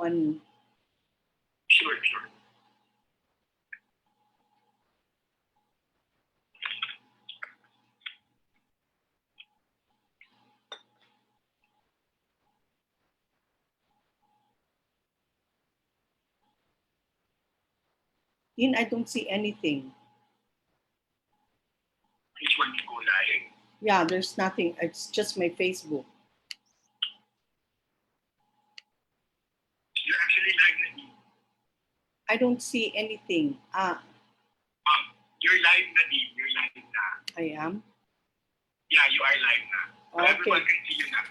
on. Sure, sure. I don't see anything. Which one you go live? Yeah, there's nothing. It's just my Facebook. You're actually live na. I don't see anything. You're live na. You're live na. I am? Yeah, you are live na. Okay. Everyone can see you na.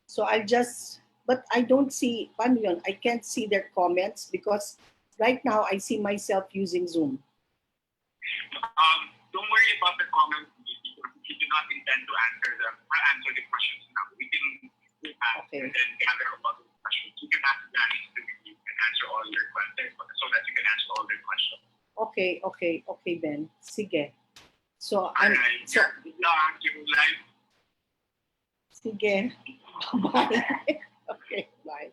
So I'll just, but I don't see, paano yun? I can't see their comments because right now I see myself using Zoom. Don't worry about the comments. We do not intend to answer them. I'll answer the questions now. We can ask and then gather about the questions. You can ask Janice to review and answer all your questions so that you can answer all their questions. Okay, Ben. Sige. So I'm right. so you live. Sige. Bye. Okay, bye.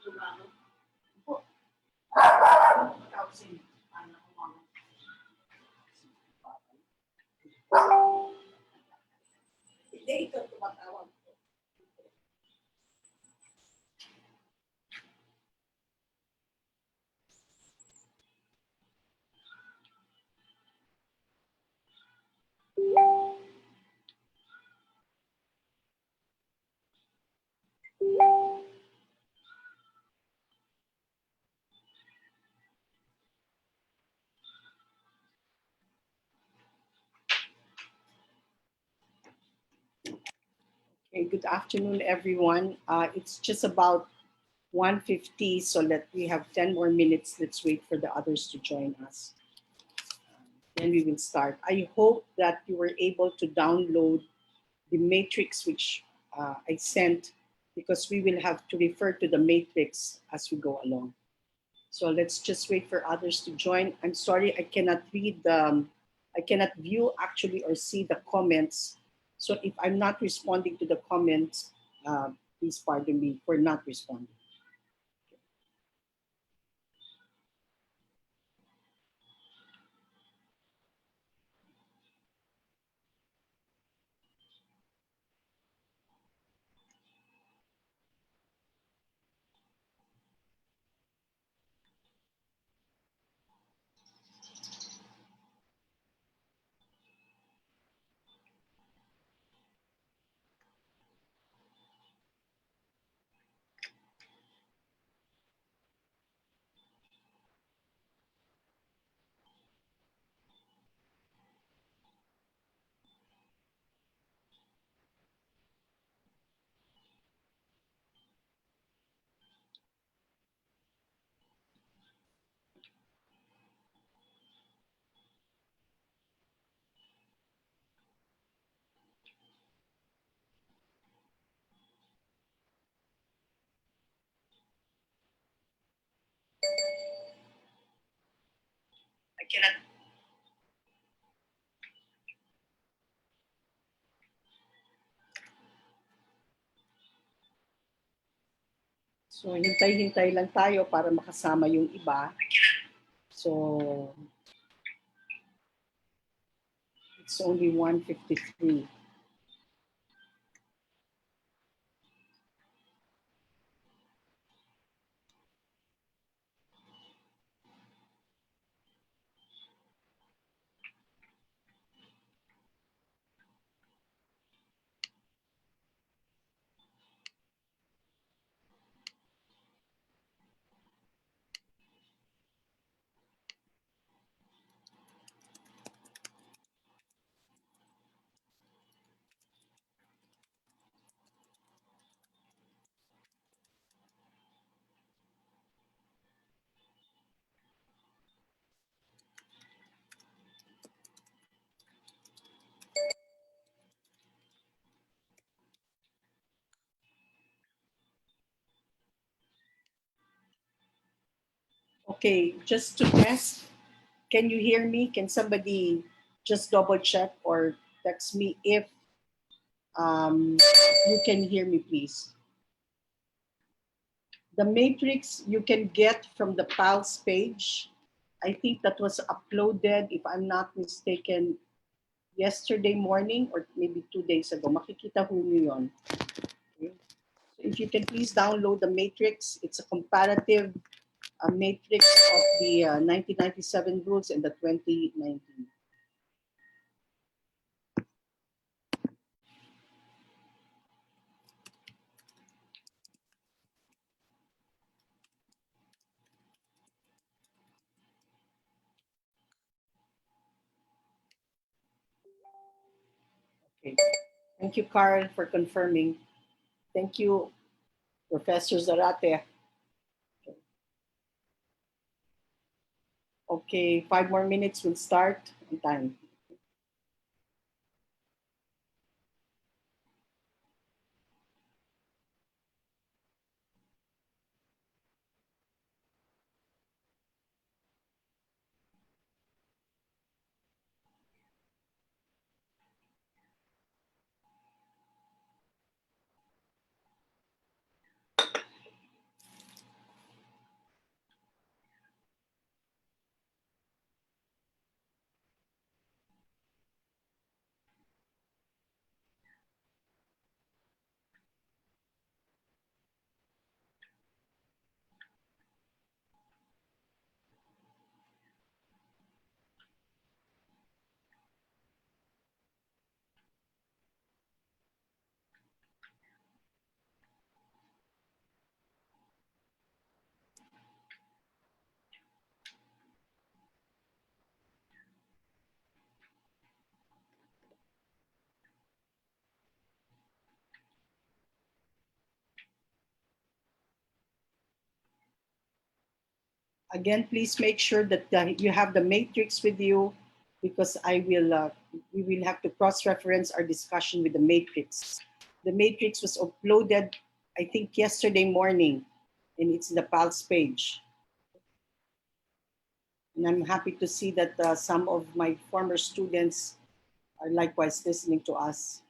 Hindi, ito tumatawag. Okay, good afternoon, everyone. It's just about 1:50, so we have 10 more minutes. Let's wait for the others to join us. Then we will start. I hope that you were able to download the matrix which I sent, because we will have to refer to the matrix as we go along. So let's just wait for others to join. I'm sorry, I cannot read I cannot view actually or see the comments. So if I'm not responding to the comments, please pardon me for not responding. I cannot. So hintay-hintay lang tayo para makasama yung iba. So it's only 1:53. Okay, just to test, can you hear me? Can somebody just double check or text me if you can hear me, please? The matrix you can get from the PALS page. I think that was uploaded, if I'm not mistaken, yesterday morning or maybe 2 days ago. Makikita ho niyo yun. Okay. So if you can please download the matrix, it's a comparative matrix of the 1997 rules and the 2019. Okay. Thank you, Carl, for confirming. Thank you, Professor Zarate. Okay, 5 more minutes, we'll start on time. Again, please make sure that you have the matrix with you, because we will have to cross-reference our discussion with the matrix. The matrix was uploaded, I think, yesterday morning, and it's the PALS page. And I'm happy to see that some of my former students are likewise listening to us.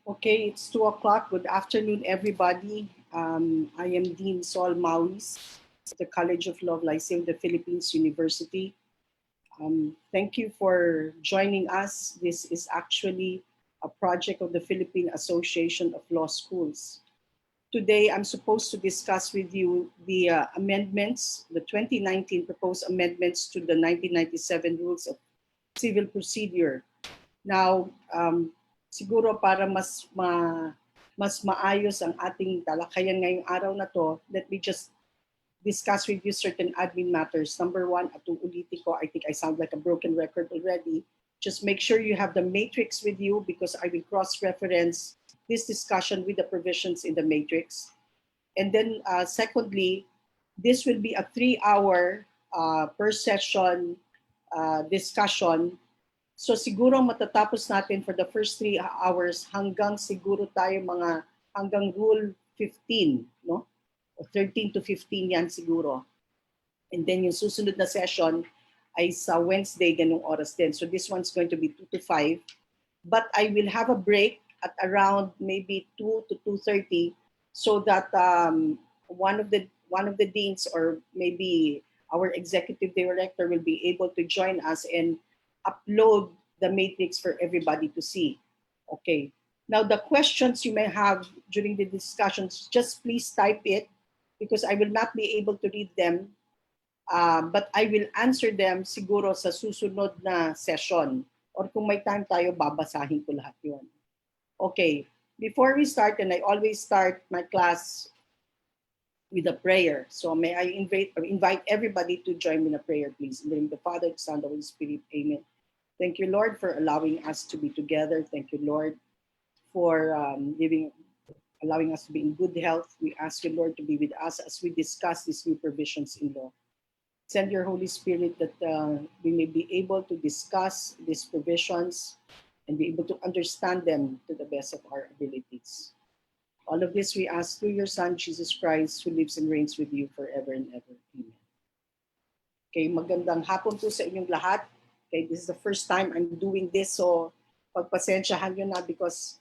Okay, it's 2 o'clock. Good afternoon, everybody. I am Dean Sol Mawis, the College of Law of Lyceum, the Philippines University. Thank you for joining us. This is actually a project of the Philippine Association of Law Schools. Today, I'm supposed to discuss with you the amendments, the 2019 proposed amendments to the 1997 Rules of Civil Procedure. Now, siguro para mas maayos ang ating talakayan ngayong araw na to, let me just discuss with you certain admin matters. Number one, at ulitin ko, I think I sound like a broken record already. Just make sure you have the matrix with you, because I will cross-reference this discussion with the provisions in the matrix. And then secondly, this will be a 3-hour per session discussion. So siguro matatapos natin for the first 3 hours hanggang siguro tayo hanggang rule 15, no? O 13 to 15 yan siguro. And then yung susunod na session ay sa Wednesday, ganung oras din. So this one's going to be 2 to 5. But I will have a break at around maybe 2 to 2:30, so that one of the deans, or maybe our executive director, will be able to join us and upload the matrix for everybody to see. Okay. Now, the questions you may have during the discussions, just please type it because I will not be able to read them. But I will answer them siguro sa susunod na session. Or kung may time tayo, babasahin ko lahat yun. Okay. Before we start, and I always start my class with a prayer. So may I invite everybody to join me in a prayer, please. In the name of the Father, the Son, the Holy Spirit. Amen. Thank you, Lord, for allowing us to be together. Thank you, Lord, for allowing us to be in good health. We ask you, Lord, to be with us as we discuss these new provisions in law. Send your Holy Spirit that we may be able to discuss these provisions and be able to understand them to the best of our abilities. All of this we ask through your Son, Jesus Christ, who lives and reigns with you forever and ever. Amen. Okay, magandang hapon po sa inyong lahat. Okay, this is the first time I'm doing this, so pagpasensyahan nyo na because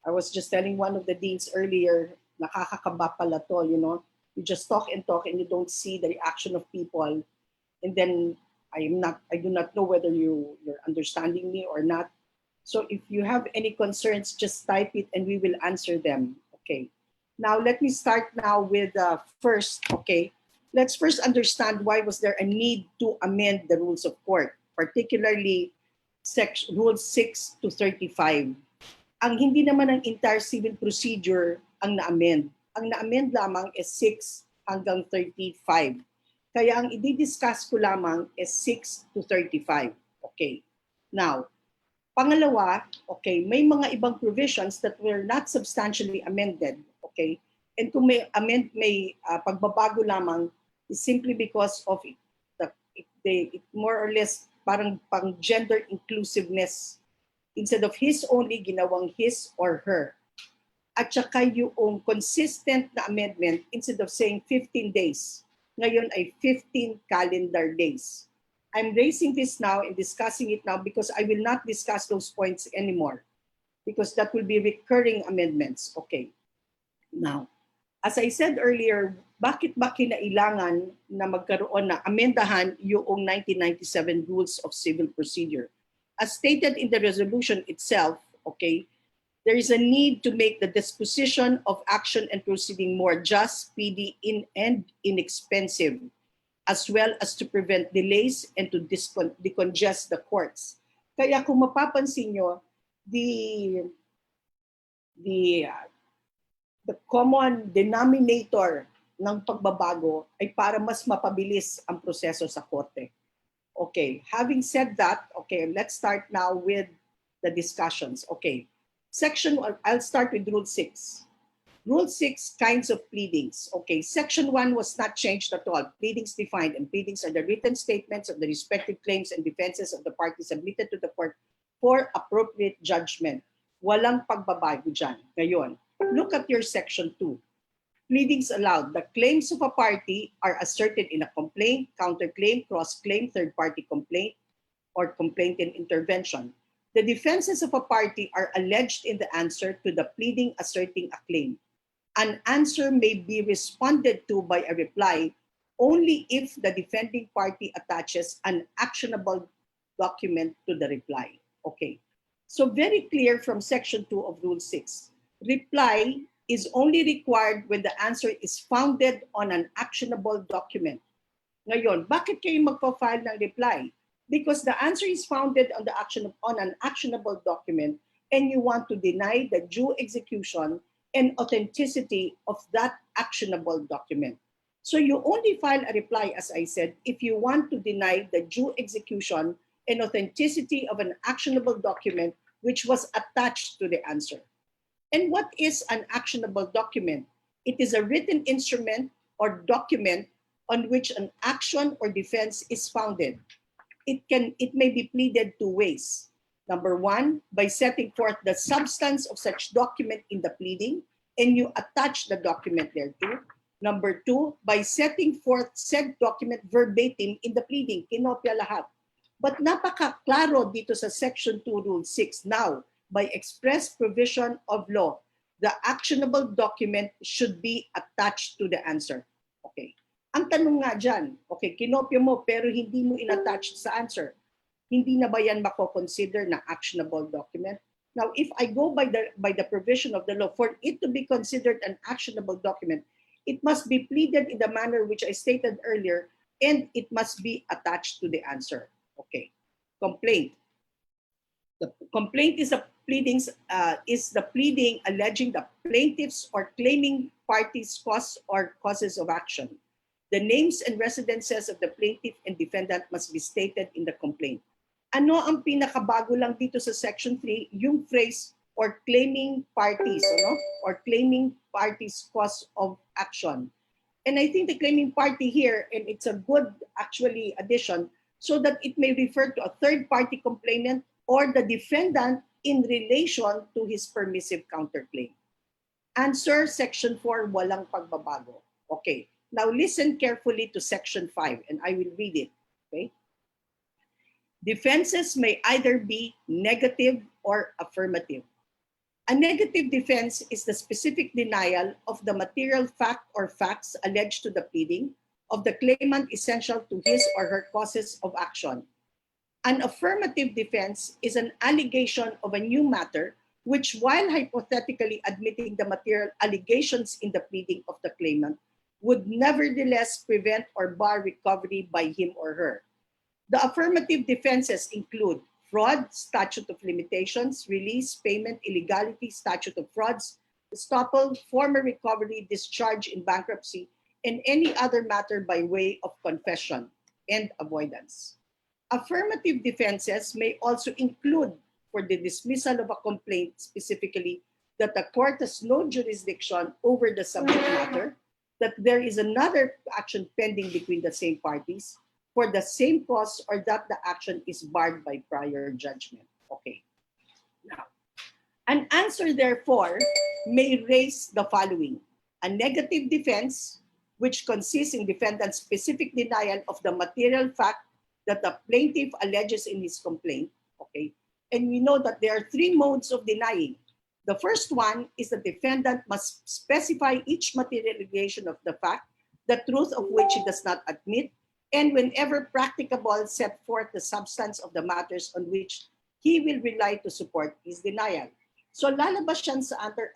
I was just telling one of the deans earlier, nakakakaba pala to, you know. You just talk and you don't see the reaction of people. And then I do not know whether you're understanding me or not. So if you have any concerns, just type it and we will answer them. Okay. Now let me start now with first, okay. Let's first understand why was there a need to amend the rules of court, particularly Rules 6 to 35. Ang hindi naman ang entire civil procedure ang na-amend. Ang na-amend lamang is 6 hanggang 35. Kaya ang i-discuss ko lamang is 6 to 35. Okay. Now, pangalawa, okay, may mga ibang provisions that were not substantially amended. Okay. And kung may pagbabago lamang is simply because of it more or less parang pang gender inclusiveness. Instead of his only, ginawang his or her. At saka yung consistent na amendment, instead of saying 15 days, ngayon ay 15 calendar days. I'm raising this now and discussing it now because I will not discuss those points anymore because that will be recurring amendments. Okay. Now, as I said earlier, bakit ba kinailangan na magkaroon na amendahan yung 1997 Rules of Civil Procedure? As stated in the resolution itself, okay, there is a need to make the disposition of action and proceeding more just, speedy, and inexpensive, as well as to prevent delays and to decongest the courts. Kaya kung mapapansin nyo, the common denominator ng pagbabago ay para mas mapabilis ang proseso sa korte. Okay, having said that, okay, let's start now with the discussions. Okay, Section 1, I'll start with Rule 6. Rule 6, kinds of pleadings. Okay, Section 1 was not changed at all. Pleadings defined, and pleadings are the written statements of the respective claims and defenses of the parties submitted to the court for appropriate judgment. Walang pagbabago dyan. Ngayon, look at your Section 2. Pleadings allowed. The claims of a party are asserted in a complaint, counterclaim, cross-claim, third-party complaint, or complaint and intervention. The defenses of a party are alleged in the answer to the pleading asserting a claim. An answer may be responded to by a reply only if the defending party attaches an actionable document to the reply. Okay. So very clear from Section 2 of Rule 6. Reply is only required when the answer is founded on an actionable document. Ngayon, bakit kayo magpa-file ng reply? Because the answer is founded on an actionable document and you want to deny the due execution and authenticity of that actionable document. So you only file a reply, as I said, if you want to deny the due execution and authenticity of an actionable document which was attached to the answer. And what is an actionable document? It is a written instrument or document on which an action or defense is founded. It may be pleaded two ways. Number one, by setting forth the substance of such document in the pleading, and you attach the document thereto. Number two, by setting forth said document verbatim in the pleading, kinopya lahat. But napakaklaro dito sa Section 2, Rule 6. Now, by express provision of law, the actionable document should be attached to the answer. Okay. Ang tanong nga dyan, okay, kinopya mo pero hindi mo in-attach sa answer. Hindi na ba yan mako-consider na actionable document? Now, if I go by the provision of the law, for it to be considered an actionable document, it must be pleaded in the manner which I stated earlier, and it must be attached to the answer. Okay. Complaint. The complaint is the pleading alleging the plaintiffs or claiming parties' cause or causes of action. The names and residences of the plaintiff and defendant must be stated in the complaint. Ano ang pinakabago lang dito sa Section 3? Yung phrase or claiming parties, or claiming parties' cause of action. And I think the claiming party here, and it's a good actually addition, so that it may refer to a third-party complainant or the defendant in relation to his permissive counterclaim. Answer, Section 4, walang pagbabago. Okay, now listen carefully to Section 5, and I will read it. Okay? Defenses may either be negative or affirmative. A negative defense is the specific denial of the material fact or facts alleged to the pleading of the claimant essential to his or her causes of action. An affirmative defense is an allegation of a new matter which, while hypothetically admitting the material allegations in the pleading of the claimant, would nevertheless prevent or bar recovery by him or her. The affirmative defenses include fraud, statute of limitations, release, payment, illegality, statute of frauds, estoppel, former recovery, discharge in bankruptcy, and any other matter by way of confession and avoidance. Affirmative defenses may also include, for the dismissal of a complaint specifically, that the court has no jurisdiction over the subject matter, that there is another action pending between the same parties for the same cause, or that the action is barred by prior judgment. Okay. Now, an answer, therefore, may raise the following. A negative defense, which consists in defendant's specific denial of the material fact that the plaintiff alleges in his complaint. Okay. And we know that there are three modes of denying. The first one is the defendant must specify each material allegation of the fact, the truth of which he does not admit, and whenever practicable, set forth the substance of the matters on which he will rely to support his denial. So lalabas yan sa under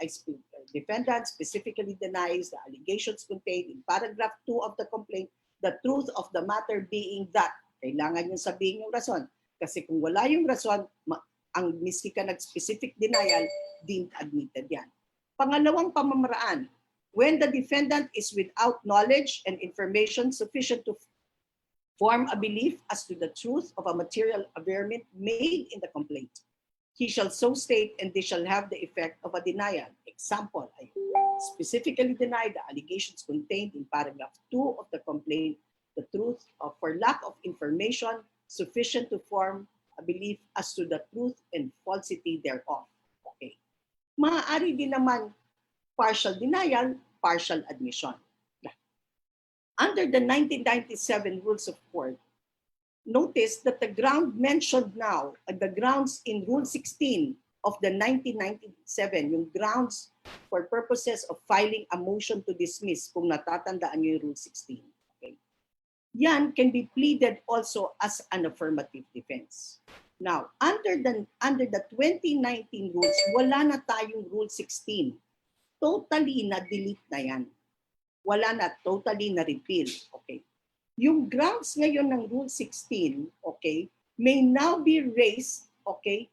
defendant specifically denies the allegations contained in paragraph 2 of the complaint, the truth of the matter being that, kailangan yung sabihin yung rason. Kasi kung wala yung rason, ang miski ka nag-specific denial, deemed admitted yan. Pangalawang pamamaraan, when the defendant is without knowledge and information sufficient to form a belief as to the truth of a material averment made in the complaint, he shall so state, and they shall have the effect of a denial. Example, I specifically deny the allegations contained in paragraph 2 of the complaint, the truth of, for lack of information sufficient to form a belief as to the truth and falsity thereof. Okay. Maaari din naman partial denial, partial admission. Under the 1997 Rules of Court, notice that the ground mentioned now, the grounds in Rule 16 of the 1997, yung grounds for purposes of filing a motion to dismiss, kung natatandaan nyo yung Rule 16. Okay. Yan can be pleaded also as an affirmative defense. Now, under the 2019 rules, wala na tayong Rule 16. Totally na-delete na yan. Wala na, totally na-repeal. Okay. Yung grounds ngayon ng Rule 16, okay, may now be raised, okay,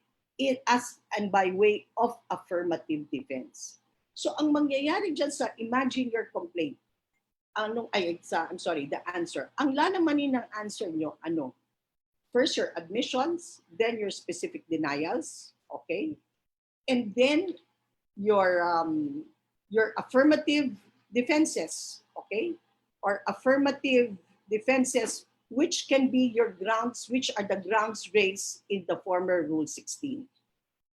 as and by way of affirmative defense. So ang mangyayari dyan sa imagine your complaint, the answer. Ang lalamanin ng answer nyo, ano? First, your admissions, then your specific denials, okay? And then your affirmative defenses, okay? Or affirmative defenses, which can be your grounds, which are the grounds raised in the former Rule 16.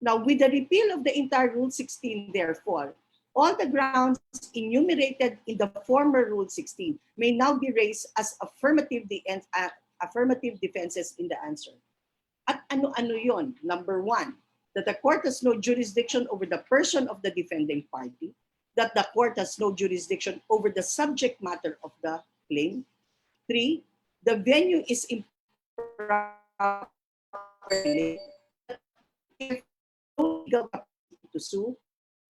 Now, with the repeal of the entire Rule 16, therefore, all the grounds enumerated in the former Rule 16 may now be raised as affirmative defenses in the answer. At ano-ano yon? Number one, that the court has no jurisdiction over the person of the defending party, that the court has no jurisdiction over the subject matter of the claim. 3, the venue is improperly legal capacity to sue.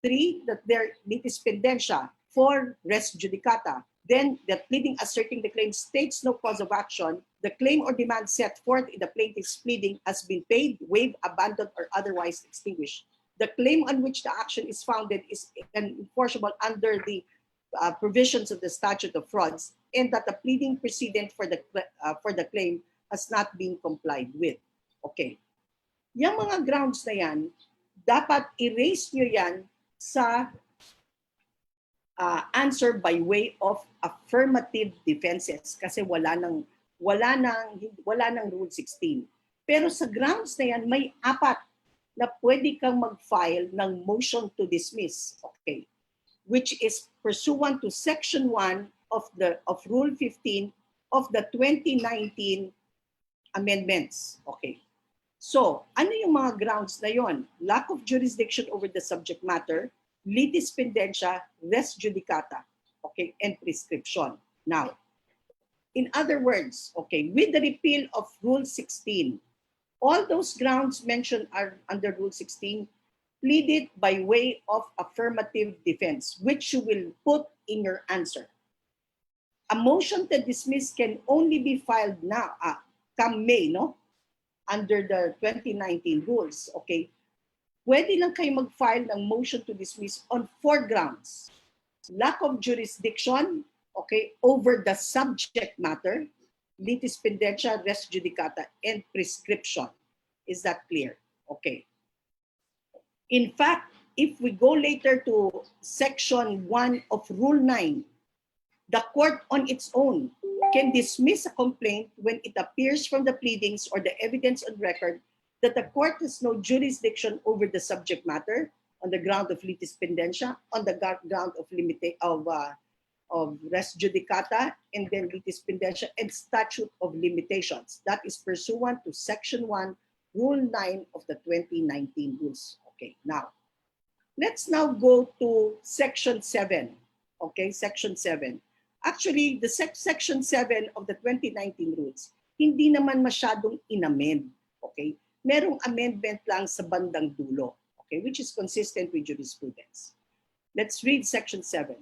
3, that their litis pendentia. 4, res judicata. Then, that pleading asserting the claim states no cause of action. The claim or demand set forth in the plaintiff's pleading has been paid, waived, abandoned, or otherwise extinguished. The claim on which the action is founded is enforceable under the provisions of the statute of frauds, and that the pleading precedent for the claim has not been complied with. Okay. Yung mga grounds na yan, dapat erase nyo yan sa answer by way of affirmative defenses kasi wala nang Rule 16. Pero sa grounds na yan, may 4 na pwede kang mag-file ng motion to dismiss. Okay. Which is pursuant to Section 1 of Rule 15 of the 2019 amendments. Okay. So, ano yung mga grounds na yon? Lack of jurisdiction over the subject matter, litis pendentia, res judicata, okay, and prescription. Now, in other words, okay, with the repeal of Rule 16, all those grounds mentioned are under Rule 16 pleaded by way of affirmative defense, which you will put in your answer. A motion to dismiss can only be filed now, come May, no? Under the 2019 rules, okay? Pwede lang kayo mag-file ng motion to dismiss on 4 grounds. Lack of jurisdiction, okay, over the subject matter, litis pendentia, res judicata, and prescription. Is that clear? Okay. In fact, if we go later to Section 1 of Rule 9, the court on its own can dismiss a complaint when it appears from the pleadings or the evidence on record that the court has no jurisdiction over the subject matter on the ground of litis pendentia, on the ground of res judicata, and then litis pendentia and statute of limitations. That is pursuant to Section 1, Rule 9 of the 2019 rules. Okay, now, let's now go to Section 7. Okay, Section 7. Actually, the Section 7 of the 2019 rules, hindi naman masyadong inamend. Okay? Merong amendment lang sa bandang dulo. Okay? Which is consistent with jurisprudence. Let's read Section 7.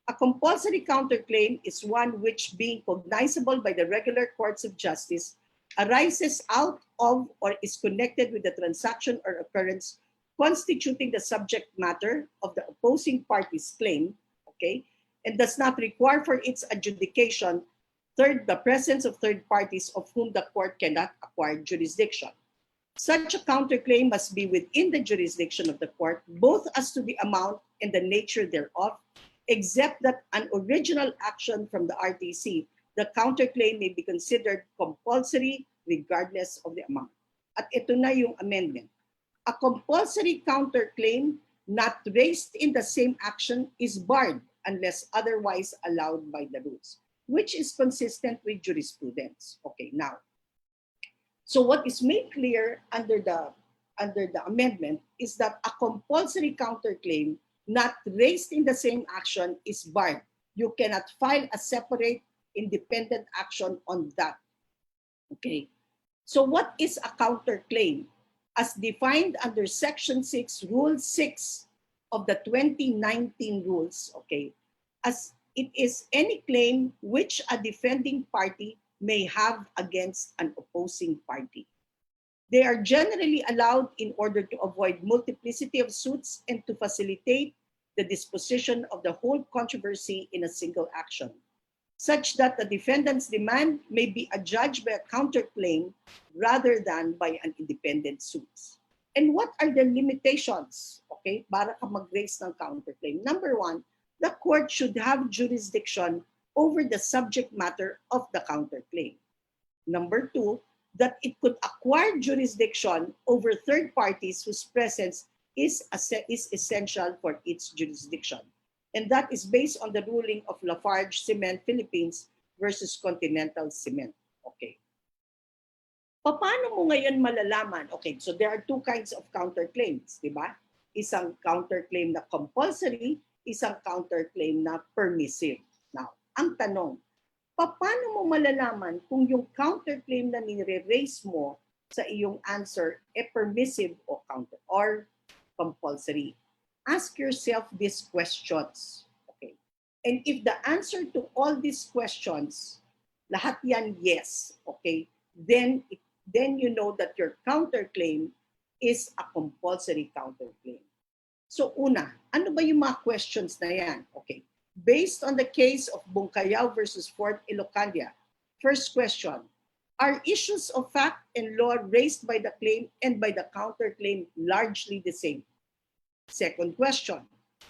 A compulsory counterclaim is one which, being cognizable by the regular courts of justice, arises out of or is connected with the transaction or occurrence constituting the subject matter of the opposing party's claim, okay, and does not require for its adjudication, the presence of third parties of whom the court cannot acquire jurisdiction. Such a counterclaim must be within the jurisdiction of the court, both as to the amount and the nature thereof, except that an original action from the RTC, the counterclaim may be considered compulsory regardless of the amount. At ito na yung amendment. A compulsory counterclaim not raised in the same action is barred unless otherwise allowed by the rules, which is consistent with jurisprudence. Okay, now, so what is made clear under the amendment is that a compulsory counterclaim not raised in the same action is barred. You cannot file a separate independent action on that. Okay, so what is a counterclaim? As defined under Section 6, Rule 6 of the 2019 rules, okay, as it is any claim which a defending party may have against an opposing party. They are generally allowed in order to avoid multiplicity of suits and to facilitate the disposition of the whole controversy in a single action, such that the defendant's demand may be adjudged by a counterclaim rather than by an independent suit. And what are the limitations, okay, para ka mag-raise ng counterclaim? Number 1, the court should have jurisdiction over the subject matter of the counterclaim. Number 2, that it could acquire jurisdiction over third parties whose presence is essential for its jurisdiction. And that is based on the ruling of Lafarge Cement Philippines versus Continental Cement. Okay. Paano mo ngayon malalaman? Okay, so there are 2 kinds of counterclaims, di ba? Isang counterclaim na compulsory, isang counterclaim na permissive. Now, ang tanong, paano mo malalaman kung yung counterclaim na nire-raise mo sa iyong answer permissive o counter or compulsory? Ask yourself these questions. Okay. And if the answer to all these questions, lahat yan yes, okay, then you know that your counterclaim is a compulsory counterclaim. So una, ano ba yung mga questions na yan? Okay. Based on the case of Bungkayaw versus Fort Ilocania, first question, are issues of fact and law raised by the claim and by the counterclaim largely the same? Second question,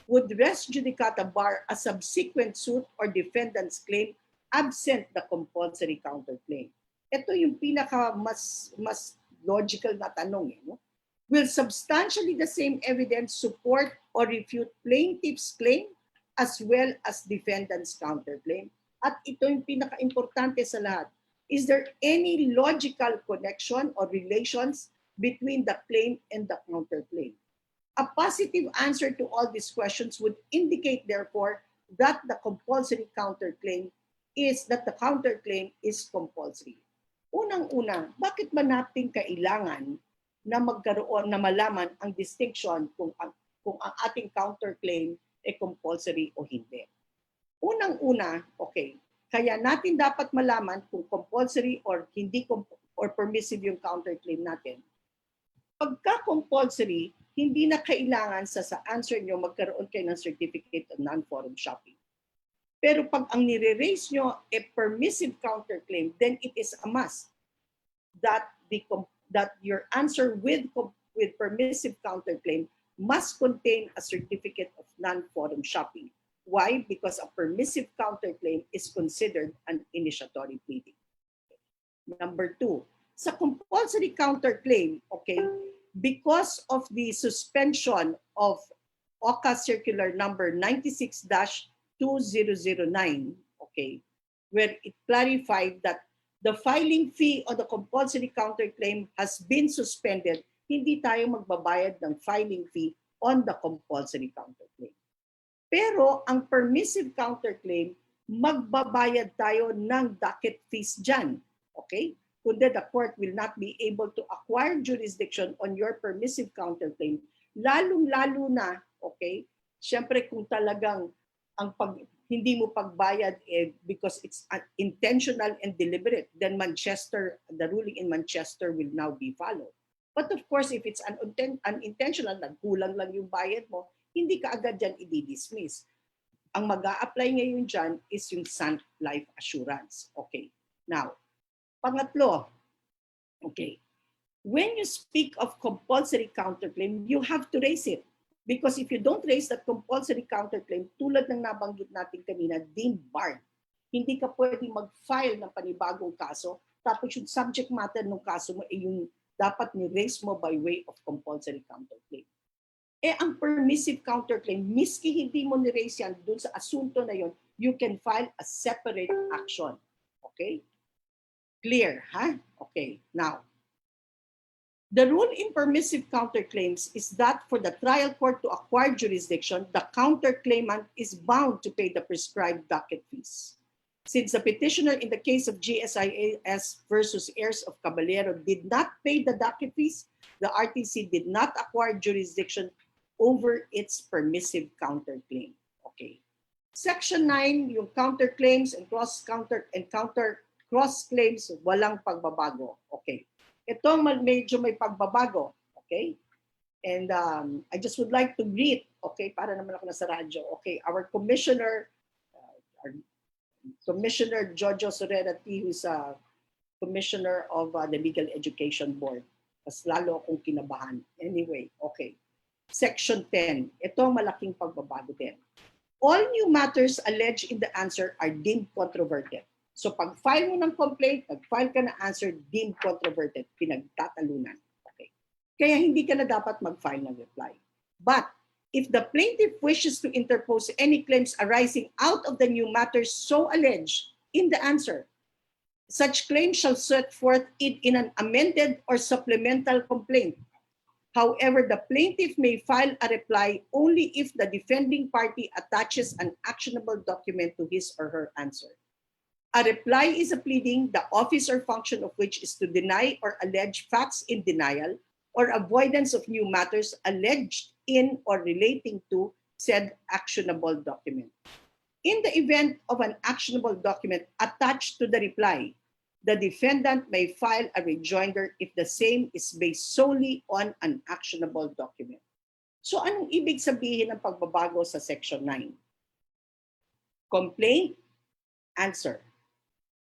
would res judicata bar a subsequent suit or defendant's claim absent the compulsory counterclaim? Ito yung pinaka mas logical na tanong. No? Will substantially the same evidence support or refute plaintiff's claim as well as defendant's counterclaim? At ito yung pinaka-importante sa lahat. Is there any logical connection or relations between the claim and the counterclaim? A positive answer to all these questions would indicate, therefore, that the compulsory counterclaim is that the counterclaim is compulsory. Unang-una, bakit ba natin kailangan na magkaroon na malaman ang distinction kung ang ating counterclaim ay compulsory o hindi? Unang-una, okay, kaya natin dapat malaman kung compulsory or hindi or permissive yung counterclaim natin. Pagka compulsory, hindi na kailangan sa answer nyo magkaroon kayo ng certificate of non-forum shopping. Pero pag ang nire-raise nyo a permissive counterclaim, then it is a must that your answer with permissive counterclaim must contain a certificate of non-forum shopping. Why? Because a permissive counterclaim is considered an initiatory pleading. Number two, sa compulsory counterclaim, okay, because of the suspension of OCA Circular number 96-2009, okay, where it clarified that the filing fee on the compulsory counterclaim has been suspended, hindi tayo magbabayad ng filing fee on the compulsory counterclaim. Pero ang permissive counterclaim, magbabayad tayo ng docket fees dyan. Okay? Kundi the court will not be able to acquire jurisdiction on your permissive counterclaim, lalong-lalo na, okay, syempre kung talagang hindi mo pagbayad because it's intentional and deliberate, then the ruling in Manchester will now be followed. But of course, if it's unintentional, nagkulang lang yung bayad mo, hindi ka agad dyan i-dismiss. Ang mag-a-apply ngayon dyan is yung Sun Life Assurance. Okay. Now, pangatlo, okay, when you speak of compulsory counterclaim, you have to raise it. Because if you don't raise that compulsory counterclaim, tulad ng nabanggit natin kanina, deemed barred. Hindi ka pwedeng mag-file ng panibagong kaso, tapos yung subject matter ng kaso mo ay yung dapat ni-raise mo by way of compulsory counterclaim. Ang permissive counterclaim, miski hindi mo ni-raise yan dun sa asunto na yon, you can file a separate action. Okay? Clear, ha? Okay, now, the rule in permissive counterclaims is that for the trial court to acquire jurisdiction, the counterclaimant is bound to pay the prescribed docket fees. Since the petitioner in the case of GSIAS versus heirs of Caballero did not pay the docket fees, the RTC did not acquire jurisdiction over its permissive counterclaim. Okay. Section 9, yung counterclaims and cross-claims, walang pagbabago. Okay. Ito medyo may pagbabago. Okay. And I just would like to greet, okay, para naman ako nasa radyo. Okay, our Commissioner Jojo Sorera T, who's a Commissioner of the Legal Education Board. Mas lalo akong kinabahan. Anyway, okay. Section 10. Ito malaking pagbabago din. All new matters alleged in the answer are deemed controverted. So pag file mo ng complaint, nag-file ka na answer, deemed controverted, pinagtatalunan. Okay. Kaya hindi ka na dapat mag-file ng reply. But if the plaintiff wishes to interpose any claims arising out of the new matters so alleged in the answer, such claims shall set forth in an amended or supplemental complaint. However, the plaintiff may file a reply only if the defending party attaches an actionable document to his or her answer. A reply is a pleading, the office or function of which is to deny or allege facts in denial, or avoidance of new matters alleged in or relating to said actionable document. In the event of an actionable document attached to the reply, the defendant may file a rejoinder if the same is based solely on an actionable document. So anong ibig sabihin ng pagbabago sa Section 9? Complaint, answer.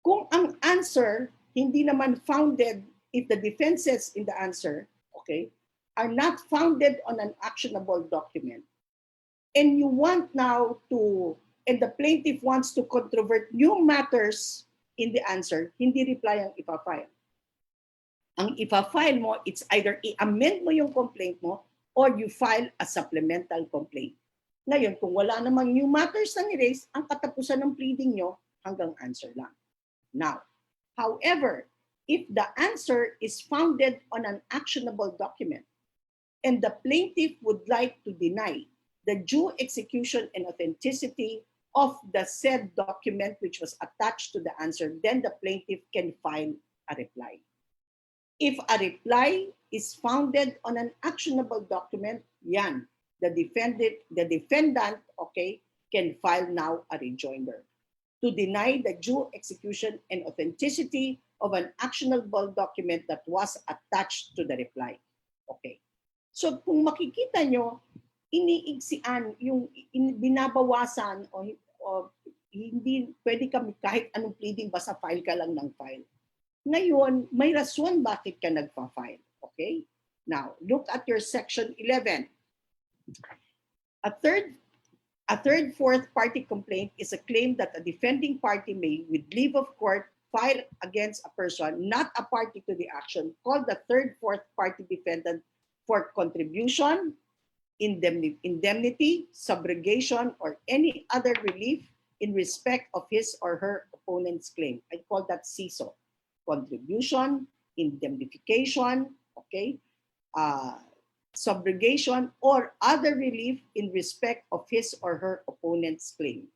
Kung ang answer hindi naman founded, if the defenses in the answer, okay, are not founded on an actionable document, and you want now to, and the plaintiff wants to controvert new matters in the answer, hindi reply ang ipa-file. Ang ipa-file mo, it's either i-amend mo yung complaint mo or you file a supplemental complaint. Ngayon, kung wala namang new matters na ni-raise, ang katapusan ng pleading nyo hanggang answer lang. Now, however, if the answer is founded on an actionable document and the plaintiff would like to deny the due execution and authenticity of the said document which was attached to the answer, then the plaintiff can file a reply. If a reply is founded on an actionable document, yan, the defendant, okay, can file now a rejoinder to deny the due execution and authenticity of an actionable document that was attached to the reply. Okay. So kung makikita nyo, iniigsian, yung binabawasan o hindi pwede kami kahit anong pleading, basta file ka lang ng file. Ngayon, may rason bakit ka nagpa-file. Okay? Now, look at your Section 11. A third fourth party complaint is a claim that a defending party may, with leave of court, file against a person not a party to the action called the third fourth party defendant for contribution, indemnity, subrogation, or any other relief in respect of his or her opponent's claim. I call that CISO. Contribution, indemnification, okay, subrogation, or other relief in respect of his or her opponent's claim.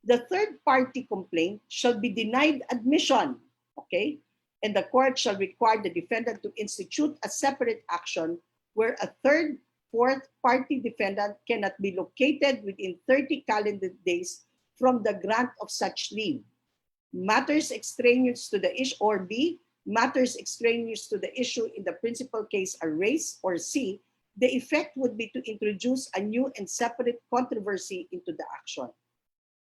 The third-party complaint shall be denied admission, okay, and the court shall require the defendant to institute a separate action where a third, fourth-party defendant cannot be located within 30 calendar days from the grant of such leave. Matters extraneous to the issue, or B, matters extraneous to the issue in the principal case are raised, or C, the effect would be to introduce a new and separate controversy into the action.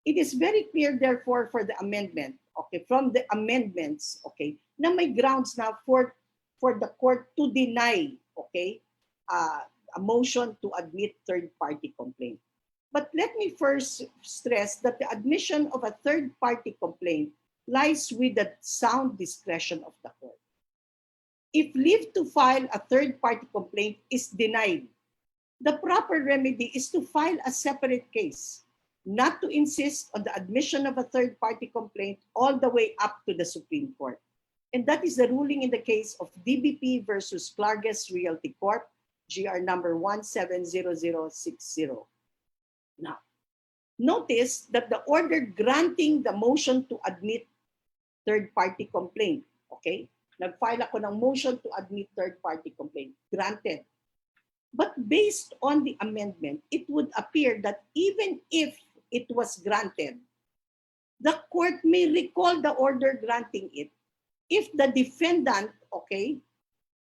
It is very clear, therefore, for the amendment, okay, from the amendments, okay, na may grounds now for the court to deny, okay, a motion to admit third-party complaint. But let me first stress that the admission of a third-party complaint lies with the sound discretion of the court. If leave to file a third-party complaint is denied, the proper remedy is to file a separate case, not to insist on the admission of a third-party complaint all the way up to the Supreme Court. And that is the ruling in the case of DBP versus Clarges Realty Corp, GR number 170060. Now, notice that the order granting the motion to admit third-party complaint, okay? Nag-file ako ng motion to admit third-party complaint. Granted. But based on the amendment, it would appear that even if it was granted, the court may recall the order granting it if the defendant, okay,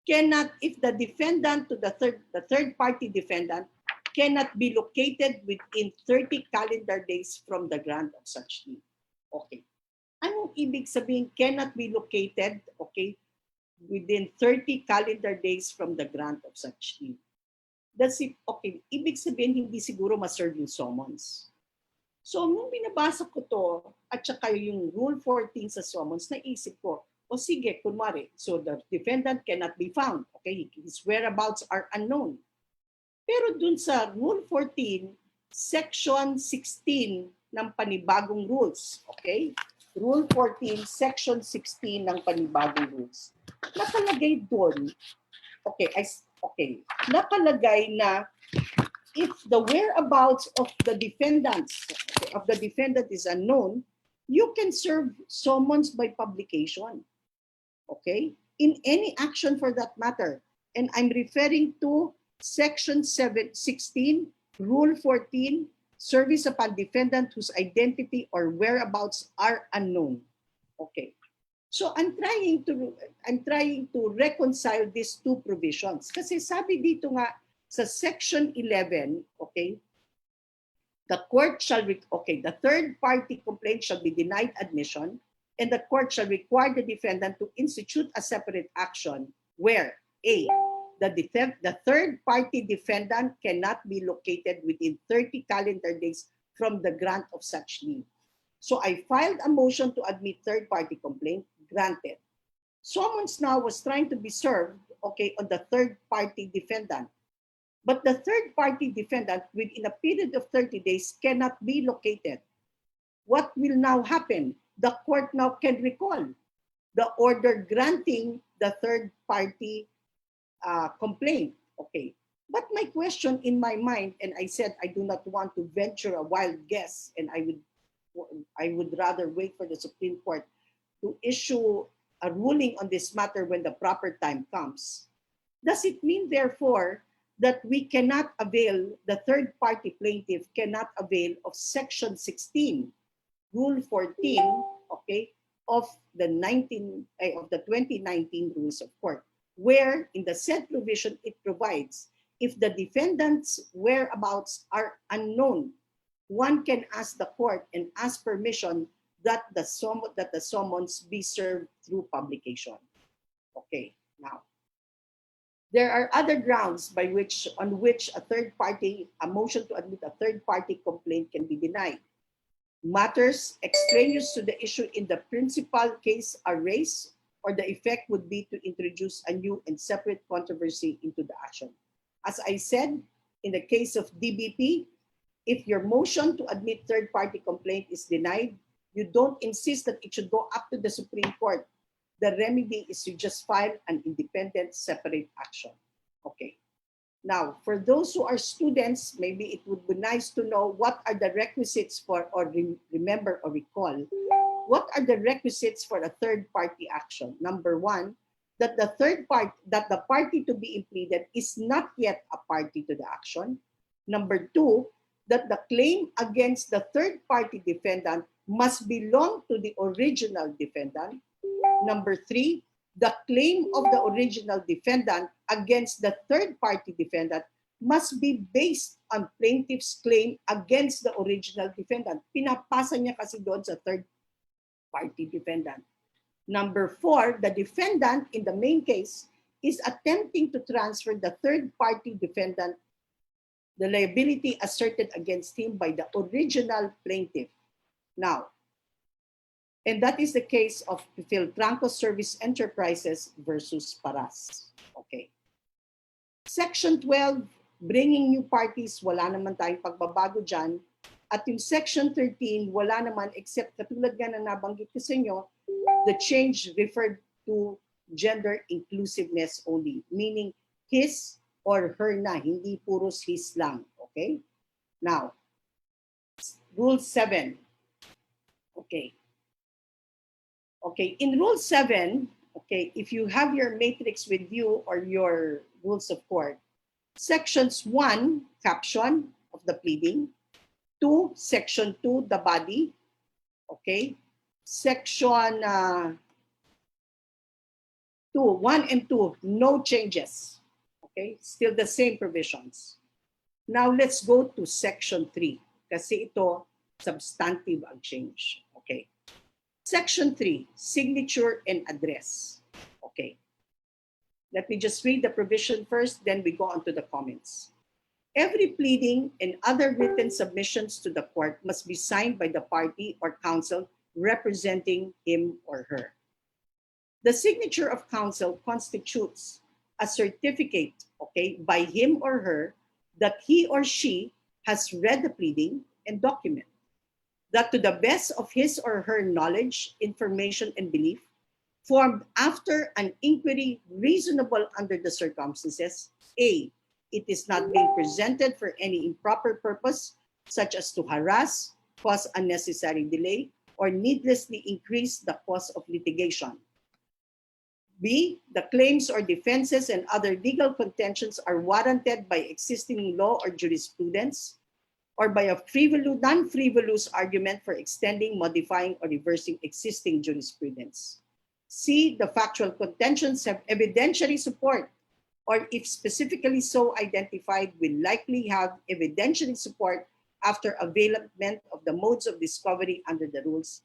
cannot, if the defendant to the third-party defendant cannot be located within 30 calendar days from the grant of such leave. Okay. Anong ibig sabihin cannot be located, okay, within 30 calendar days from the grant of such leave? That's it. Okay, ibig sabihin hindi siguro ma-serve yung summons. So, nung binabasa ko to, at saka yung Rule 14 sa summons, naisip ko, o sige, kunwari, so the defendant cannot be found. Okay, his whereabouts are unknown. Pero dun sa Rule 14, Section 16 ng panibagong rules, okay? Rule 14, Section 16 ng panibagong rules. Nakalagay doon, okay, nakalagay na if the whereabouts of the defendant is unknown, you can serve summons by publication, okay, in any action for that matter. And I'm referring to Section 16, Rule 14, service upon defendant whose identity or whereabouts are unknown. Okay. So I'm trying to reconcile these two provisions. Kasi sabi dito nga sa Section 11, okay, the court shall, the third party complaint shall be denied admission, and the court shall require the defendant to institute a separate action where A, the third party defendant cannot be located within 30 calendar days from the grant of such leave. So I filed a motion to admit third party complaint, granted. Summons now was trying to be served, okay, on the third party defendant. But the third party defendant within a period of 30 days cannot be located. What will now happen? The court now can recall the order granting the third party complaint. Okay. But my question in my mind, and I said I do not want to venture a wild guess, and I would rather wait for the Supreme Court to issue a ruling on this matter when the proper time comes. Does it mean, therefore, that we cannot avail, the third party plaintiff cannot avail of Section 16, Rule 14, okay, of the 2019 Rules of Court, where in the said provision it provides if the defendant's whereabouts are unknown, one can ask the court and ask permission that the summons be served through publication. Okay, now there are other grounds on which a motion to admit a third party complaint can be denied. Matters extraneous to the issue in the principal case are raised, or the effect would be to introduce a new and separate controversy into the action. As I said, in the case of DBP, if your motion to admit third party complaint is denied, you don't insist that it should go up to the Supreme Court. The remedy is to just file an independent separate action. Okay. Now, for those who are students, maybe it would be nice to know what are the requisites for, or remember or recall, what are the requisites for a third party action? Number one, that the party to be impleaded is not yet a party to the action. Number two, that the claim against the third party defendant must belong to the original defendant. Number three, the claim of the original defendant against the third party defendant must be based on plaintiff's claim against the original defendant. Pinapasa niya kasi doon sa third party defendant. Number four, the defendant in the main case is attempting to transfer the third party defendant the liability asserted against him by the original plaintiff. Now, and that is the case of Philtranco Service Enterprises versus Paras. Okay. Section 12, bringing new parties, wala naman tayong pagbabago dyan. At yung Section 13, wala naman except katulad nga na nabanggit ko sa inyo, the change referred to gender inclusiveness only, meaning his or her na, hindi puros his lang. Okay? Now, Rule 7. Okay. Okay, in Rule 7, okay, if you have your matrix with you or your rules of court, Sections 1, caption of the pleading, 2, Section 2, the body, okay, Section 1 and 2, no changes, okay, still the same provisions. Now let's go to Section 3, kasi ito, substantive ang change, okay. Section 3, signature and address. Okay. Let me just read the provision first, then we go on to the comments. Every pleading and other written submissions to the court must be signed by the party or counsel representing him or her. The signature of counsel constitutes a certificate, okay, by him or her that he or she has read the pleading and document. That to the best of his or her knowledge, information, and belief, formed after an inquiry reasonable under the circumstances, A, it is not being presented for any improper purpose, such as to harass, cause unnecessary delay, or needlessly increase the cost of litigation. B, the claims or defenses and other legal contentions are warranted by existing law or jurisprudence, or by a non-frivolous argument for extending, modifying, or reversing existing jurisprudence. C, the factual contentions have evidentiary support, or if specifically so identified, will likely have evidentiary support after availment of the modes of discovery under the rules.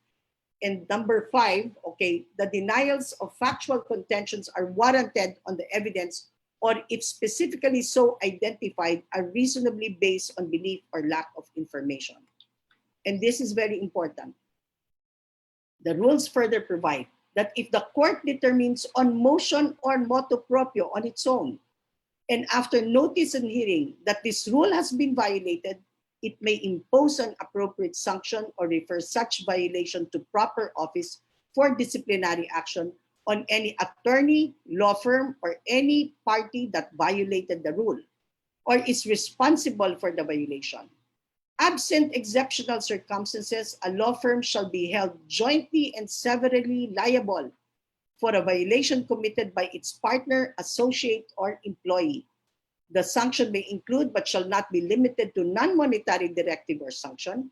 And number 5, okay, the denials of factual contentions are warranted on the evidence, or if specifically so identified, are reasonably based on belief or lack of information. And this is very important. The rules further provide that if the court determines on motion or motu proprio on its own, and after notice and hearing that this rule has been violated, it may impose an appropriate sanction or refer such violation to proper office for disciplinary action on any attorney, law firm, or any party that violated the rule or is responsible for the violation. Absent exceptional circumstances, a law firm shall be held jointly and severally liable for a violation committed by its partner, associate, or employee. The sanction may include but shall not be limited to non-monetary directive or sanction,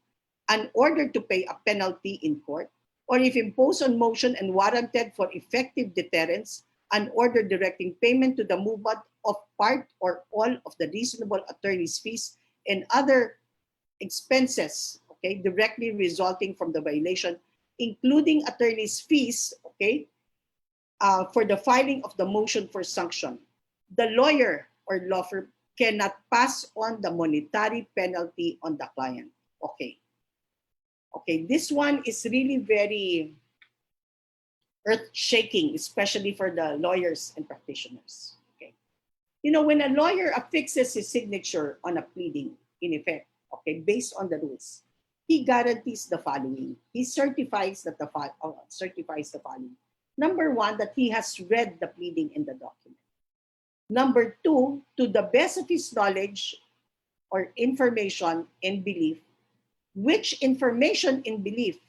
an order to pay a penalty in court, or if imposed on motion and warranted for effective deterrence, an order directing payment to the movement of part or all of the reasonable attorney's fees and other expenses, okay, directly resulting from the violation, including attorney's fees, okay, for the filing of the motion for sanction. The lawyer or law firm cannot pass on the monetary penalty on the client. Okay. Okay, this one is really very earth-shaking, especially for the lawyers and practitioners. Okay. You know, when a lawyer affixes his signature on a pleading, in effect, okay, based on the rules, he guarantees the following. He certifies that certifies the following. Number 1, that he has read the pleading in the document. Number 2, to the best of his knowledge or information and belief, which information and belief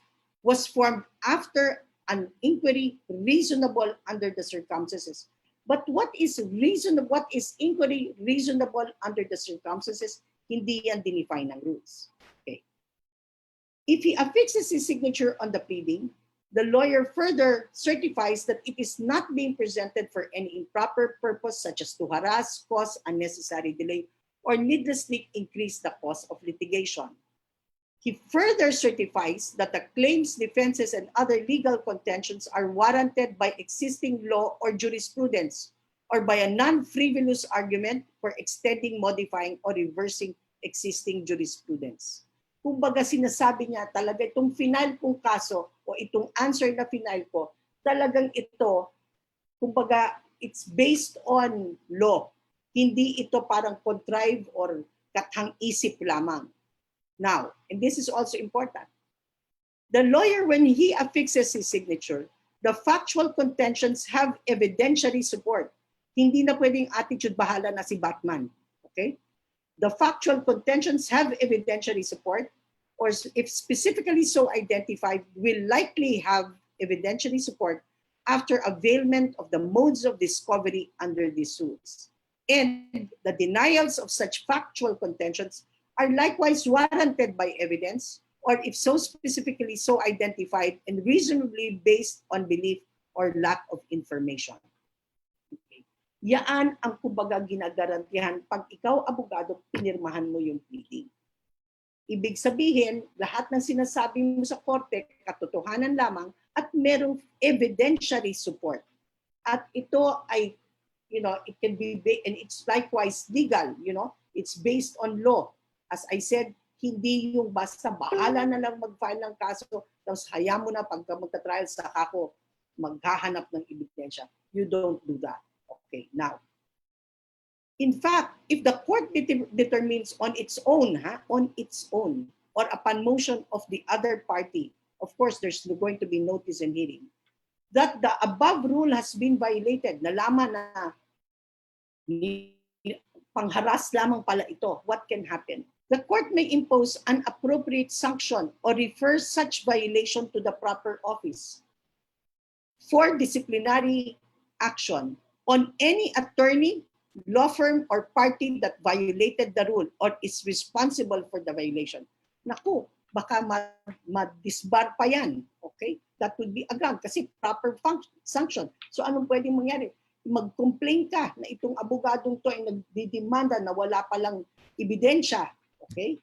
was formed after an inquiry reasonable under the circumstances. But what is inquiry reasonable under the circumstances? Hindi yan dinefine ng rules. Okay. If he affixes his signature on the pleading, the lawyer further certifies that it is not being presented for any improper purpose such as to harass, cause unnecessary delay, or needlessly increase the cost of litigation. He further certifies that the claims, defenses, and other legal contentions are warranted by existing law or jurisprudence, or by a non-frivolous argument for extending, modifying, or reversing existing jurisprudence. Kumbaga sinasabi niya talaga itong final kong kaso o itong answer na final ko, talagang ito, kumbaga it's based on law. Hindi ito parang contrived or kathang-isip lamang. Now, and this is also important, the lawyer, when he affixes his signature, the factual contentions have evidentiary support. Hindi na pwedeng attitude bahala na si Batman. Okay? The factual contentions have evidentiary support, or if specifically so identified, will likely have evidentiary support after availment of the modes of discovery under these rules. And the denials of such factual contentions are likewise warranted by evidence, or if so specifically so identified and reasonably based on belief or lack of information. Okay. Yaan ang kumbaga ginagarantihan pag ikaw, abogado, pinirmahan mo yung pleading. Ibig sabihin, lahat ng sinasabi mo sa korte, katotohanan lamang at merong evidentiary support. At ito ay, you know, it can be, and it's likewise legal, you know, it's based on law. As I said, hindi yung basta bahala na lang mag-file ng kaso, tapos hayaan mo na pagka magta-trial sa ako, maghahanap ng ebidensya. You don't do that. Okay, now, in fact, if the court determines on its own, or upon motion of the other party, of course, there's going to be notice and hearing, that the above rule has been violated, nalaman na pangharas lamang pala ito, what can happen? The court may impose an appropriate sanction or refer such violation to the proper office for disciplinary action on any attorney, law firm, or party that violated the rule or is responsible for the violation. Naku, baka ma-disbar pa yan. Okay? That would be agad kasi proper sanction. So anong pwedeng mangyari? Mag-complain ka na itong abogadong to ay nagdidemanda na wala palang ebidensya. Okay?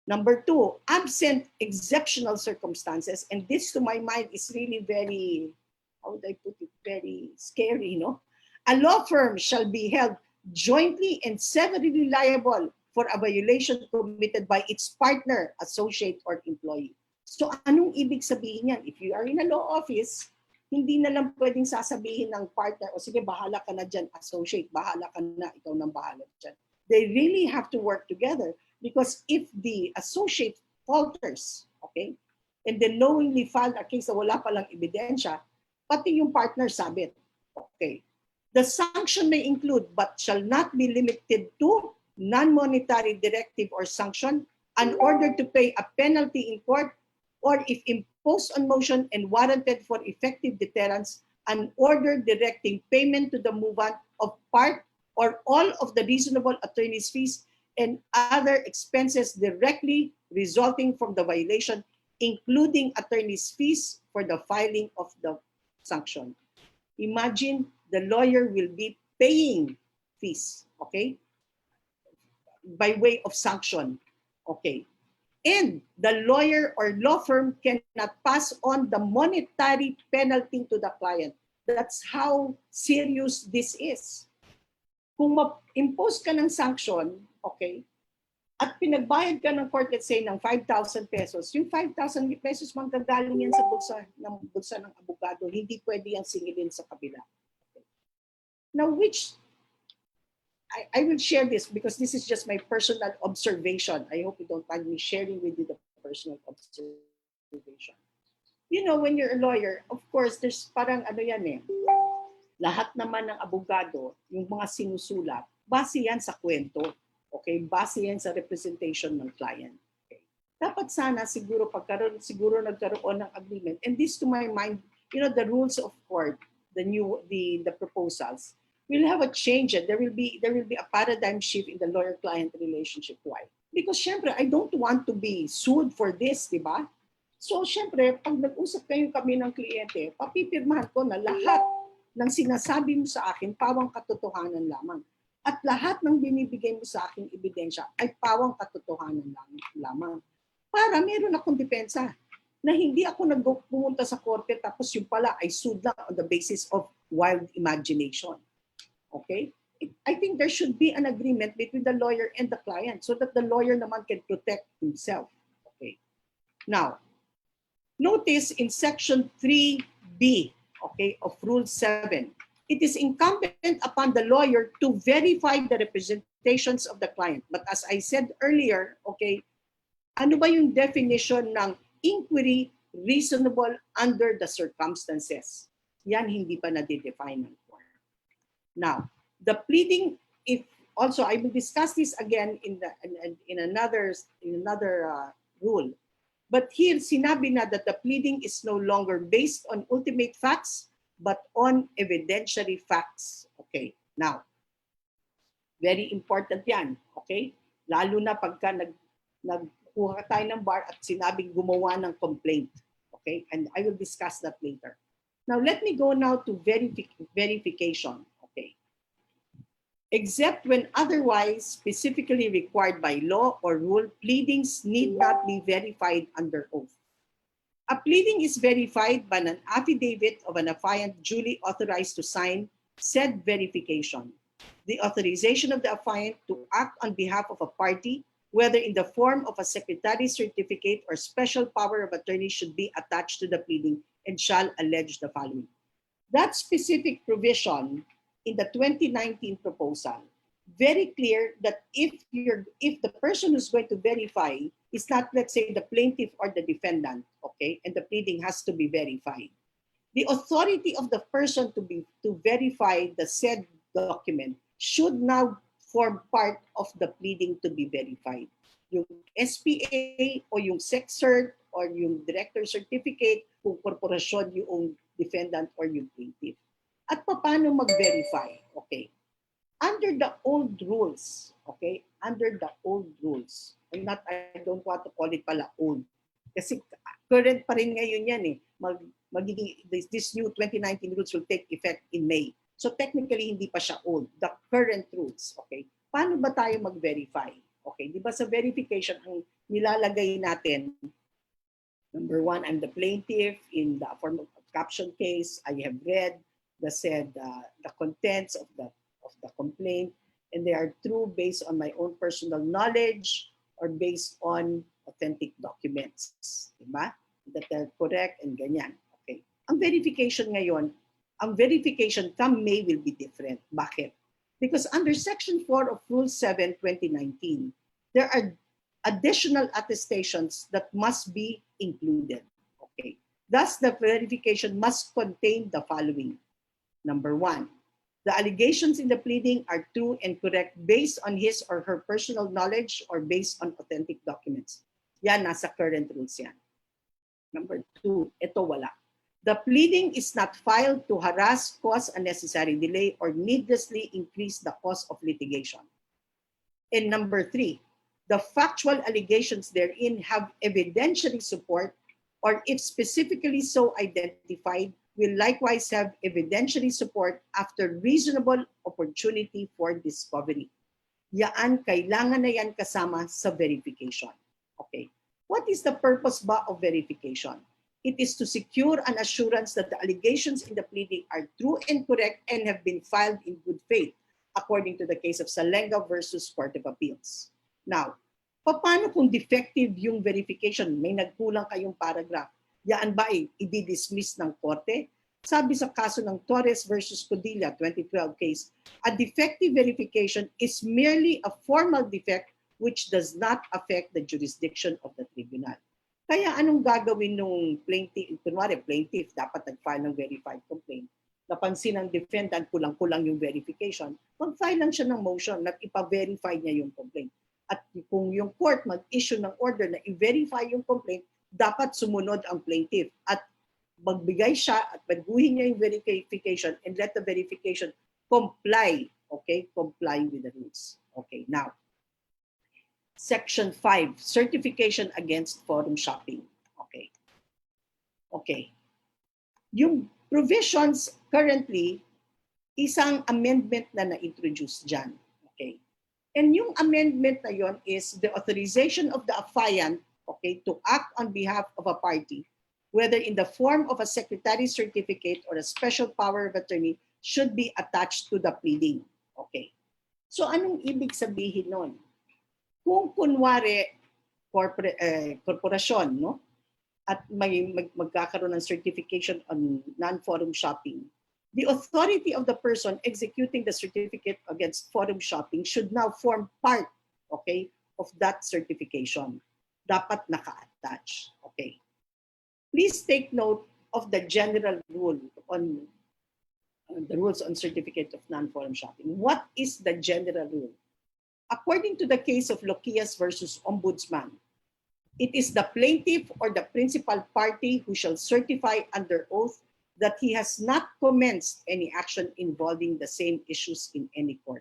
Number 2, absent exceptional circumstances, and this to my mind is really very, how would I put it, very scary, no? A law firm shall be held jointly and severally liable for a violation committed by its partner, associate, or employee. So anong ibig sabihin yan? If you are in a law office, hindi na lang pwedeng sasabihin ng partner, o sige, bahala ka na dyan, associate, bahala ka na, ikaw nang bahala dyan. They really have to work together. Because if the associate falters, okay, and then knowingly filed a case na wala palang ebidensya, pati yung partner sabit. Okay. The sanction may include but shall not be limited to non-monetary directive or sanction, an order to pay a penalty in court, or if imposed on motion and warranted for effective deterrence, an order directing payment to the movant of part or all of the reasonable attorney's fees and other expenses directly resulting from the violation, including attorney's fees for the filing of the sanction. Imagine the lawyer will be paying fees, okay, by way of sanction, okay. And the lawyer or law firm cannot pass on the monetary penalty to the client. That's how serious this is. Kung ma-impose ka ng sanction, okay, at pinagbayad ka ng court, let's say, ng 5,000 pesos, yung 5,000 pesos manggagaling yan sa bulsa ng abogado, hindi pwede yan singilin sa kabila. Okay. Now, I will share this because this is just my personal observation. I hope you don't mind me sharing with you the personal observation. You know, when you're a lawyer, of course, there's parang ano yan eh, lahat naman ng abogado, yung mga sinusulat, base yan sa kwento. Okay? Base yan sa representation ng client. Okay? Dapat sana siguro nagkaroon ng agreement. And this to my mind, you know, the rules of court, the proposals, will have a change. There will be a paradigm shift in the lawyer-client relationship. Why? Because syempre, I don't want to be sued for this, di ba? So syempre, pag nag-usap kami ng kliyente, papipirmahan ko na lahat ng sinasabi mo sa akin, pawang katotohanan lamang. At lahat ng binibigay mo sa akin ebidensya ay pawang katotohanan lamang. Para meron akong depensa na hindi ako pumunta sa korte tapos yung pala ay sued lang on the basis of wild imagination. Okay? I think there should be an agreement between the lawyer and the client so that the lawyer naman can protect himself. Okay? Now, notice in section 3B, okay, of Rule 7, it is incumbent upon the lawyer to verify the representations of the client. But as I said earlier, okay, ano ba yung definition ng inquiry reasonable under the circumstances? Yan hindi pa na-define ng court. Now, the pleading, if also I will discuss this again in another rule. But here, sinabi na that the pleading is no longer based on ultimate facts, but on evidentiary facts. Okay, now, very important yan. Okay? Lalo na pagka nagkuha tayo ng bar at sinabing gumawa ng complaint. Okay? And I will discuss that later. Now, let me go now to verification. Okay? Except when otherwise specifically required by law or rule, pleadings need not be verified under oath. A pleading is verified by an affidavit of an affiant duly authorized to sign said verification. The authorization of the affiant to act on behalf of a party, whether in the form of a secretary's certificate or special power of attorney, should be attached to the pleading and shall allege the following. That specific provision in the 2019 proposal, very clear that if the person who's going to verify is not, let's say, the plaintiff or the defendant, okay, and the pleading has to be verified, the authority of the person to verify the said document should now form part of the pleading to be verified. Yung SPA o yung SecCert or yung director certificate kung korporasyon yung defendant or yung plaintiff. At paano mag-verify? Okay. Under the old rules, okay? Under the old rules. I don't want to call it pala old. Kasi current pa rin ngayon yan eh. This new 2019 rules will take effect in May. So technically, hindi pa siya old. The current rules, okay? Paano ba tayo mag-verify? Okay, di ba sa verification, ang nilalagay natin, number one, I'm the plaintiff in the form of caption case. I have read the contents of the complaint, and they are true based on my own personal knowledge or based on authentic documents. Diba? That they're correct and ganyan. Okay. Ang verification ngayon, ang verification come May will be different. Bakit? Because under Section 4 of Rule 7, 2019, there are additional attestations that must be included. Okay. Thus, the verification must contain the following. Number one, the allegations in the pleading are true and correct based on his or her personal knowledge or based on authentic documents. Yan, nasa current rules yan. Number two, ito wala. The pleading is not filed to harass, cause unnecessary delay, or needlessly increase the cost of litigation. And number three, the factual allegations therein have evidentiary support, or if specifically so identified, will likewise have evidentiary support after reasonable opportunity for discovery. Yaan, kailangan na yan kasama sa verification. Okay. What is the purpose ba of verification? It is to secure an assurance that the allegations in the pleading are true and correct and have been filed in good faith, according to the case of Salenga versus Court of Appeals. Now, paano kung defective yung verification? May nagkulang kayong paragraph. Yaan ba i-dismiss ng korte? Sabi sa kaso ng Torres versus Codilla 2012 case, a defective verification is merely a formal defect which does not affect the jurisdiction of the tribunal. Kaya anong gagawin nung plaintiff? Kunwari, plaintiff dapat nag-file ng verified complaint. Napansin ng defendant, kulang-kulang yung verification. Mag-file lang siya ng motion na ipa-verify niya yung complaint. At kung yung court mag-issue ng order na i-verify yung complaint, dapat sumunod ang plaintiff at magbigay siya at baguhin niya yung verification and let the verification comply, okay? Comply with the rules. Okay, now, Section 5, certification against forum shopping. Okay. Okay. Yung provisions currently, isang amendment na na-introduce dyan. Okay. And yung amendment na yon is the authorization of the affiant, okay, to act on behalf of a party, whether in the form of a secretary's certificate or a special power of attorney, should be attached to the pleading. Okay. So anong ibig sabihin nun? Kung kunwari korporasyon, no? At magkakaroon ng certification on non-forum shopping, the authority of the person executing the certificate against forum shopping should now form part, okay, of that certification. Dapat naka-attach. Okay. Please take note of the general rule on the rules on certificate of non-forum shopping. What is the general rule? According to the case of Loquias versus Ombudsman, it is the plaintiff or the principal party who shall certify under oath that he has not commenced any action involving the same issues in any court.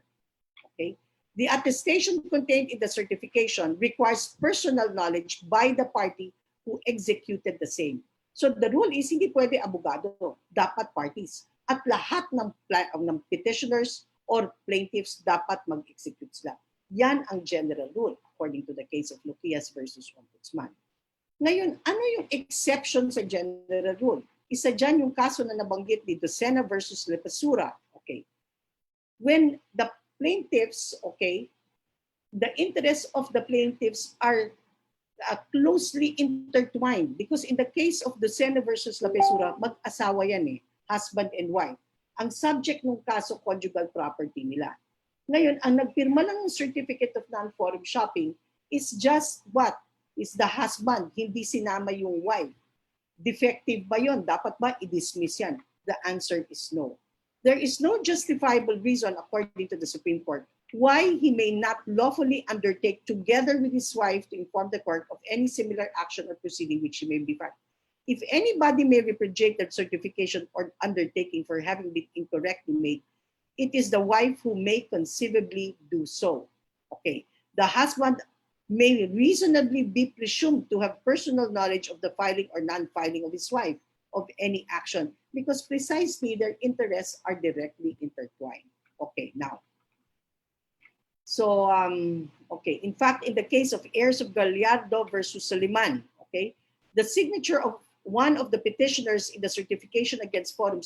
Okay? The attestation contained in the certification requires personal knowledge by the party who executed the same. So the rule is hindi pwede abogado, dapat parties. At lahat ng petitioners or plaintiffs dapat mag-execute sila. Yan ang general rule according to the case of Luquias versus Ombudsman. Ngayon, ano yung exception sa general rule? Isa dyan yung kaso na nabanggit ni Docena versus Lepasura. Okay. When the plaintiffs, okay, the interests of the plaintiffs are closely intertwined because in the case of Docena versus Lepasura, mag-asawa yan eh, husband and wife. Ang subject ng kaso, conjugal property nila. Ngayon, ang nagpirma lang ng certificate of non-forum shopping is just what? Is the husband, hindi sinama yung wife. Defective ba yun? Dapat ba i-dismiss yan? The answer is no. There is no justifiable reason, according to the Supreme Court, why he may not lawfully undertake together with his wife to inform the court of any similar action or proceeding which he may be filed. If anybody may repudiate that certification or undertaking for having been incorrectly made, it is the wife who may conceivably do so. Okay. The husband may reasonably be presumed to have personal knowledge of the filing or non-filing of his wife of any action because precisely their interests are directly intertwined. Okay, now. So, okay, in fact, in the case of heirs of Gallardo versus Soliman, okay, the signature of one of the petitioners in the certification against forum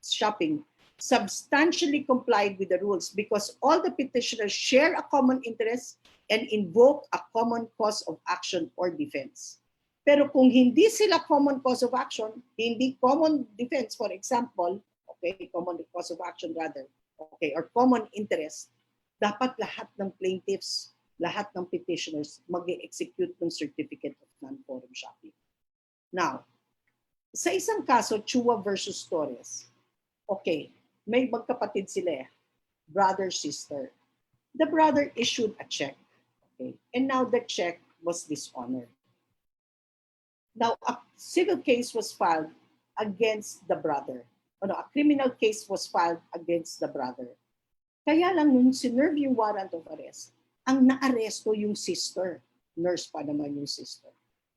shopping substantially complied with the rules because all the petitioners share a common interest and invoke a common cause of action or defense. Pero kung hindi sila common cause of action, hindi common defense, for example, okay, common cause of action rather, okay, or common interest, dapat lahat ng plaintiffs, lahat ng petitioners mag-execute ng certificate of non-forum shopping. Now, sa isang kaso, Chua versus Torres, okay, may magkapatid sila, brother, sister. The brother issued a check, okay, and now the check was dishonored. Now, a civil case was filed against the brother. A criminal case was filed against the brother. Kaya lang nung sinerve yung warrant of arrest, ang naaresto yung sister. Nurse pa naman yung sister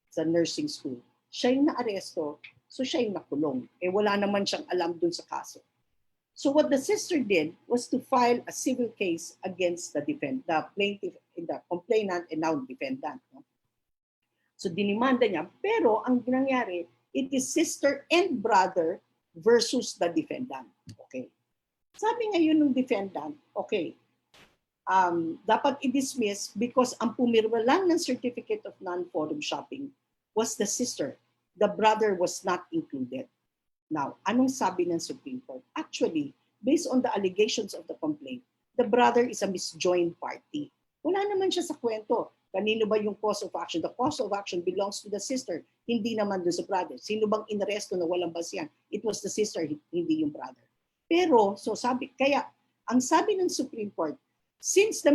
sa nursing school. Siya yung naaresto, so siya yung nakulong. Eh wala naman siyang alam dun sa kaso. So what the sister did was to file a civil case against the plaintiff, the complainant and now defendant. No? So dinimanda niya, pero ang nangyari, it is sister and brother versus the defendant. Okay. Sabi ngayon ng defendant, okay, dapat i-dismiss because ang pumirma lang ng certificate of non-forum shopping was the sister. The brother was not included. Now, anong sabi ng Supreme Court? Actually, based on the allegations of the complaint, the brother is a misjoined party. Wala naman siya sa kwento. Kanino ba yung cause of action? The cause of action belongs to the sister, hindi naman doon sa brother. Sino bang inaresto na walang basihan? It was the sister, hindi yung brother. Pero, so sabi, kaya, ang sabi ng Supreme Court, since the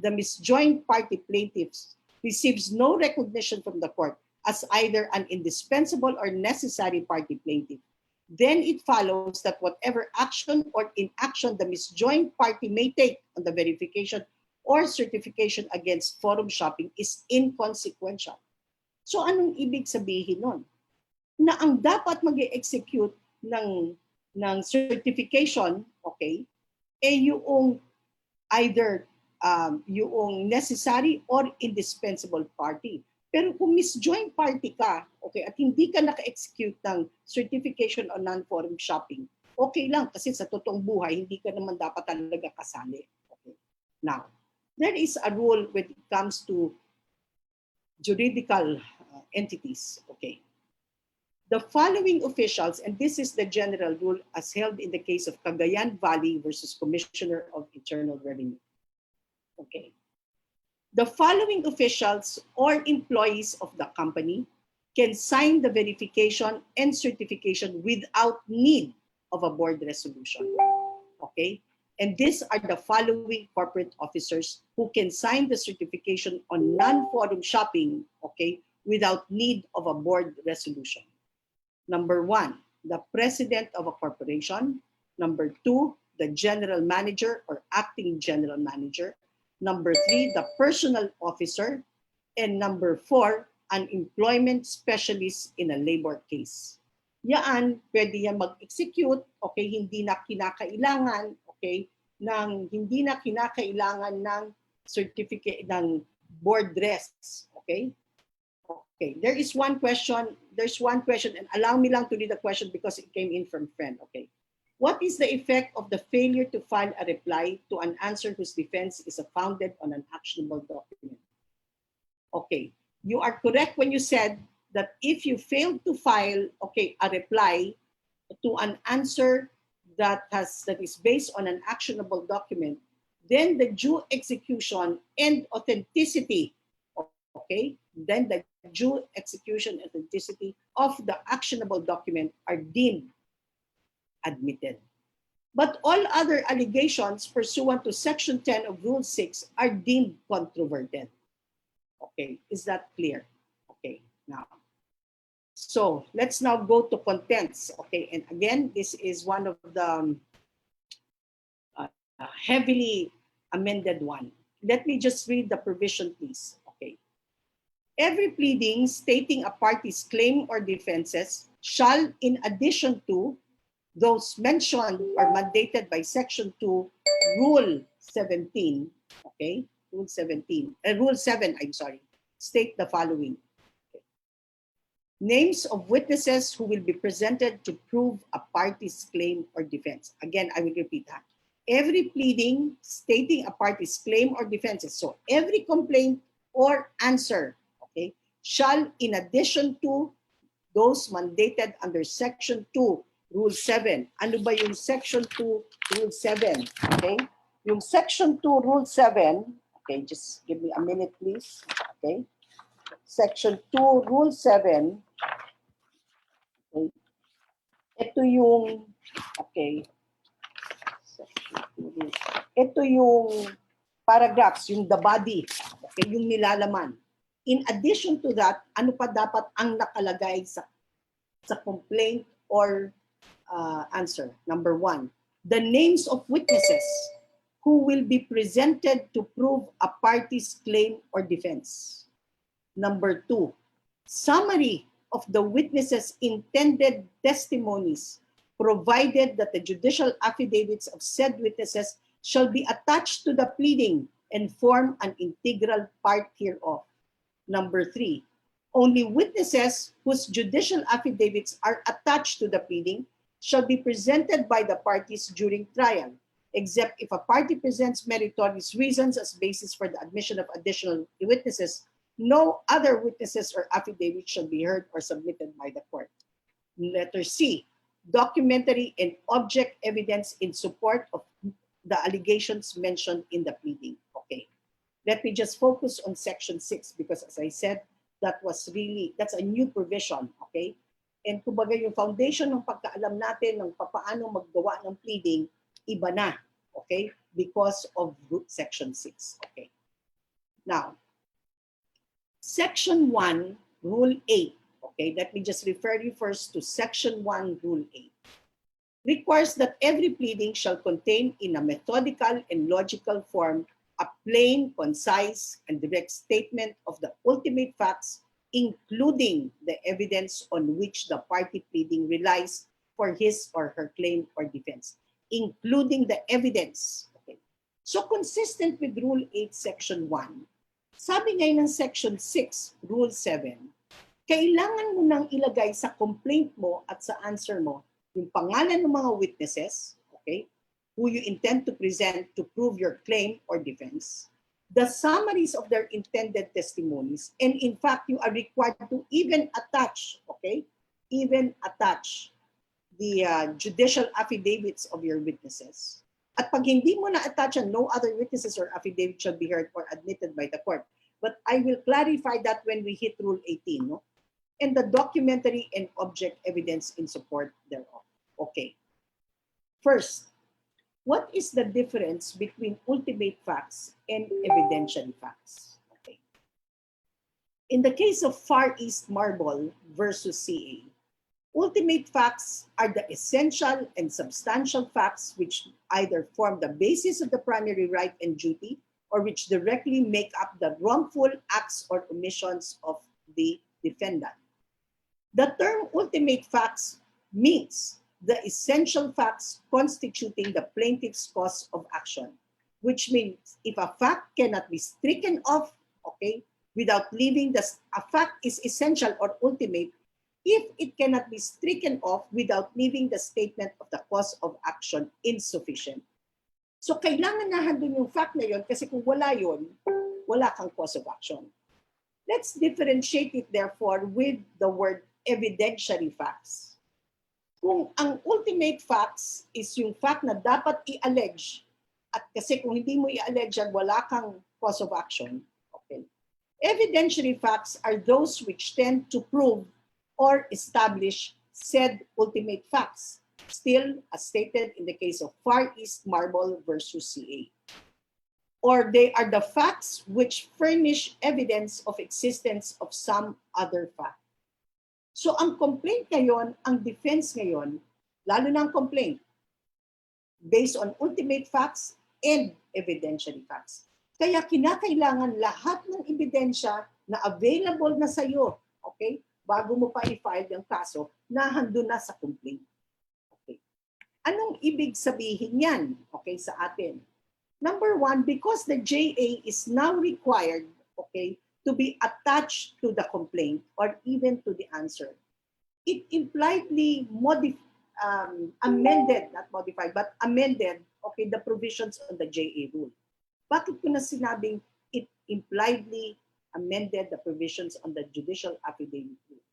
misjoined party plaintiffs receives no recognition from the court as either an indispensable or necessary party plaintiff, then it follows that whatever action or inaction the misjoined party may take on the verification or certification against forum shopping is inconsequential. So anong ibig sabihin nun? Na ang dapat mag-execute ng certification, okay, eh yung either yung necessary or indispensable party. Pero kung misjoined party ka, okay, at hindi ka naka-execute ng certification on non-forum shopping, okay lang kasi sa totoong buhay, hindi ka naman dapat talaga kasali. Okay. Now, there is a rule when it comes to juridical entities, okay. The following officials, and this is the general rule as held in the case of Cagayan Valley versus Commissioner of Internal Revenue. Okay. The following officials or employees of the company can sign the verification and certification without need of a board resolution. Okay. And these are the following corporate officers who can sign the certification on non-forum shopping, okay, without need of a board resolution. Number one, the president of a corporation. Number two, the general manager or acting general manager. Number three, the personal officer. And number four, an employment specialist in a labor case. Yan, pwede yan mag-execute, okay, hindi na kinakailangan, okay, hindi na kinakailangan ng certificate ng board res, okay? Okay, there's one question, and allow me lang to read the question because it came in from friend, okay? What is the effect of the failure to file a reply to an answer whose defense is founded on an actionable document? Okay, you are correct when you said that if you fail to file, okay, a reply to an answer that is based on an actionable document, then the due execution and authenticity, okay, then the due execution and authenticity of the actionable document are deemed admitted. But all other allegations pursuant to Section 10 of Rule 6 are deemed controverted. Okay, is that clear? Okay, now, So let's now go to contents. Okay, and again, this is one of the heavily amended one. Let me just read the provision, please. Okay. Every pleading stating a party's claim or defenses shall, in addition to those mentioned or mandated by Section 2, Rule 17, okay, Rule 17, Rule 7, I'm sorry, state the following. Okay. Names of witnesses who will be presented to prove a party's claim or defense. Again, I will repeat that. Every pleading stating a party's claim or defenses, so every complaint or answer, okay, shall, in addition to those mandated under Section 2, Rule 7. Ano ba yung Section 2, Rule 7? Okay? Yung Section 2, Rule 7, okay, just give me a minute, please. Okay? Section 2, Rule 7, okay, ito yung, okay, ito yung paragraphs, yung the body, okay, yung nilalaman. In addition to that, ano pa dapat ang nakalagay sa complaint or answer? Number 1, the names of witnesses who will be presented to prove a party's claim or defense. Number 2, summary of the witnesses' intended testimonies, provided that the judicial affidavits of said witnesses shall be attached to the pleading and form an integral part hereof. Number 3, only witnesses whose judicial affidavits are attached to the pleading shall be presented by the parties during trial, except if a party presents meritorious reasons as basis for the admission of additional witnesses. No other witnesses or affidavits shall be heard or submitted by the court. Letter C, documentary and object evidence in support of the allegations mentioned in the pleading. Okay. Let me just focus on Section 6 because, as I said, that's a new provision. Okay. And kumbaga yung foundation ng pagkaalam natin ng paano maggawa ng pleading, iba na. Okay. Because of Section 6. Okay. Now, Section 1, Rule 8. Okay, let me just refer you first to Section 1, Rule 8. Requires that every pleading shall contain in a methodical and logical form a plain, concise, and direct statement of the ultimate facts, including the evidence on which the party pleading relies for his or her claim or defense. Including the evidence. Okay. So consistent with Rule 8, Section 1, sabi ngayon ng Section 6, Rule 7, kailangan mo nang ilagay sa complaint mo at sa answer mo yung pangalan ng mga witnesses, okay, who you intend to present to prove your claim or defense, the summaries of their intended testimonies, and in fact, you are required to even attach, okay, the judicial affidavits of your witnesses. At pag hindi mo na-attach, no other witnesses or affidavit shall be heard or admitted by the court. But I will clarify that when we hit Rule 18, no? And the documentary and object evidence in support thereof. Okay. First, what is the difference between ultimate facts and evidentiary facts? Okay. In the case of Far East Marble versus CA, ultimate facts are the essential and substantial facts which either form the basis of the primary right and duty or which directly make up the wrongful acts or omissions of the defendant. The term ultimate facts means the essential facts constituting the plaintiff's cause of action, which means if a fact cannot be stricken off, okay, without leaving a fact is essential or ultimate, if it cannot be stricken off without leaving the statement of the cause of action insufficient. So kailangan na handun yung fact na yun kasi kung wala yun, wala kang cause of action. Let's differentiate it therefore with the word evidentiary facts. Kung ang ultimate facts is yung fact na dapat i-allege at kasi kung hindi mo i-allege yan, wala kang cause of action. Okay. Evidentiary facts are those which tend to prove or establish said ultimate facts, still as stated in the case of Far East Marble versus CA. Or they are the facts which furnish evidence of existence of some other fact. So ang complaint ngayon, ang defense ngayon, lalo na ang complaint, based on ultimate facts and evidentiary facts. Kaya kinakailangan lahat ng ebidensya na available na sa iyo, okay, bago mo pa i-file yung kaso, na handun na sa complaint. Okay. Anong ibig sabihin yan, okay, sa atin? Number one, because the JA is now required, okay, to be attached to the complaint or even to the answer, it impliedly amended, not modified, but amended, okay, the provisions on the JA rule. Bakit ko na sinabing it impliedly amended the provisions on the judicial affidavit rule?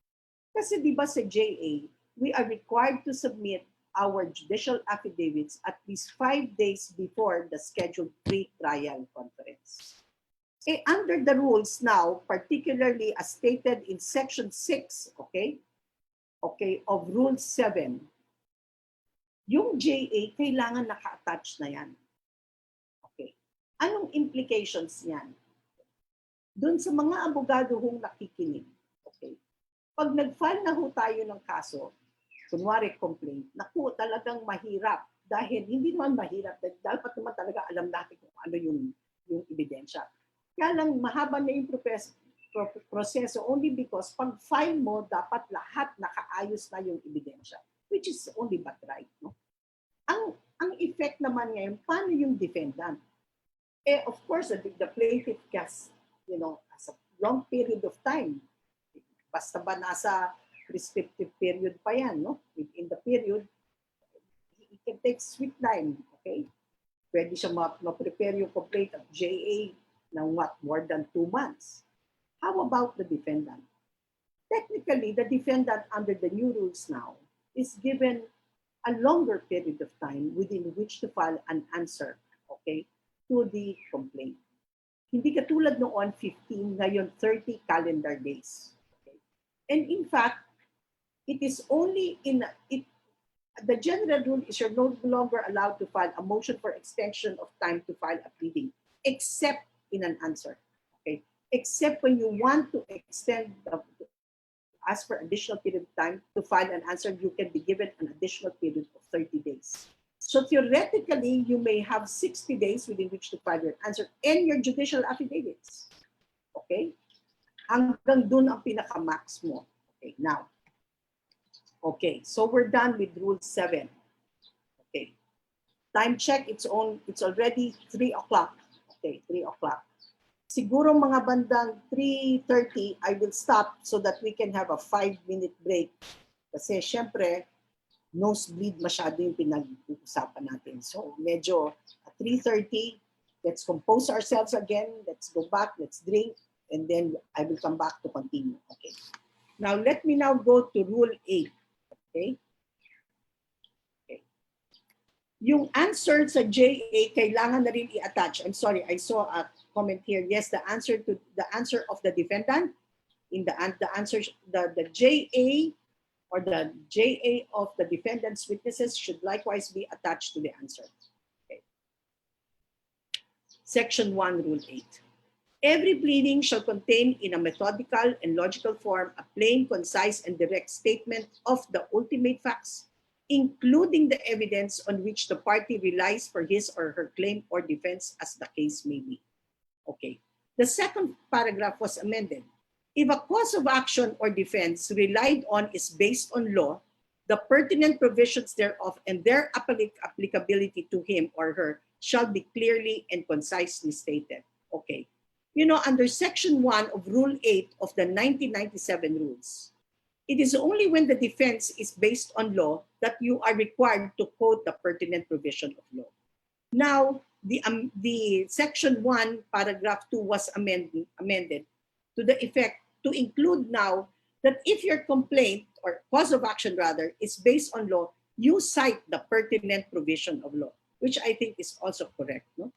Kasi di ba sa JA, we are required to submit our judicial affidavits at least 5 days before the scheduled pre-trial conference. Under the rules now, particularly as stated in Section 6, okay, of Rule 7, yung JA, kailangan naka-attach na yan. Okay. Anong implications niyan? Doon sa mga abogado hong nakikinig, okay, pag nag-file na ho tayo ng kaso, kunwari complaint, naku, talagang mahirap. Dahil hindi naman mahirap, dapat naman talaga alam natin kung ano yung ebidensya. Kaya lang mahaba na yung proseso only because pag file mo, dapat lahat nakaayos na yung ebidensya, which is only but right. No? Ang effect naman ngayon, paano yung defendant? Of course, the plaintiff has, as a long period of time, basta ba nasa prescriptive period pa yan, no? Within the period, it can take sweet time, okay? Pwede siya ma-prepare yung complaint of JA ng more than 2 months. How about the defendant? Technically, the defendant under the new rules now is given a longer period of time within which to file an answer, okay, to the complaint. Hindi katulad noon 15, ngayon 30 calendar days. Okay? And in fact, it is only the general rule is you're no longer allowed to file a motion for extension of time to file a pleading, except in an answer. Okay? Except when you want to extend ask for additional period of time to file an answer, you can be given an additional period of 30 days. So theoretically, you may have 60 days within which to file your answer and your judicial affidavits. Okay? Hanggang dun ang pinaka-max mo. Okay, now. Okay, so we're done with Rule 7. Okay. Time check, it's already 3 o'clock. Okay, 3 o'clock. Siguro mga bandang 3:30, I will stop so that we can have a 5-minute break. Kasi syempre, nosebleed masyado yung pinag-uusapan natin. So medyo at 3:30, let's compose ourselves again. Let's go back, let's drink, and then I will come back to continue. Okay. Now, let me now go to Rule 8. Okay. Yung answer sa JA, kailangan na rin i-attach. I'm sorry, I saw a comment here. Yes, the answer of the defendant in the JA or the JA of the defendant's witnesses should likewise be attached to the answer. Okay. Section 1, Rule 8. Every pleading shall contain in a methodical and logical form a plain, concise, and direct statement of the ultimate facts, including the evidence on which the party relies for his or her claim or defense as the case may be. Okay. The second paragraph was amended. If a cause of action or defense relied on is based on law, the pertinent provisions thereof and their applicability to him or her shall be clearly and concisely stated. Okay. Under Section 1 of Rule 8 of the 1997 rules, it is only when the defense is based on law that you are required to quote the pertinent provision of law. Now, the Section 1, Paragraph 2 was amended to the effect to include now that if your complaint or cause of action rather is based on law, you cite the pertinent provision of law, which I think is also correct. No?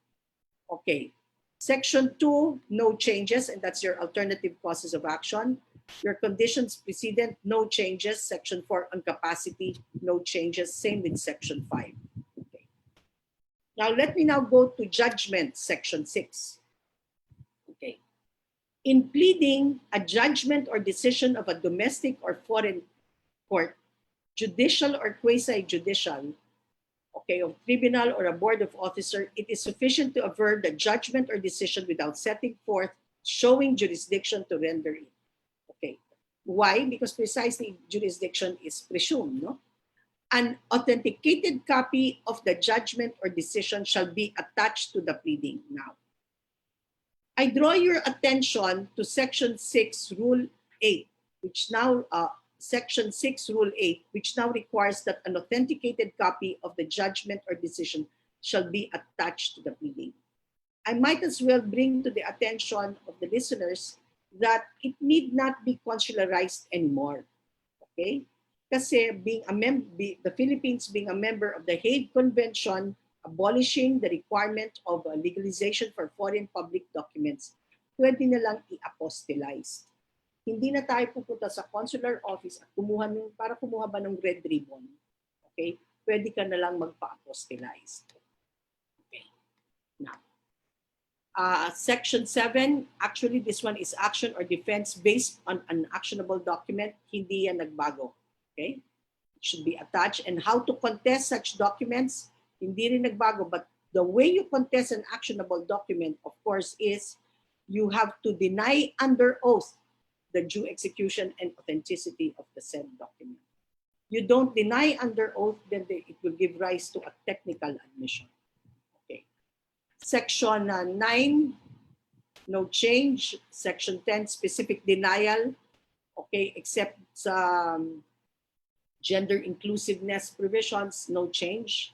Okay. Section 2, no changes, and that's your alternative causes of action. Your conditions precedent, no changes. Section 4 on capacity, no changes. Same with Section 5. Okay. Now let me now go to judgment, Section 6. Okay. In pleading a judgment or decision of a domestic or foreign court, judicial or quasi-judicial, okay, of tribunal or a board of officer, it is sufficient to aver the judgment or decision without setting forth showing jurisdiction to render it. Okay. Why? Because precisely jurisdiction is presumed, no? An authenticated copy of the judgment or decision shall be attached to the pleading. Now, I draw your attention to Section 6, Rule 8, which now, Section 6, Rule 8, which now requires that an authenticated copy of the judgment or decision shall be attached to the pleading. I might as well bring to the attention of the listeners that it need not be consularized anymore. Okay? Kasi the Philippines being a member of the Hague Convention abolishing the requirement of legalization for foreign public documents, pwede na lang i-apostilize. Hindi na tayo pupunta sa consular office at para kumuha ba ng red ribbon. Okay? Pwede ka na lang magpa-apostilize. Okay. Now, Section 7, actually this one is action or defense based on an actionable document. Hindi yan nagbago. Okay? It should be attached. And how to contest such documents, hindi rin nagbago. But the way you contest an actionable document, of course, is you have to deny under oath the due execution and authenticity of the said document. You don't deny under oath, then it will give rise to a technical admission. Okay. Section 9, no change. Section 10, specific denial. Okay, except gender inclusiveness provisions, no change.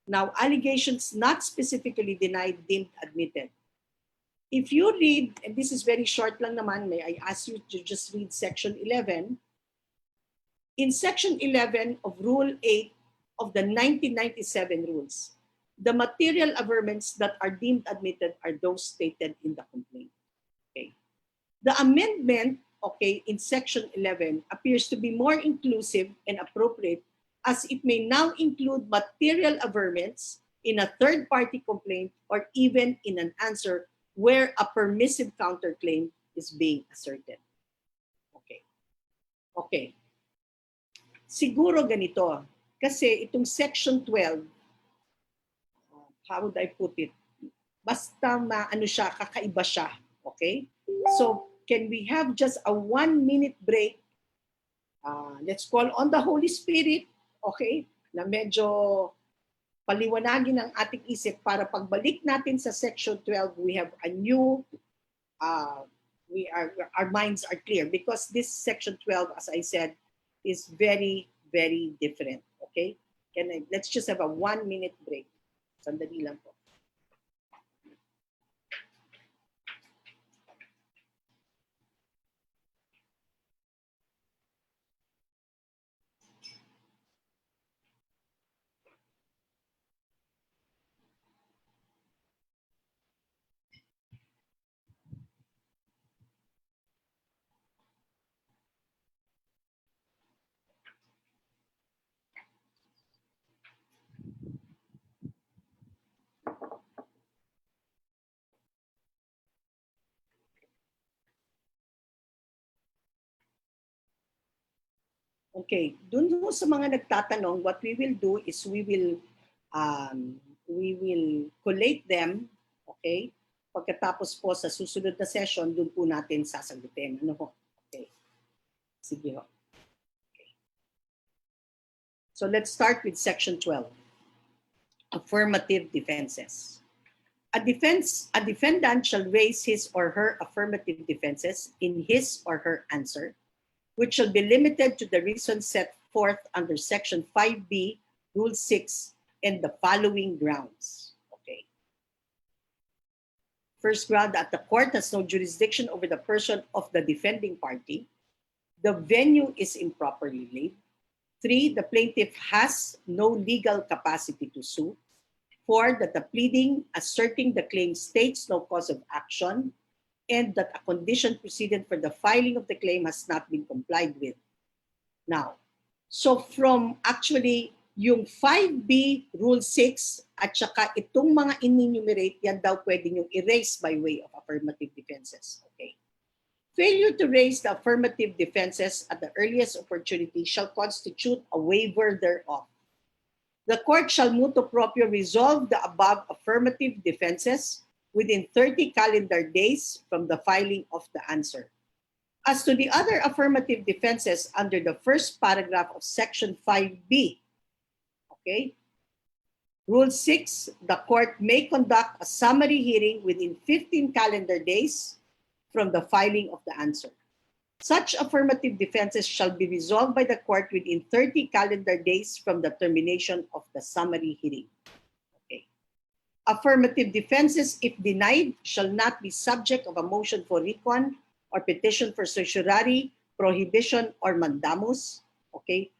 Now, allegations not specifically denied, deemed admitted. If you read, and this is very short lang naman, may I ask you to just read Section 11. In Section 11 of Rule 8 of the 1997 rules, the material averments that are deemed admitted are those stated in the complaint. Okay. The amendment, okay, in Section 11 appears to be more inclusive and appropriate as it may now include material averments in a third-party complaint or even in an answer where a permissive counterclaim is being asserted. Okay. Okay. Siguro ganito, kasi itong Section 12, how would I put it? Basta maano siya, kakaiba siya. Okay? So, can we have just a 1-minute break? Let's call on the Holy Spirit, okay? Na medyo paliwanagin ang ating isip para pagbalik natin sa Section 12, we have a new, our minds are clear because this Section 12, as I said, is very, very different. Okay? Let's just have a 1-minute break. Sandali lang po. Okay, dun mo sa mga nagtatanong, what we will do is we will collate them, okay? Pagkatapos po sa susunod na session, dun po natin sasagutin. Ano po? Okay. Sige ho. Okay. So let's start with Section 12. Affirmative defenses. A defendant shall raise his or her affirmative defenses in his or her answer, which shall be limited to the reasons set forth under Section 5B, Rule 6, and the following grounds. Okay. First ground, that the court has no jurisdiction over the person of the defending party. The venue is improperly laid. 3, the plaintiff has no legal capacity to sue. 4, that the pleading asserting the claim states no cause of action, and that a condition precedent for the filing of the claim has not been complied with. Now, so from actually yung 5B Rule 6 at saka itong mga in-enumerate, yan daw pwede nyo erase by way of affirmative defenses. Okay. Failure to raise the affirmative defenses at the earliest opportunity shall constitute a waiver thereof. The court shall motu proprio resolve the above affirmative defenses within 30 calendar days from the filing of the answer. As to the other affirmative defenses under the first paragraph of Section 5B, okay, Rule 6, the court may conduct a summary hearing within 15 calendar days from the filing of the answer. Such affirmative defenses shall be resolved by the court within 30 calendar days from the termination of the summary hearing. Okay. Affirmative defenses, if denied, shall not be subject of a motion for recon or petition for certiorari, prohibition, or mandamus, okay,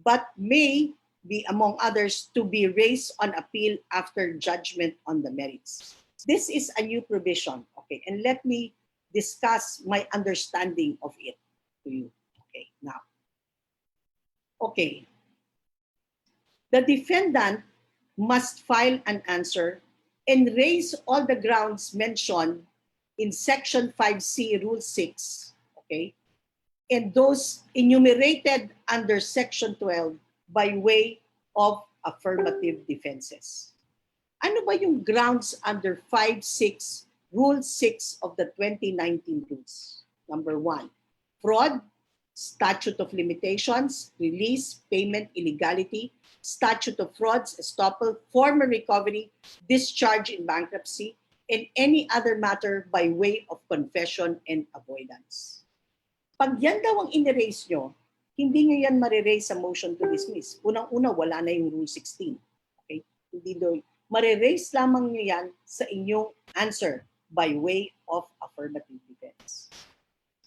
but may be, among others, to be raised on appeal after judgment on the merits. This is a new provision, okay, and let me discuss my understanding of it to you. Okay, now. Okay. The defendant must file an answer and raise all the grounds mentioned in Section 5C, Rule 6, okay, and those enumerated under Section 12 by way of affirmative defenses. Ano ba yung grounds under 5.6, Rule 6 of the 2019 rules? Number 1, fraud, statute of limitations, release, payment illegality, statute of frauds, estoppel, former recovery, discharge in bankruptcy, and any other matter by way of confession and avoidance. Pag yan daw ang in-erase nyo, hindi nyo yan marerase sa motion to dismiss. Unang-una, wala na yung Rule 16. Okay? Hindi daw, marerase lamang nyo yan sa inyong answer by way of affirmative defense.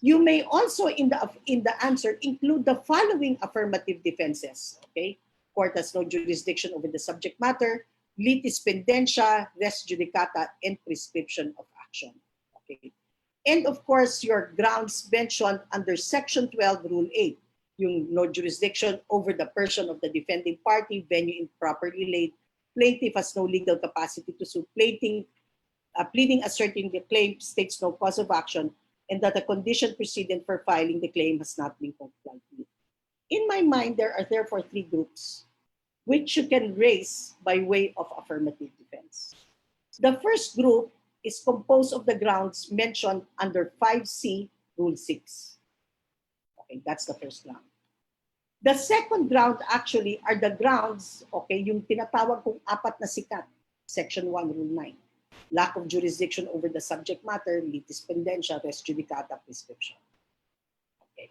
You may also in the answer include the following affirmative defenses. Okay? Court has no jurisdiction over the subject matter, litis pendentia, res judicata, and prescription of action. Okay? And of course, your grounds mentioned under Section 12, Rule 8, yung no jurisdiction over the person of the defending party, venue improperly laid, plaintiff has no legal capacity to sue, pleading asserting the claim states no cause of action, and that the condition precedent for filing the claim has not been complied with. In my mind, there are therefore 3 groups which you can raise by way of affirmative defense. The first group is composed of the grounds mentioned under 5C, Rule 6. Okay, that's the first ground. The second ground actually are the grounds, okay, yung tinatawag kong 4 na sikat, Section 1, Rule 9. Lack of jurisdiction over the subject matter, litis pendentia, res judicata, prescription. Okay.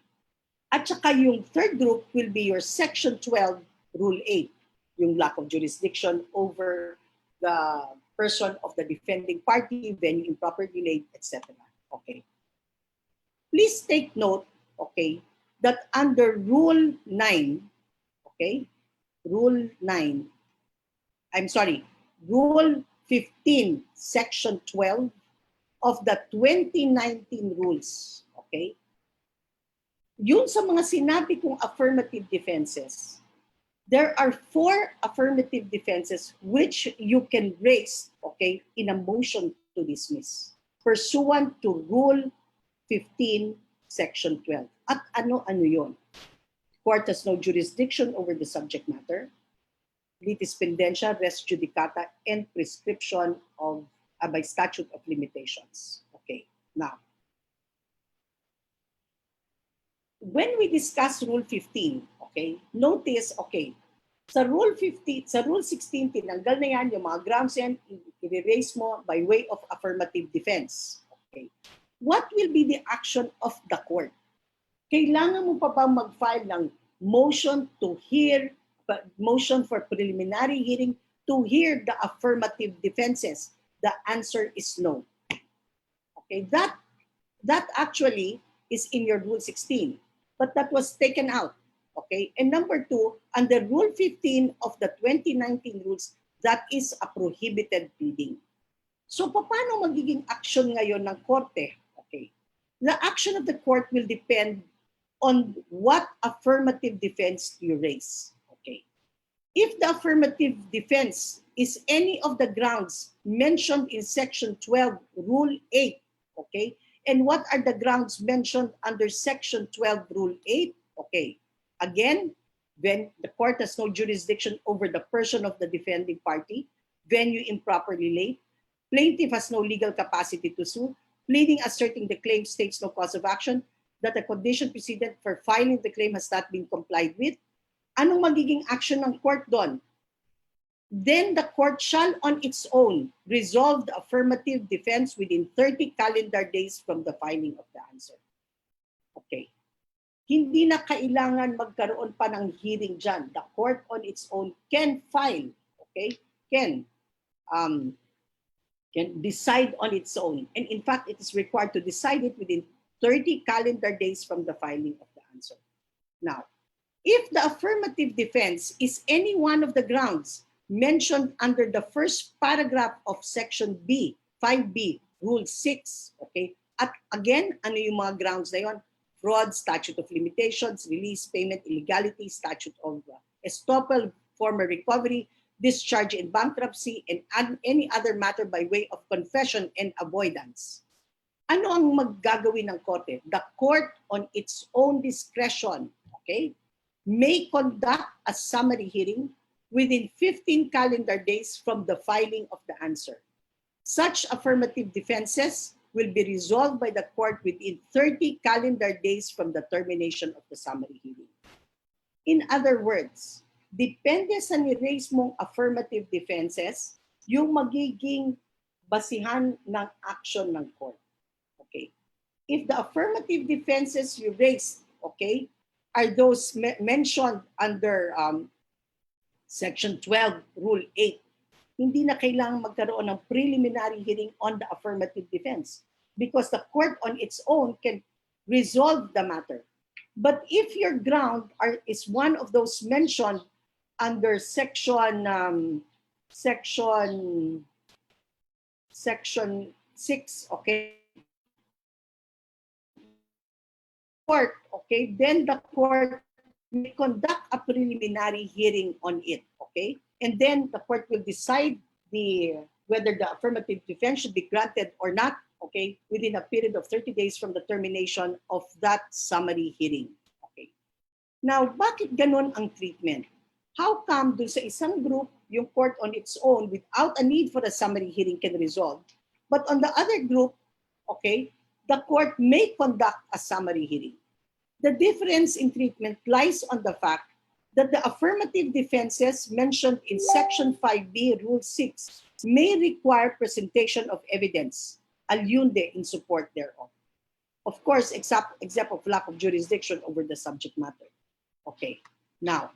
At saka yung third group will be your Section 12, Rule 8, yung lack of jurisdiction over the person of the defending party, venue improperly laid, etc. Okay. Please take note, okay, that under Rule 9, okay, Rule 15, Section 12 of the 2019 rules, okay? Yun sa mga sinabi kong affirmative defenses, there are 4 affirmative defenses which you can raise, okay, in a motion to dismiss, pursuant to Rule 15, Section 12. At ano-ano yun? Court has no jurisdiction over the subject matter, litis pendentia, res judicata, and prescription of by statute of limitations. Okay, now, when we discuss Rule 15, okay, notice, okay, sa Rule 15, sa Rule 16, tinanggal na yan yung mga grounds yan, i-erase mo by way of affirmative defense. Okay. What will be the action of the court? Kailangan mo pa ba mag-file ng motion to hear, motion for preliminary hearing to hear the affirmative defenses? The answer is no. Okay, that actually is in your Rule 16, but that was taken out. Okay, and number 2, under Rule 15 of the 2019 rules, that is a prohibited pleading. So paano magiging action ngayon ng korte? Okay, the action of the court will depend on what affirmative defense you raise. Okay, if the affirmative defense is any of the grounds mentioned in Section 12, Rule 8, okay, And what are the grounds mentioned under Section 12, Rule 8? Okay. Again, when the court has no jurisdiction over the person of the defending party, venue improperly laid, plaintiff has no legal capacity to sue, pleading asserting the claim states no cause of action, that the condition precedent for filing the claim has not been complied with. Anong magiging action ng court doon? Then the court shall on its own resolve the affirmative defense within 30 calendar days from the filing of the answer. Okay. Hindi na kailangan magkaroon pa ng hearing dyan. The court on its own can file, okay, can decide on its own. And in fact, it is required to decide it within 30 calendar days from the filing of the answer. Now, if the affirmative defense is any one of the grounds mentioned under the first paragraph of Section B, 5B, Rule 6, okay? At again, ano yung mga grounds na yun? Fraud, statute of limitations, release, payment, illegality, statute of estoppel, former recovery, discharge in bankruptcy, and any other matter by way of confession and avoidance. Ano ang maggagawin ng korte? The court on its own discretion, okay, may conduct a summary hearing within 15 calendar days from the filing of the answer. Such affirmative defenses will be resolved by the court within 30 calendar days from the termination of the summary hearing. In other words, depende sa ni-raise mong affirmative defenses, yung magiging basihan ng action ng court. Okay. If the affirmative defenses you raised, okay, are those mentioned under Section 12, Rule 8, hindi na kailangang magkaroon ng preliminary hearing on the affirmative defense because the court on its own can resolve the matter. But if your ground is one of those mentioned under Section 6, okay, court, okay, then the court may conduct a preliminary hearing on it, okay? And then the court will decide whether the affirmative defense should be granted or not, okay, within a period of 30 days from the termination of that summary hearing. Okay. Now, bakit ganun ang treatment? How come dun sa isang group, yung court on its own, without a need for a summary hearing can resolve, but on the other group, okay, the court may conduct a summary hearing? The difference in treatment lies on the fact that the affirmative defenses mentioned in Section 5B, Rule 6, may require presentation of evidence, aliunde in support thereof. Of course, except of lack of jurisdiction over the subject matter. Okay, now,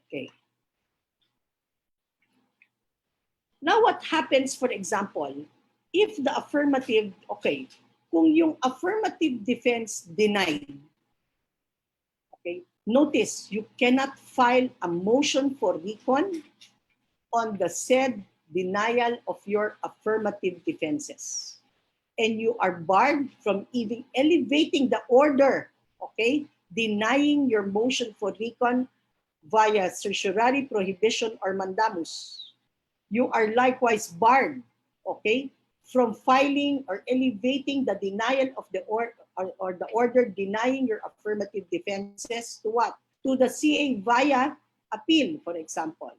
okay. Now what happens, for example, if the affirmative, okay, kung yung affirmative defense denied, okay, notice, you cannot file a motion for recon on the said denial of your affirmative defenses. And you are barred from even elevating the order, okay, denying your motion for recon via certiorari, prohibition, or mandamus. You are likewise barred, okay, from filing or elevating the denial of the order or the order denying your affirmative defenses to what? To the CA via appeal, for example.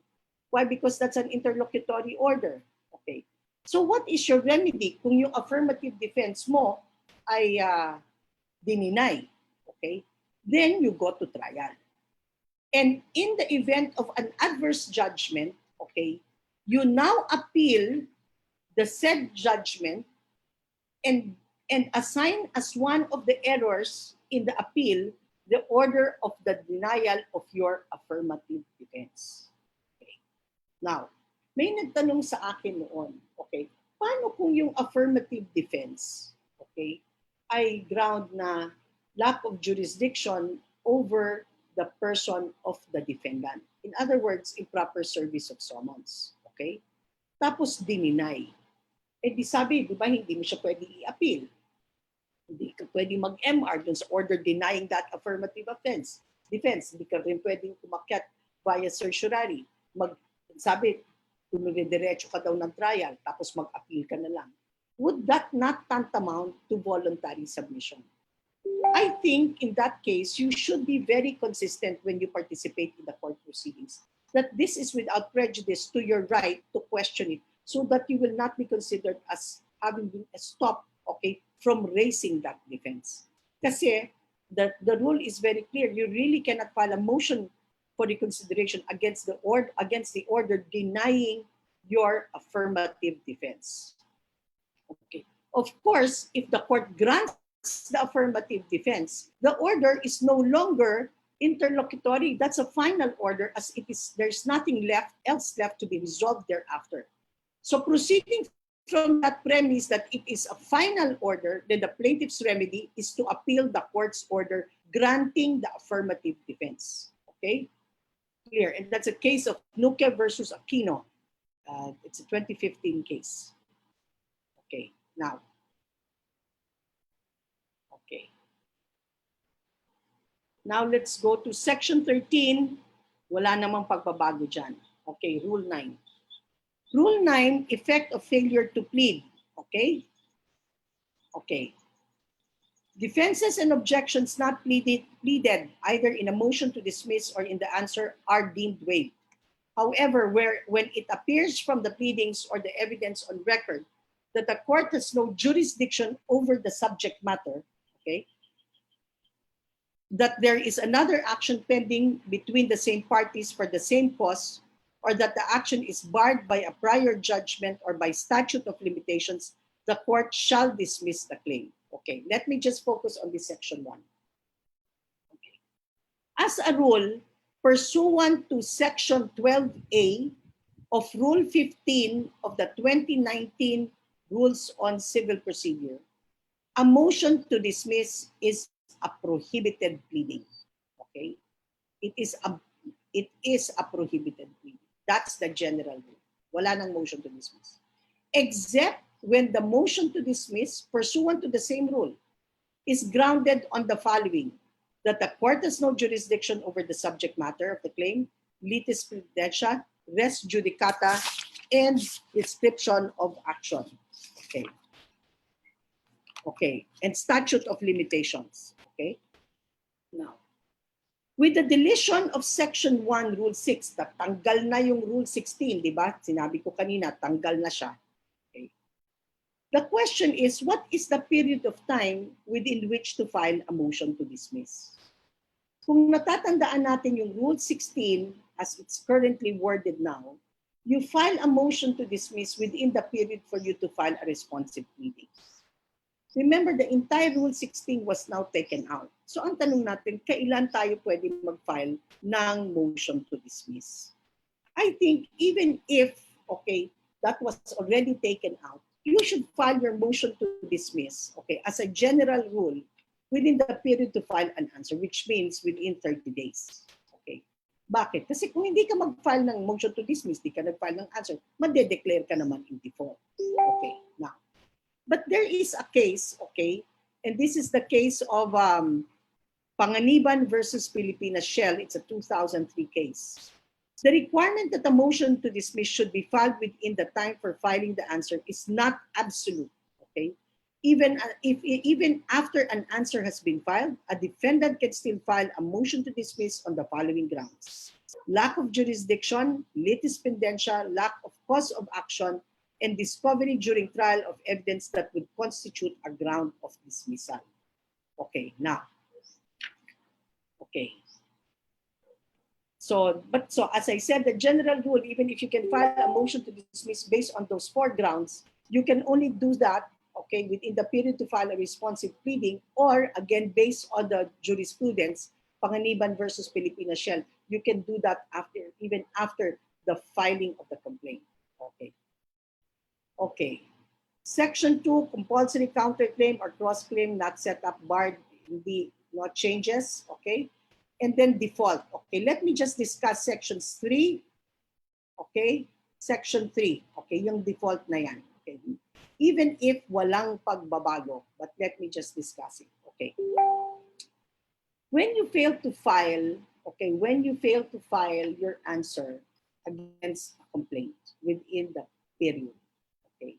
Why? Because that's an interlocutory order. Okay. So what is your remedy kung yung affirmative defense mo ay dininay? Okay. Then you go to trial. And in the event of an adverse judgment, okay, you now appeal the said judgment and assign as one of the errors in the appeal the order of the denial of your affirmative defense. Okay. Now, may nagtanong sa akin noon, okay, paano kung yung affirmative defense, okay, ay ground na lack of jurisdiction over the person of the defendant? In other words, improper service of summons. Okay? Tapos dininay. Eh di sabi, di ba, hindi mo siya pwede i-appeal. Hindi ka pwede mag-MR dun sa order denying that affirmative defense. Hindi ka rin pwedeng kumakyat via certiorari. Sabi, tumidiretso ka daw ng trial, tapos mag-appeal ka na lang. would that not tantamount to voluntary submission? I think in that case, you should be very consistent when you participate in the court proceedings, that this is without prejudice to your right to question it, so that you will not be considered as having been stopped, okay, from raising that defense. Kasi the rule is very clear. You really cannot file a motion for reconsideration against the order denying your affirmative defense. Okay. Of course, if the court grants the affirmative defense, the order is no longer interlocutory. That's a final order, as it is. There's nothing else left to be resolved thereafter. So proceeding from that premise that it is a final order, then the plaintiff's remedy is to appeal the court's order granting the affirmative defense. Okay? Clear. And that's a case of Nuque versus Aquino. It's a 2015 case. Okay, now. Okay. Now let's go to section 13. Wala namang pagbabago dyan. Okay, rule 9. Rule 9, effect of failure to plead. Okay? Okay. Defenses and objections not pleaded either in a motion to dismiss or in the answer are deemed waived. However, when it appears from the pleadings or the evidence on record that the court has no jurisdiction over the subject matter, okay, that there is another action pending between the same parties for the same cause, or that the action is barred by a prior judgment or by statute of limitations, the court shall dismiss the claim. Okay, let me just focus on this section 1. Okay. As a rule, pursuant to section 12A of Rule 15 of the 2019 Rules on Civil Procedure, a motion to dismiss is a prohibited pleading. Okay? It is a prohibited pleading. That's the general rule. Wala nang motion to dismiss. Except when the motion to dismiss, pursuant to the same rule, is grounded on the following: that the court has no jurisdiction over the subject matter of the claim, litis prudentia, res judicata, and description of action. Okay. Okay. And statute of limitations. Okay. Now, with the deletion of Section 1, Rule 6, tanggal na yung Rule 16, di ba? Sinabi ko kanina, tanggal na siya. Okay. The question is, what is the period of time within which to file a motion to dismiss? Kung natatandaan natin yung Rule 16, as it's currently worded now, you file a motion to dismiss within the period for you to file a responsive pleading. Remember, the entire Rule 16 was now taken out. So ang tanong natin, kailan tayo pwede mag-file ng motion to dismiss? I think even if, okay, that was already taken out, you should file your motion to dismiss, okay, as a general rule, within the period to file an answer, which means within 30 days. Okay. Bakit? Kasi kung hindi ka mag-file ng motion to dismiss, di ka nag-file ng answer, made-declare ka naman in default. Okay, now. But there is a case, okay, and this is the case of Panganiban versus Pilipinas Shell. It's a 2003 case. The requirement that the motion to dismiss should be filed within the time for filing the answer is not absolute, okay? Even after an answer has been filed, a defendant can still file a motion to dismiss on the following grounds: lack of jurisdiction, litis pendentia, lack of cause of action, and discovery during trial of evidence that would constitute a ground of dismissal. Okay, now. Okay. So as I said, the general rule, even if you can file a motion to dismiss based on those 4 grounds, you can only do that, okay, within the period to file a responsive pleading, or again, based on the jurisprudence, Panganiban versus Pilipinas Shell, you can do that even after the filing of the complaint. Okay. Okay. Section 2, compulsory counterclaim or cross-claim not set up, barred, no changes. Okay. And then default. Okay. Let me just discuss sections 3. Okay. Section 3. Okay. Yung default na yan. Okay. Even if walang pagbabago, but let me just discuss it. Okay. When you fail to file, okay, your answer against a complaint within the period, okay,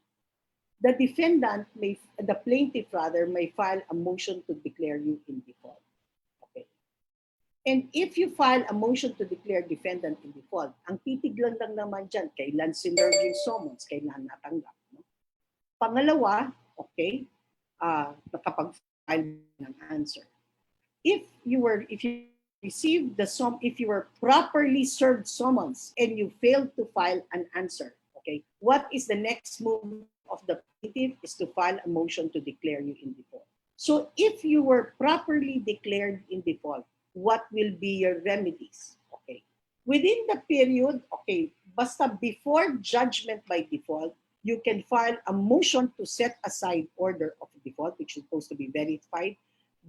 the plaintiff rather, may file a motion to declare you in default. Okay. And if you file a motion to declare defendant in default, ang titiglan lang naman dyan, kailan sinerve yung summons, kailan natanggap. No? Pangalawa, okay, nakapag-file ng answer. If you received if you were properly served summons and you failed to file an answer, okay, what is the next move of the plaintiff is to file a motion to declare you in default. So if you were properly declared in default, what will be your remedies? Okay. Within the period, okay, basta before judgment by default, you can file a motion to set aside order of default, which is supposed to be verified,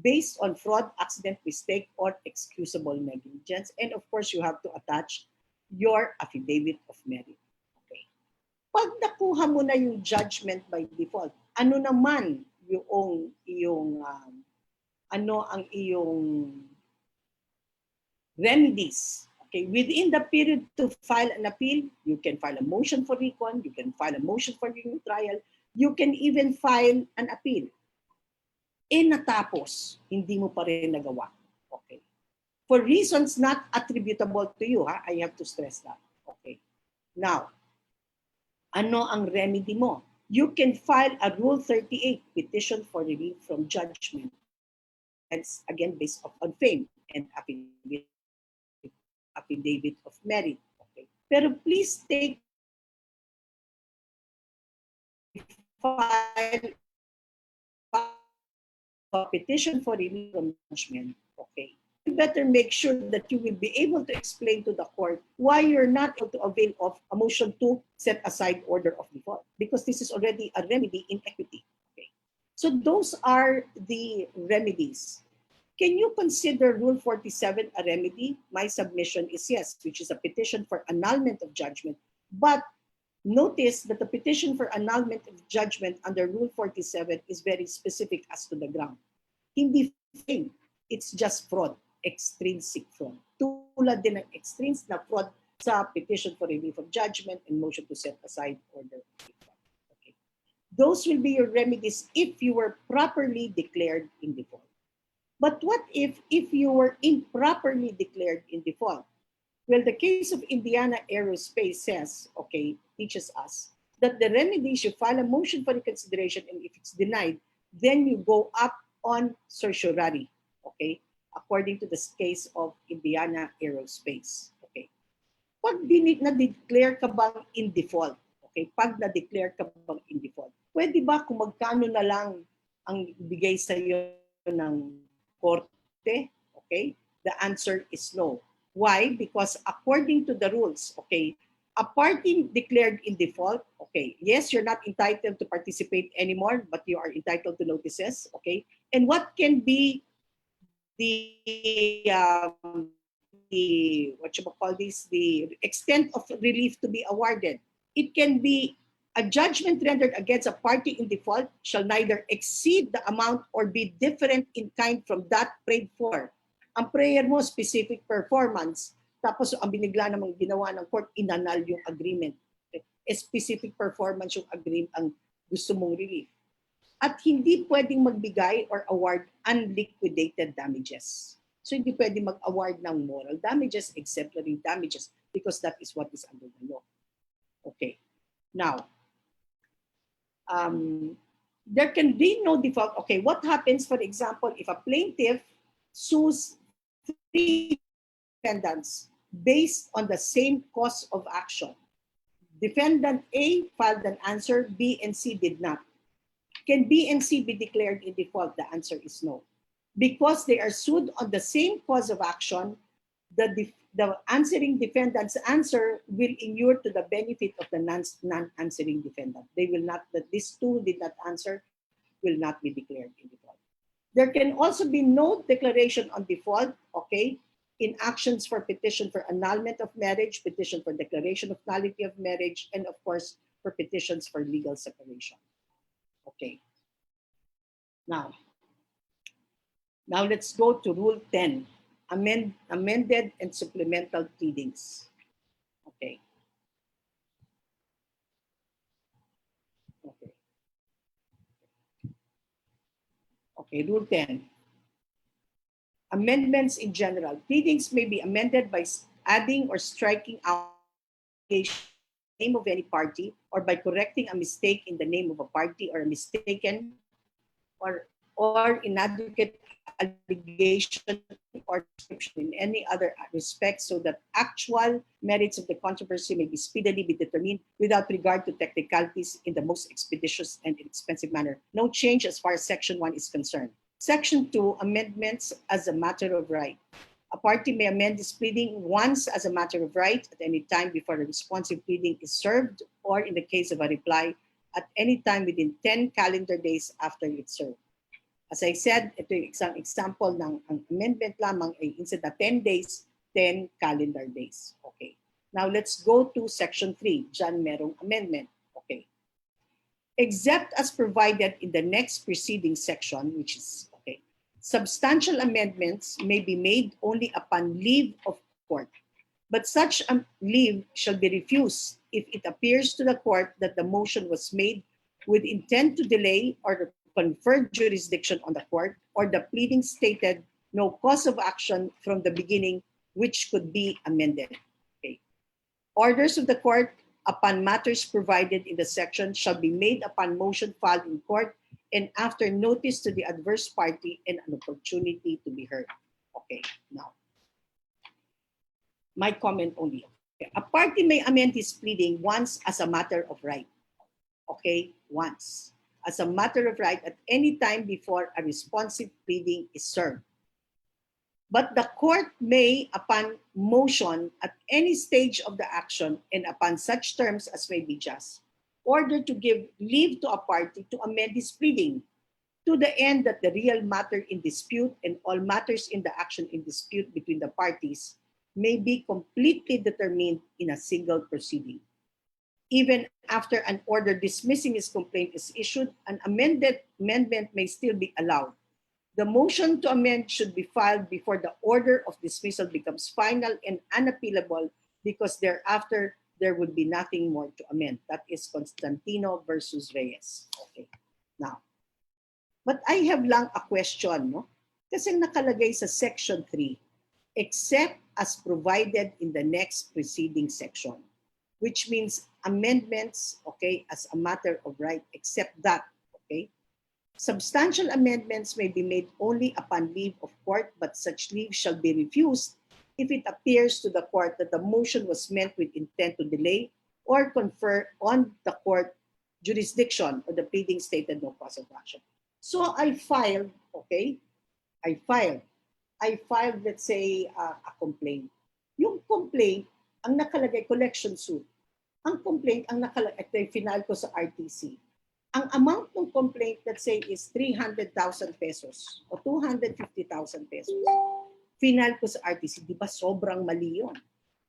based on fraud, accident, mistake, or excusable negligence. And of course, you have to attach your affidavit of merit. Okay. Pag nakuha mo na yung judgment by default, ano naman yung iyong ano ang iyong remedies? Okay, within the period to file an appeal, you can file a motion for recon, you can file a motion for new trial, you can even file an appeal. Natapos, hindi mo pa rin nagawa. Okay. For reasons not attributable to you, ha? I have to stress that. Okay. Now, ano ang remedy mo? You can file a Rule 38 petition for relief from judgment. That's again based on fame and affidavit of merit. Okay. Pero please take file a petition for relief from judgment. Okay. You better make sure that you will be able to explain to the court why you're not able to avail of a motion to set aside order of default, because this is already a remedy in equity. Okay. So those are the remedies. Can you consider Rule 47 a remedy? My submission is yes, which is a petition for annulment of judgment. But notice that the petition for annulment of judgment under Rule 47 is very specific as to the ground. Hindi fame, it's just fraud, extrinsic fraud. Tulad din ng extrinsic na fraud sa petition for relief of judgment and motion to set aside order of default. Okay. Those will be your remedies if you were properly declared in default. But what if you were improperly declared in default? Well, the case of Indiana Aerospace says, okay, teaches us that the remedies, you file a motion for reconsideration, and if it's denied, then you go up on certiorari, okay, according to the case of Indiana Aerospace. Okay. Pag na-declare ka bang in default, okay, pag na-declare ka bang in default, pwede ba kung magkano na lang ang bigay sa iyo ng korte? Okay, the answer is no. Why? Because according to the rules, okay, a party declared in default, okay, yes, you're not entitled to participate anymore, but you are entitled to notices, okay? And what can be the the extent of relief to be awarded? It can be a judgment rendered against a party in default shall neither exceed the amount or be different in kind from that prayed for. Ang prayer mo, specific performance, tapos ang binigla namang ginawa ng court, inanal yung agreement. Okay? Specific performance yung agreement ang gusto mong relief. At hindi pwedeng magbigay or award unliquidated damages. So hindi pwedeng mag-award ng moral damages, exemplary damages, because that is what is under the law. Okay. Now, there can be no default. Okay, what happens, for example, if a plaintiff sues 3 defendants based on the same cause of action? Defendant A filed an answer, B and C did not. Can B and C be declared in default? The answer is no. Because they are sued on the same cause of action, the answering defendant's answer will inure to the benefit of the non-answering defendant. They will not, that these two did not answer, will not be declared in default. There can also be no declaration on default, okay, in actions for petition for annulment of marriage, petition for declaration of nullity of marriage, and of course, for petitions for legal separation. Okay. Now let's go to Rule 10, amended and supplemental pleadings. Okay. Okay. Okay, Rule 10. Amendments in general. Pleadings may be amended by adding or striking out the name of any party or by correcting a mistake in the name of a party or a mistaken or inadequate allegation or description in any other respect so that actual merits of the controversy may be speedily be determined without regard to technicalities in the most expeditious and inexpensive manner. No change as far as Section 1 is concerned. Section 2, amendments as a matter of right. A party may amend this pleading once as a matter of right at any time before a responsive pleading is served or in the case of a reply at any time within 10 calendar days after it's served. As I said, ito yung isang example ng ang amendment lamang ay instead na 10 days, 10 calendar days. Okay. Now let's go to Section 3. Diyan merong amendment. Okay. Except as provided in the next preceding section, which is, okay, substantial amendments may be made only upon leave of court. But such a leave shall be refused if it appears to the court that the motion was made with intent to delay or conferred jurisdiction on the court, or the pleading stated no cause of action from the beginning which could be amended. Okay. Orders of the court upon matters provided in the section shall be made upon motion filed in court and after notice to the adverse party and an opportunity to be heard. Okay, now, my comment only. Okay. A party may amend his pleading once as a matter of right. Okay, once. As a matter of right at any time before a responsive pleading is served. But the court may, upon motion at any stage of the action and upon such terms as may be just, order to give leave to a party to amend his pleading to the end that the real matter in dispute and all matters in the action in dispute between the parties may be completely determined in a single proceeding. Even after an order dismissing his complaint is issued, an amendment may still be allowed. The motion to amend should be filed before the order of dismissal becomes final and unappealable because thereafter there would be nothing more to amend. That is Constantino versus Reyes. Okay. Now, but I have lang a question, no? Kasi nakalagay sa Section 3, except as provided in the next preceding section, which means amendments, okay, as a matter of right, except that, okay? Substantial amendments may be made only upon leave of court, but such leave shall be refused if it appears to the court that the motion was meant with intent to delay or confer on the court jurisdiction or the pleading stated no cause of action. So I filed, okay, I filed, let's say, a complaint. Yung complaint, ang nakalagay, collection suit. Ang complaint, ang nakalagay, ito yung final ko sa RTC. Ang amount ng complaint, let's say, is 300,000 pesos o 250,000 pesos. Final ko sa RTC, di ba sobrang mali yun?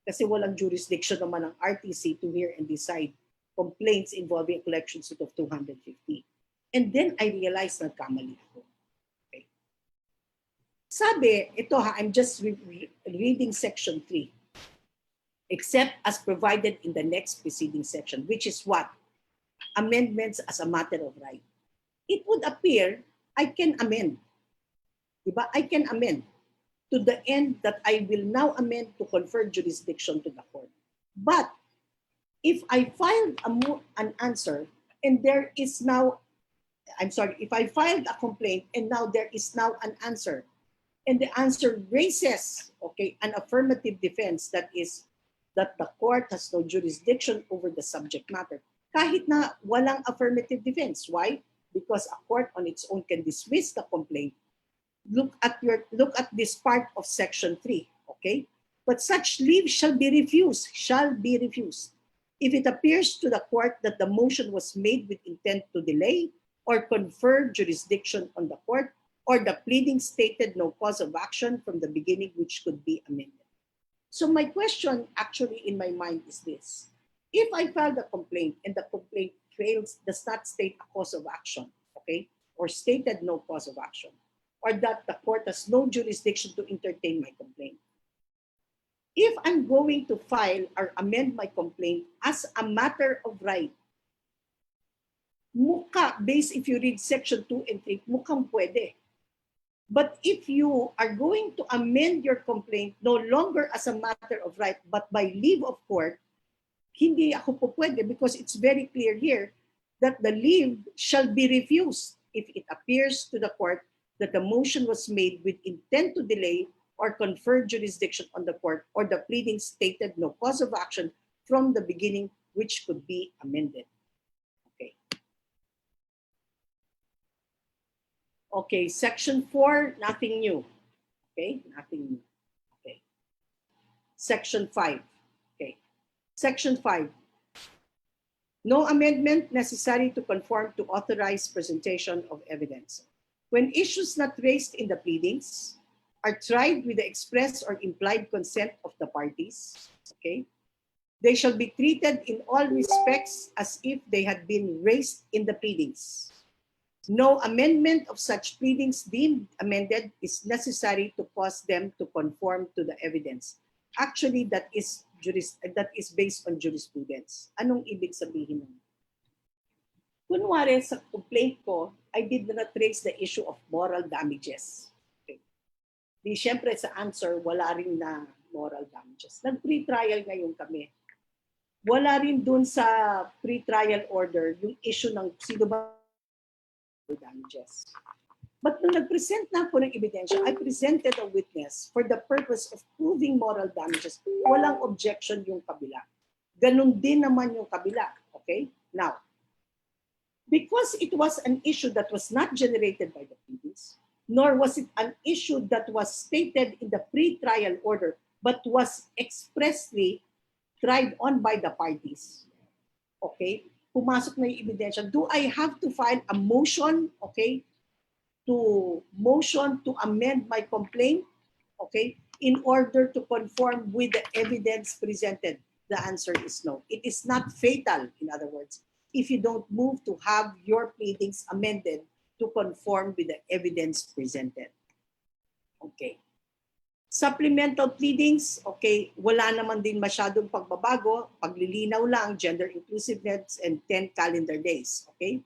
Kasi walang jurisdiction naman ng RTC to hear and decide complaints involving a collection suit of 250. And then I realized na kamali ako. Okay. Sabi, ito ha, I'm just reading Section 3. Except as provided in the next preceding section, which is what? Amendments as a matter of right. It would appear I can amend. Diba? I can amend to the end that I will now amend to confer jurisdiction to the court. But if I filed an answer and there is now, if I filed a complaint and now there is now an answer and the answer raises, okay, an affirmative defense that is that the court has no jurisdiction over the subject matter. Kahit na walang affirmative defense. Why? Because a court on its own can dismiss the complaint. Look at this part of Section 3, okay? But such leave shall be refused, if it appears to the court that the motion was made with intent to delay or confer jurisdiction on the court, or the pleading stated no cause of action from the beginning which could be amended. So my question actually in my mind is this. If I filed a complaint and the complaint does not state a cause of action, okay, or stated no cause of action, or that the court has no jurisdiction to entertain my complaint, if I'm going to file or amend my complaint as a matter of right, based if you read Section 2 and 3, mukhang pwede. But if you are going to amend your complaint no longer as a matter of right, but by leave of court, hindi ako po pwede because it's very clear here that the leave shall be refused if it appears to the court that the motion was made with intent to delay or confer jurisdiction on the court, or the pleading stated no cause of action from the beginning which could be amended. Okay. Okay, section 4, nothing new. Okay, nothing new. Okay. Section 5. Okay. Section 5. No amendment necessary to conform to authorized presentation of evidence. When issues not raised in the pleadings are tried with the express or implied consent of the parties, okay, they shall be treated in all respects as if they had been raised in the pleadings. No amendment of such pleadings deemed amended is necessary to cause them to conform to the evidence. Actually, that is based on jurisprudence. Anong ibig sabihin nun? Kunwari sa complaint ko, I did not raise the issue of moral damages. Okay. Di syempre sa answer, wala rin na moral damages. Nag-pre-trial ngayon kami. Wala rin dun sa pre-trial order yung issue ng sino ba damages. But nung nag-present na ako ng ebidensya, I presented a witness for the purpose of proving moral damages. Walang objection yung kabila. Ganun din naman yung kabila. Okay? Now, because it was an issue that was not generated by the pleadings, nor was it an issue that was stated in the pre-trial order, but was expressly tried on by the parties. Okay? Pumasok na yung ebidensya. Do I have to file a motion, okay, to amend my complaint, okay, in order to conform with the evidence presented? The answer is no. It is not fatal, in other words, if you don't move to have your pleadings amended to conform with the evidence presented. Okay. Supplemental pleadings, okay, wala naman din masyadong pagbabago, paglilinaw lang, gender inclusiveness, and 10 calendar days, okay?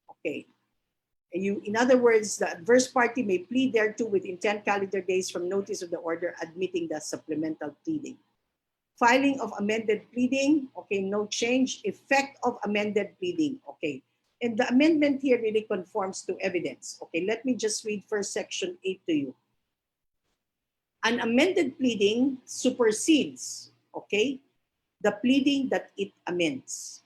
Okay. In other words, the adverse party may plead thereto within 10 calendar days from notice of the order admitting the supplemental pleading. Filing of amended pleading, okay, no change. Effect of amended pleading, okay. And the amendment here really conforms to evidence. Okay, let me just read first section 8 to you. An amended pleading supersedes, okay, the pleading that it amends.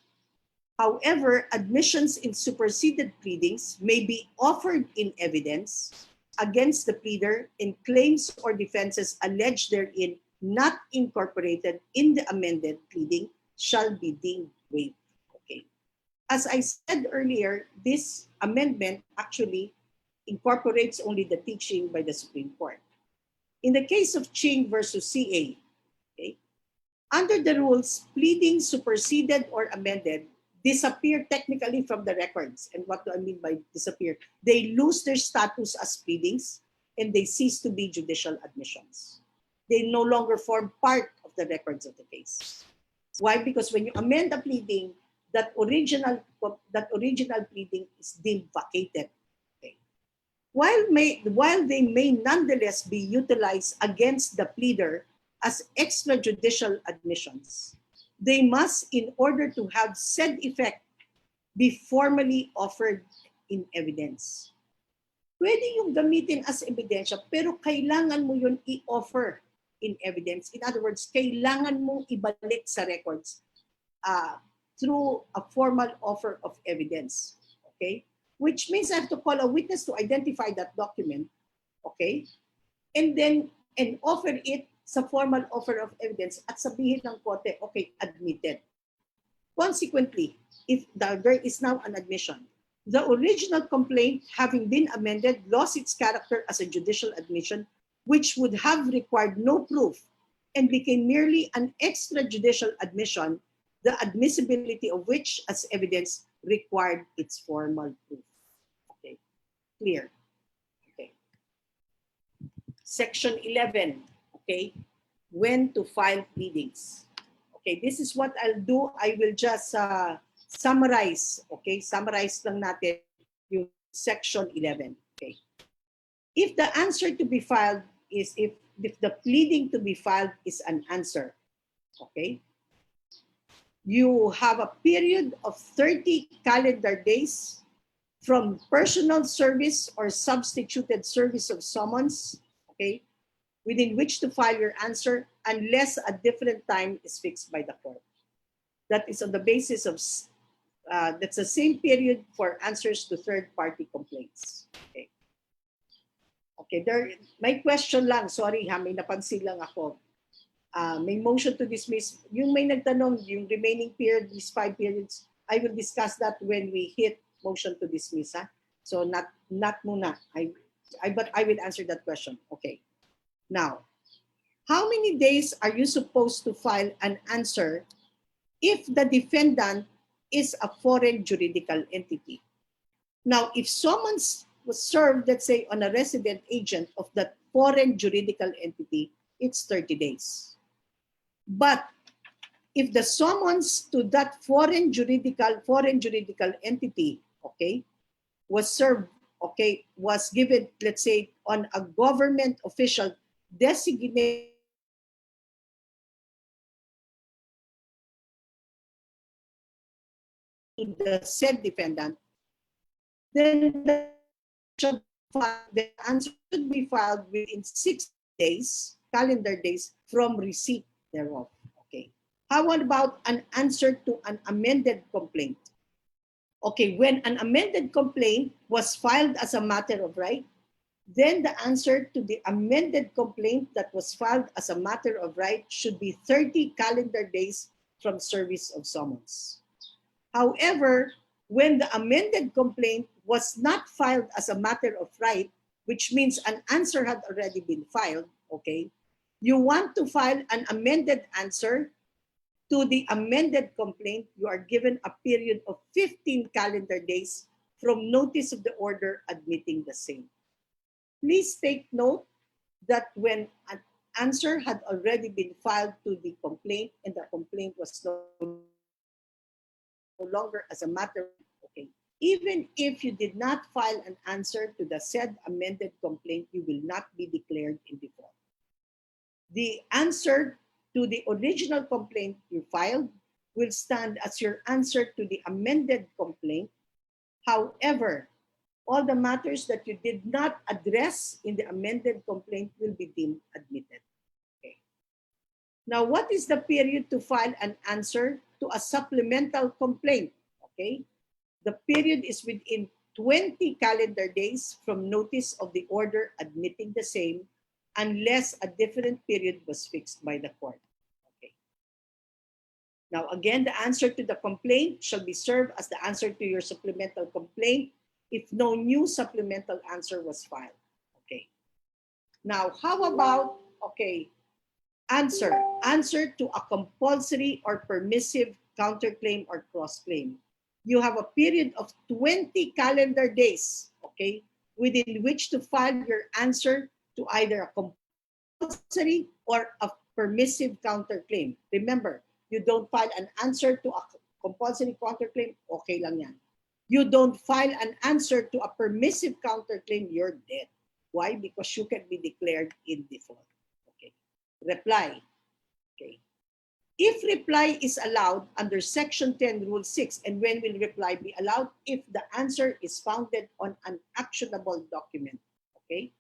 However, admissions in superseded pleadings may be offered in evidence against the pleader in claims or defenses alleged therein not incorporated in the amended pleading shall be deemed waived. Okay. As I said earlier, this amendment actually incorporates only the teaching by the Supreme Court. In the case of Ching versus CA, okay, under the rules, pleadings superseded or amended disappear technically from the records. And what do I mean by disappear? They lose their status as pleadings and they cease to be judicial admissions. They no longer form part of the records of the case. Why? Because when you amend a pleading, that original pleading is deemed vacated. Okay. While they may nonetheless be utilized against the pleader as extrajudicial admissions, they must, in order to have said effect, be formally offered in evidence. Pwede yung gamitin as ebidensya, pero kailangan mo yun i-offer in evidence. In other words, kailangan mong ibalik sa records through a formal offer of evidence. Okay? Which means I have to call a witness to identify that document. Okay? And then, offer it sa formal offer of evidence at sabihin ng kote, okay, admitted. Consequently, if there is now an admission, the original complaint, having been amended, lost its character as a judicial admission, which would have required no proof and became merely an extrajudicial admission, the admissibility of which as evidence required its formal proof. Okay, clear. Okay. Section 11. Okay, when to file pleadings. Okay, this is what I'll do. I will just summarize. Okay, summarize lang natin yung section 11. Okay. If the answer to be filed is, if the pleading to be filed is an answer, okay, you have a period of 30 calendar days from personal service or substituted service of summons, okay, within which to file your answer unless a different time is fixed by the court. That is on the basis of, that's the same period for answers to third-party complaints. Okay. Okay, there, may question lang, sorry ha, may napansin lang ako. May motion to dismiss. Yung may nagtanong, yung remaining period, these 5 periods, I will discuss that when we hit motion to dismiss. Ha? So not muna. But I will answer that question. Okay. Now, how many days are you supposed to file an answer if the defendant is a foreign juridical entity? Now, if summons was served, let's say, on a resident agent of that foreign juridical entity, it's 30 days. But if the summons to that foreign juridical entity, okay, was served, okay, was given, let's say, on a government official designated to the said defendant, then the answer should be filed within 6 days, calendar days, from receipt thereof. Okay. How about an answer to an amended complaint? Okay, when an amended complaint was filed as a matter of right, then the answer to the amended complaint that was filed as a matter of right should be 30 calendar days from service of summons. However, when the amended complaint was not filed as a matter of right, which means an answer had already been filed, okay, you want to file an amended answer to the amended complaint, you are given a period of 15 calendar days from notice of the order admitting the same. Please take note that when an answer had already been filed to the complaint and the complaint was no longer as a matter, okay, even if you did not file an answer to the said amended complaint, you will not be declared in default. The answer to the original complaint you filed will stand as your answer to the amended complaint. However, all the matters that you did not address in the amended complaint will be deemed admitted. Okay. Now, what is the period to file an answer to a supplemental complaint? Okay. The period is within 20 calendar days from notice of the order admitting the same, unless a different period was fixed by the court. Okay. Now, again, the answer to the complaint shall be served as the answer to your supplemental complaint if no new supplemental answer was filed. Okay. Now, how about, okay, answer to a compulsory or permissive counterclaim or cross-claim. You have a period of 20 calendar days, okay, within which to file your answer to either a compulsory or a permissive counterclaim. Remember, you don't file an answer to a compulsory counterclaim, okay lang yan. You don't file an answer to a permissive counterclaim, you're dead. Why? Because you can be declared in default. Okay. Reply. Okay. If reply is allowed under Section 10, Rule 6, and when will reply be allowed? If the answer is founded on an actionable document. Okay.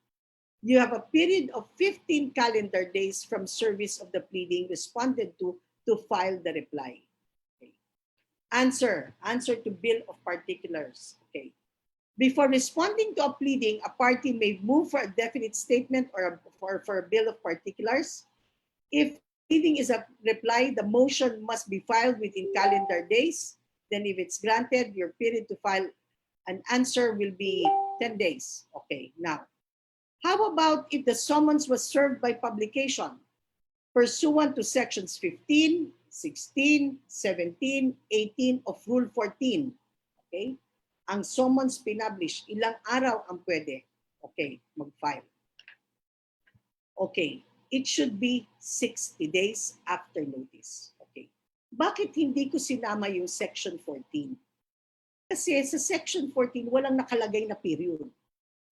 You have a period of 15 calendar days from service of the pleading responded to file the reply. Okay. Answer to bill of particulars. Okay. Before responding to a pleading, a party may move for a definite statement or for a bill of particulars. If pleading is a reply, the motion must be filed within calendar days. Then if it's granted, your period to file an answer will be 10 days. Okay, now, how about if the summons was served by publication? Pursuant to sections 15, 16, 17, 18 of Rule 14. Okay? Ang summons pinublish, ilang araw ang pwede? Okay, mag-file. Okay, it should be 60 days after notice. Okay. Bakit hindi ko sinama yung section 14? Kasi sa section 14, walang nakalagay na period.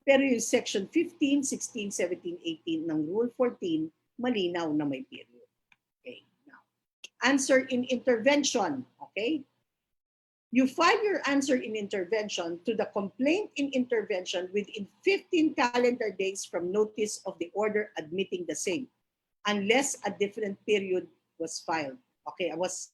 Pero yung section 15, 16, 17, 18 ng Rule 14, malinaw na may period. Okay. Now, answer in intervention. Okay. You file your answer in intervention to the complaint in intervention within 15 calendar days from notice of the order admitting the same, unless a different period was filed. Okay, I was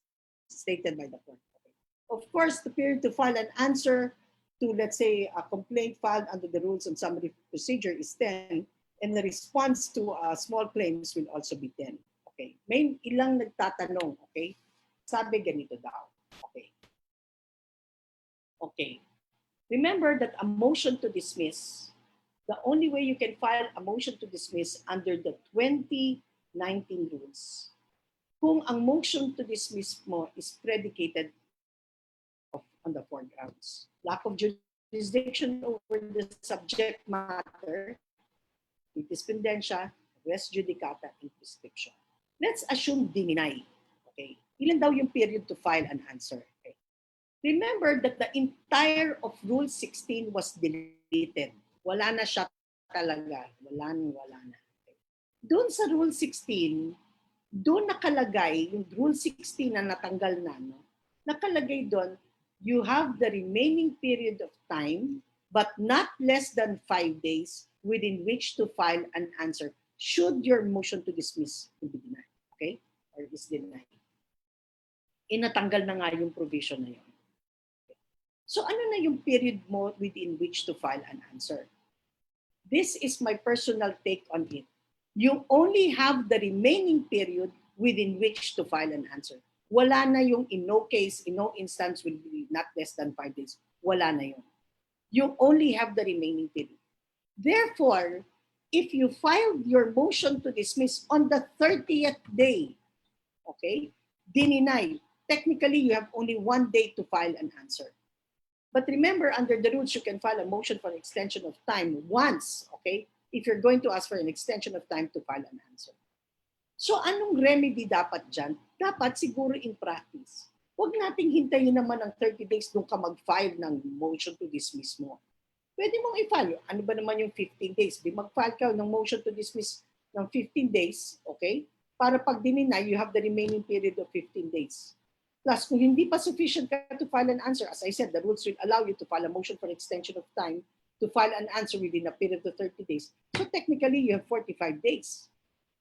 stated by the court. Okay. Of course, the period to file an answer to, let's say, a complaint filed under the rules on summary procedure is 10, and the response to small claims will also be 10. Okay. May ilang nagtatanong, okay? Sabi ganito daw. Okay. Okay. Remember that a motion to dismiss, the only way you can file a motion to dismiss under the 2019 rules, kung ang motion to dismiss mo is predicated on the four grounds. Lack of jurisdiction over the subject matter, litispendentia, res judicata, and prescription. Let's assume deny. Okay. Ilan daw yung period to file an answer? Okay. Remember that the entire of Rule 16 was deleted. Wala na siya talaga. Wala na. Okay. Doon sa Rule 16, doon nakalagay, yung Rule 16 na natanggal na, no? Nakalagay doon, you have the remaining period of time, but not less than 5 days within which to file an answer should your motion to dismiss be denied. Okay? Or is denied. Inatanggal na nga yung provision na yun. Okay. So ano na yung period mo within which to file an answer? This is my personal take on it. You only have the remaining period within which to file an answer. Wala na yung in no case, in no instance will be not less than 5 days. Wala na yun. You only have the remaining period. Therefore, if you filed your motion to dismiss on the 30th day, okay, deny. Technically, you have only 1 day to file an answer. But remember, under the rules, you can file a motion for extension of time once, okay, if you're going to ask for an extension of time to file an answer. So anong remedy dapat dyan? Dapat siguro in practice. Huwag nating hintayin naman ng 30 days nung ka mag-file ng motion to dismiss mo. Pwede mong i-file. Ano ba naman yung 15 days? Di mag-file ka ng motion to dismiss ng 15 days, okay? Para pag dininay, you have the remaining period of 15 days. Plus, kung hindi pa sufficient ka to file an answer, as I said, the rules will allow you to file a motion for extension of time to file an answer within a period of 30 days. So technically, you have 45 days.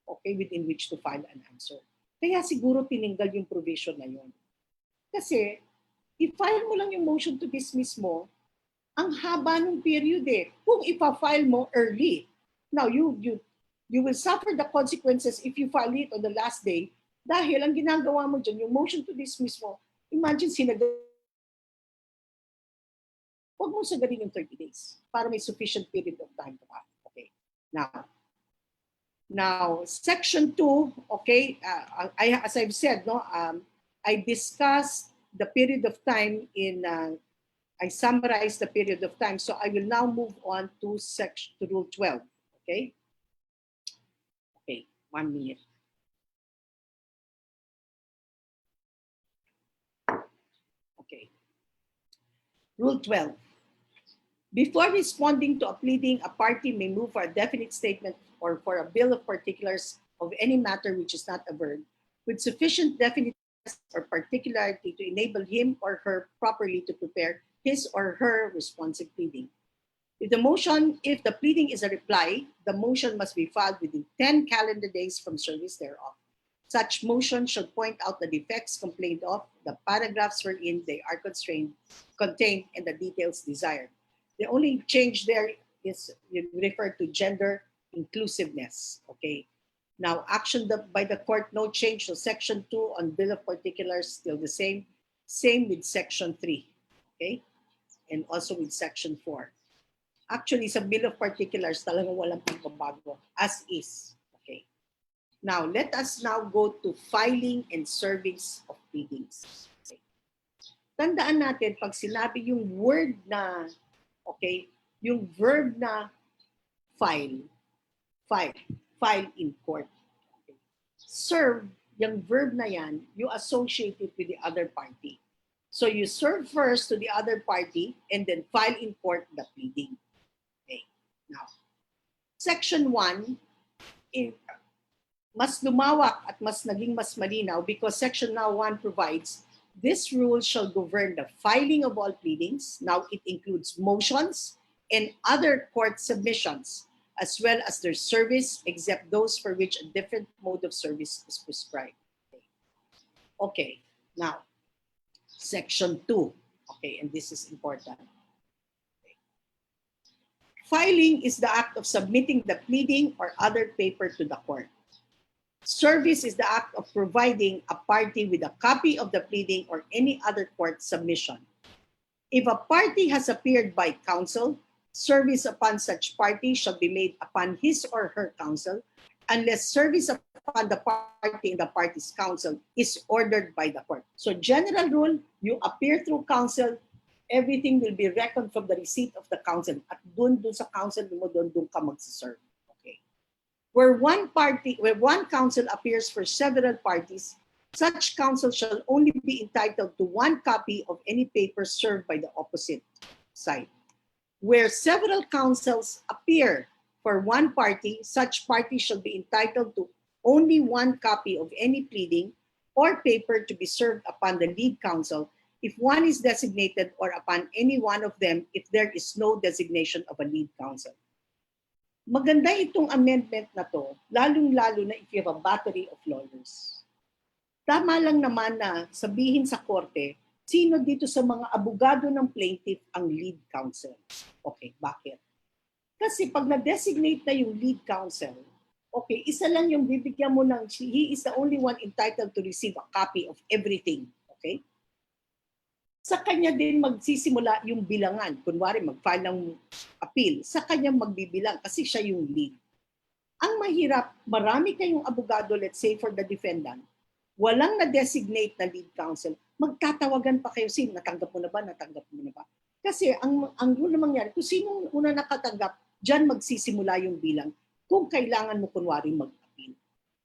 Okay, within which to file an answer. Kaya siguro tininggal yung provision na yun. Kasi, i-file mo lang yung motion to dismiss mo, ang haba ng period eh. Kung ipa-file mo early. Now, you will suffer the consequences if you file it on the last day dahil ang ginagawa mo dyan, yung motion to dismiss mo, imagine huwag mo sagalin yung 30 days para may sufficient period of time to file. Okay. Now, Section 2, okay, as I've said, no, I discussed the period of time I summarized the period of time. So I will now move on to Rule 12, okay? Okay, 1 minute. Okay. Rule 12. Before responding to a pleading, a party may move for a definite statement or for a bill of particulars of any matter which is not averred, with sufficient definiteness or particularity to enable him or her properly to prepare his or her responsive pleading. If the pleading is a reply, the motion must be filed within 10 calendar days from service thereof. Such motion should point out the defects complained of, the paragraphs wherein they are contained, and the details desired. The only change there is you refer to gender inclusiveness. Okay. Now, action by the court, no change. So Section 2 on Bill of Particulars, still the same. Same with Section 3. Okay. And also with Section 4. Actually, sa Bill of Particulars, talagang walang pagbabago. As is. Okay. Now, let us now go to filing and service of pleadings. Okay. Tandaan natin, pag sinabi yung word na okay, yung verb na file in court. Okay. Serve, yung verb na yan, you associate it with the other party. So you serve first to the other party and then file in court the pleading. Okay. Now, Section 1, mas lumawak at naging mas malinaw because Section 1 provides this rule shall govern the filing of all pleadings. Now it includes motions and other court submissions, as well as their service, except those for which a different mode of service is prescribed. Okay, now Section 2. Okay, and this is important. Filing is the act of submitting the pleading or other paper to the court. Service is the act of providing a party with a copy of the pleading or any other court submission. If a party has appeared by counsel, service upon such party shall be made upon his or her counsel, unless service upon the party and the party's counsel is ordered by the court. So general rule, you appear through counsel, everything will be reckoned from the receipt of the counsel. At dun sa counsel mo, dun ka magsiserve. Okay. Where one counsel appears for several parties, such counsel shall only be entitled to one copy of any paper served by the opposite side. Where several counsels appear for one party, such party shall be entitled to only one copy of any pleading or paper to be served upon the lead counsel if one is designated, or upon any one of them if there is no designation of a lead counsel. Maganda itong amendment na to, lalong-lalo na if you have a battery of lawyers. Tama lang naman na sabihin sa korte, sino dito sa mga abogado ng plaintiff ang lead counsel? Okay, bakit? Kasi pag na-designate na yung lead counsel, okay, isa lang yung bibigyan mo ng, he is the only one entitled to receive a copy of everything. Okay? Sa kanya din magsisimula yung bilangan. Kunwari, mag-file ng appeal. Sa kanya magbibilang kasi siya yung lead. Ang mahirap, marami kayong abogado, let's say for the defendant, walang na-designate na lead counsel, magtatawagan pa kayo, sino, natanggap mo na ba? Natanggap mo na ba? Kasi ang rule na mangyari, kung sino una nakatanggap, dyan magsisimula yung bilang kung kailangan mo kunwari mag-appeal.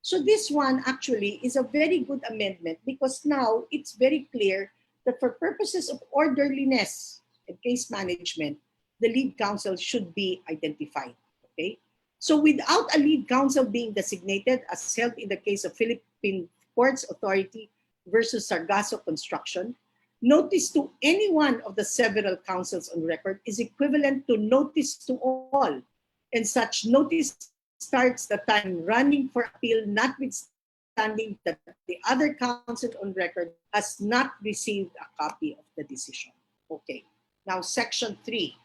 So this one actually is a very good amendment because now it's very clear that for purposes of orderliness and case management, the lead counsel should be identified. Okay? So without a lead counsel being designated, as held in the case of Philippine Ports Authority versus Sargasso Construction, notice to any one of the several counsels on record is equivalent to notice to all, and such notice starts the time running for appeal, notwithstanding that the other counsel on record has not received a copy of the decision. Okay, now Section 3.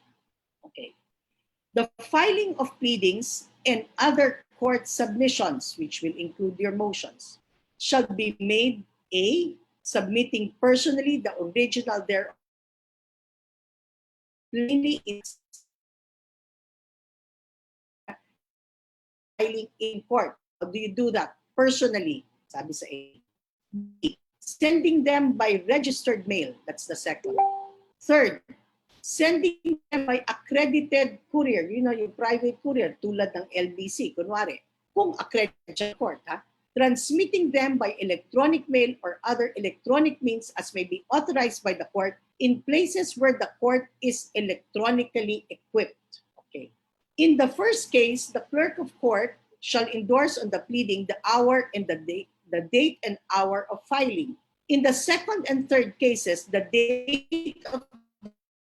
Okay. The filing of pleadings and other court submissions, which will include your motions, shall be made A, submitting personally the original thereof, plainly it's filing in court. How do you do that? Personally, sabi sa A. B, sending them by registered mail. That's the second. Third, sending them by accredited courier. You know, yung private courier, tulad ng LBC, kunwari. Kung accredited court, ha? Transmitting them by electronic mail or other electronic means as may be authorized by the court in places where the court is electronically equipped. Okay. In the first case, the clerk of court shall endorse on the pleading the hour and the date and hour of filing. In the second and third cases, the date of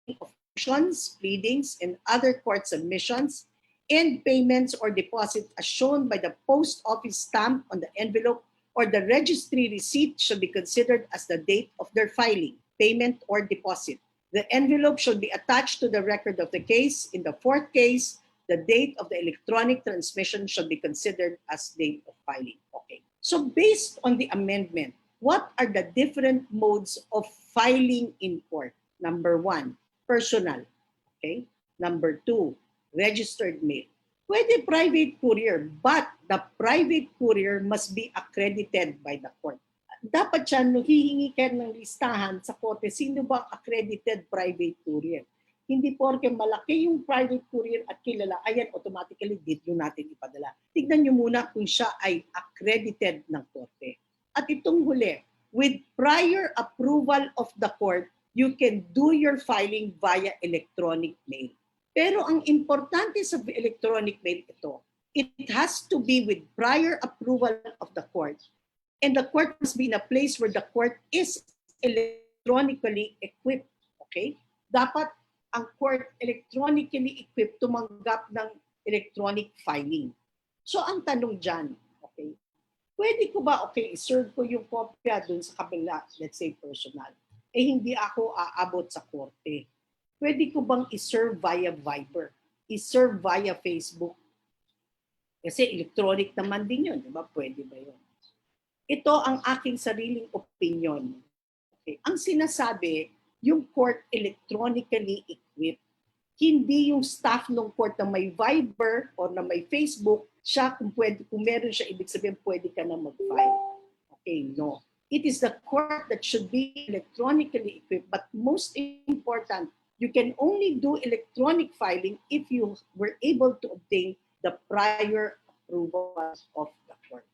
motions, pleadings, and other court submissions, and payments or deposit as shown by the post office stamp on the envelope or the registry receipt shall be considered as the date of their filing, payment, or deposit. The envelope shall be attached to the record of the case. In the fourth case, the date of the electronic transmission shall be considered as date of filing. Okay. So based on the amendment, what are the different modes of filing in court? Number 1, personal. Okay. Number 2, registered mail. Pwede private courier, but the private courier must be accredited by the court. Dapat siya, hihingi ka ng listahan sa korte, sino ba accredited private courier? Hindi porke malaki yung private courier at kilala, ayan, automatically dito natin ipadala. Tignan nyo muna kung siya ay accredited ng korte. At itong huli, with prior approval of the court, you can do your filing via electronic mail. Pero ang importante sa electronic mail ito, it has to be with prior approval of the court. And the court must be in a place where the court is electronically equipped. Okay? Dapat ang court electronically equipped tumanggap ng electronic filing. So ang tanong dyan, okay, pwede ko ba, okay, i-serve ko yung kopya dun sa kabila, let's say personal, eh hindi ako aabot sa korte. Pwede ko bang i-serve via Viber? I-serve via Facebook? Kasi electronic naman din yun, di ba? Pwede ba yun? Ito ang aking sariling opinion. Okay. Ang sinasabi, yung court electronically equipped. Hindi yung staff ng court na may Viber or na may Facebook, siya kung meron siya, ibig sabihin pwede ka na mag-file. Okay, no. It is the court that should be electronically equipped, but most important, you can only do electronic filing if you were able to obtain the prior approval of the court.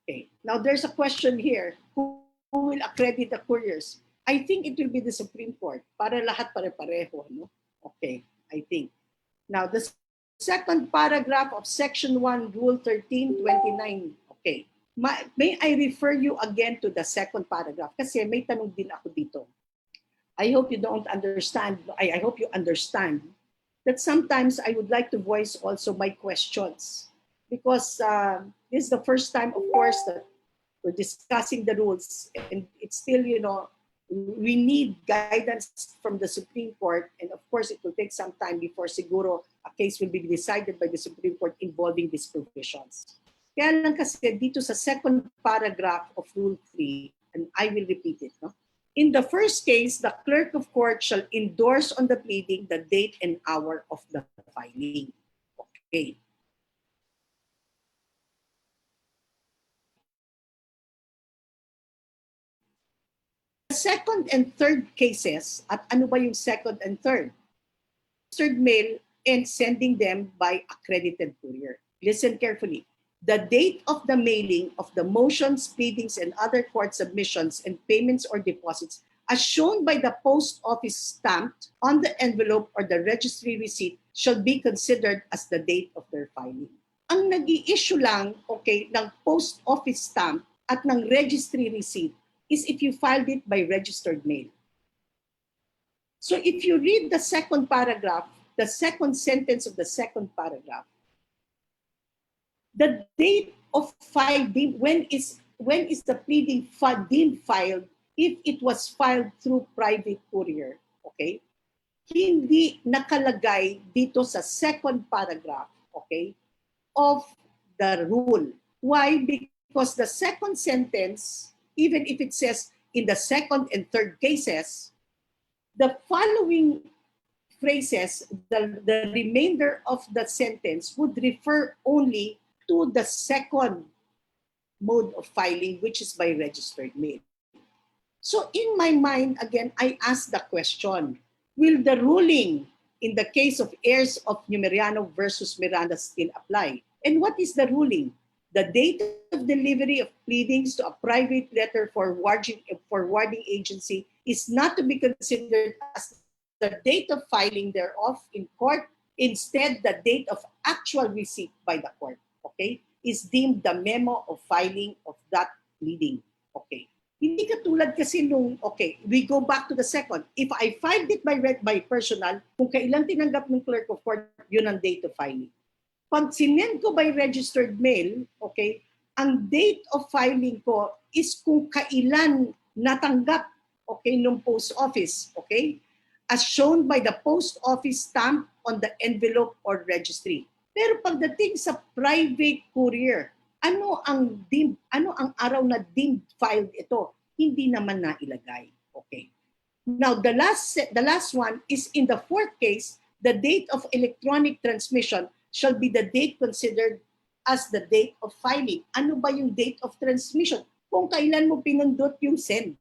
Okay, now there's a question here. Who will accredit the couriers? I think it will be the Supreme Court para lahat pare-pareho. No? Okay, I think. Now, the second paragraph of Section 1, Rule 1329. Okay, may I refer you again to the second paragraph kasi may tanong din ako dito. I hope you don't understand. I hope you understand that sometimes I would like to voice also my questions because this is the first time, of course, that we're discussing the rules, and it's still, you know, we need guidance from the Supreme Court, and of course, it will take some time before siguro a case will be decided by the Supreme Court involving these provisions. Kaya lang kasi dito sa second paragraph of Rule 3, and I will repeat it, no? In the first case, the clerk of court shall endorse on the pleading the date and hour of the filing. Okay. Second and third cases, at ano ba yung second and third? Registered mail and sending them by accredited courier. Listen carefully. The date of the mailing of the motions, pleadings, and other court submissions and payments or deposits as shown by the post office stamped on the envelope or the registry receipt shall be considered as the date of their filing. Ang nag-i-issue lang, okay, ng post office stamp at ng registry receipt is if you filed it by registered mail. So if you read the second paragraph, the second sentence of the second paragraph, the date of filing, when is the pleading deemed filed if it was filed through private courier, okay? Hindi nakalagay dito sa second paragraph, okay, of the rule. Why? Because the second sentence, even if it says in the second and third cases, the following phrases, the remainder of the sentence would refer only to the second mode of filing, which is by registered mail. So in my mind, again, I ask the question, will the ruling in the case of heirs of Numeriano versus Miranda still apply? And what is the ruling? The date of delivery of pleadings to a private letter forwarding agency is not to be considered as the date of filing thereof in court. Instead, the date of actual receipt by the court, okay, is deemed the memo of filing of that pleading. Okay. Hindi katulad kasi nung, okay, we go back to the second. If I filed it by personal, kung kailan tinanggap ng clerk of court, yun ang date of filing. Pag sinend ko by registered mail, okay, ang date of filing ko is kung kailan natanggap, okay, nung post office, okay, as shown by the post office stamp on the envelope or registry. Pero pagdating sa private courier, ano ang araw na deemed filed ito? Hindi naman nailagay. Okay. Now the last one is in the fourth case, the date of electronic transmission shall be the date considered as the date of filing. Ano ba yung date of transmission? Kung kailan mo pinundot yung send.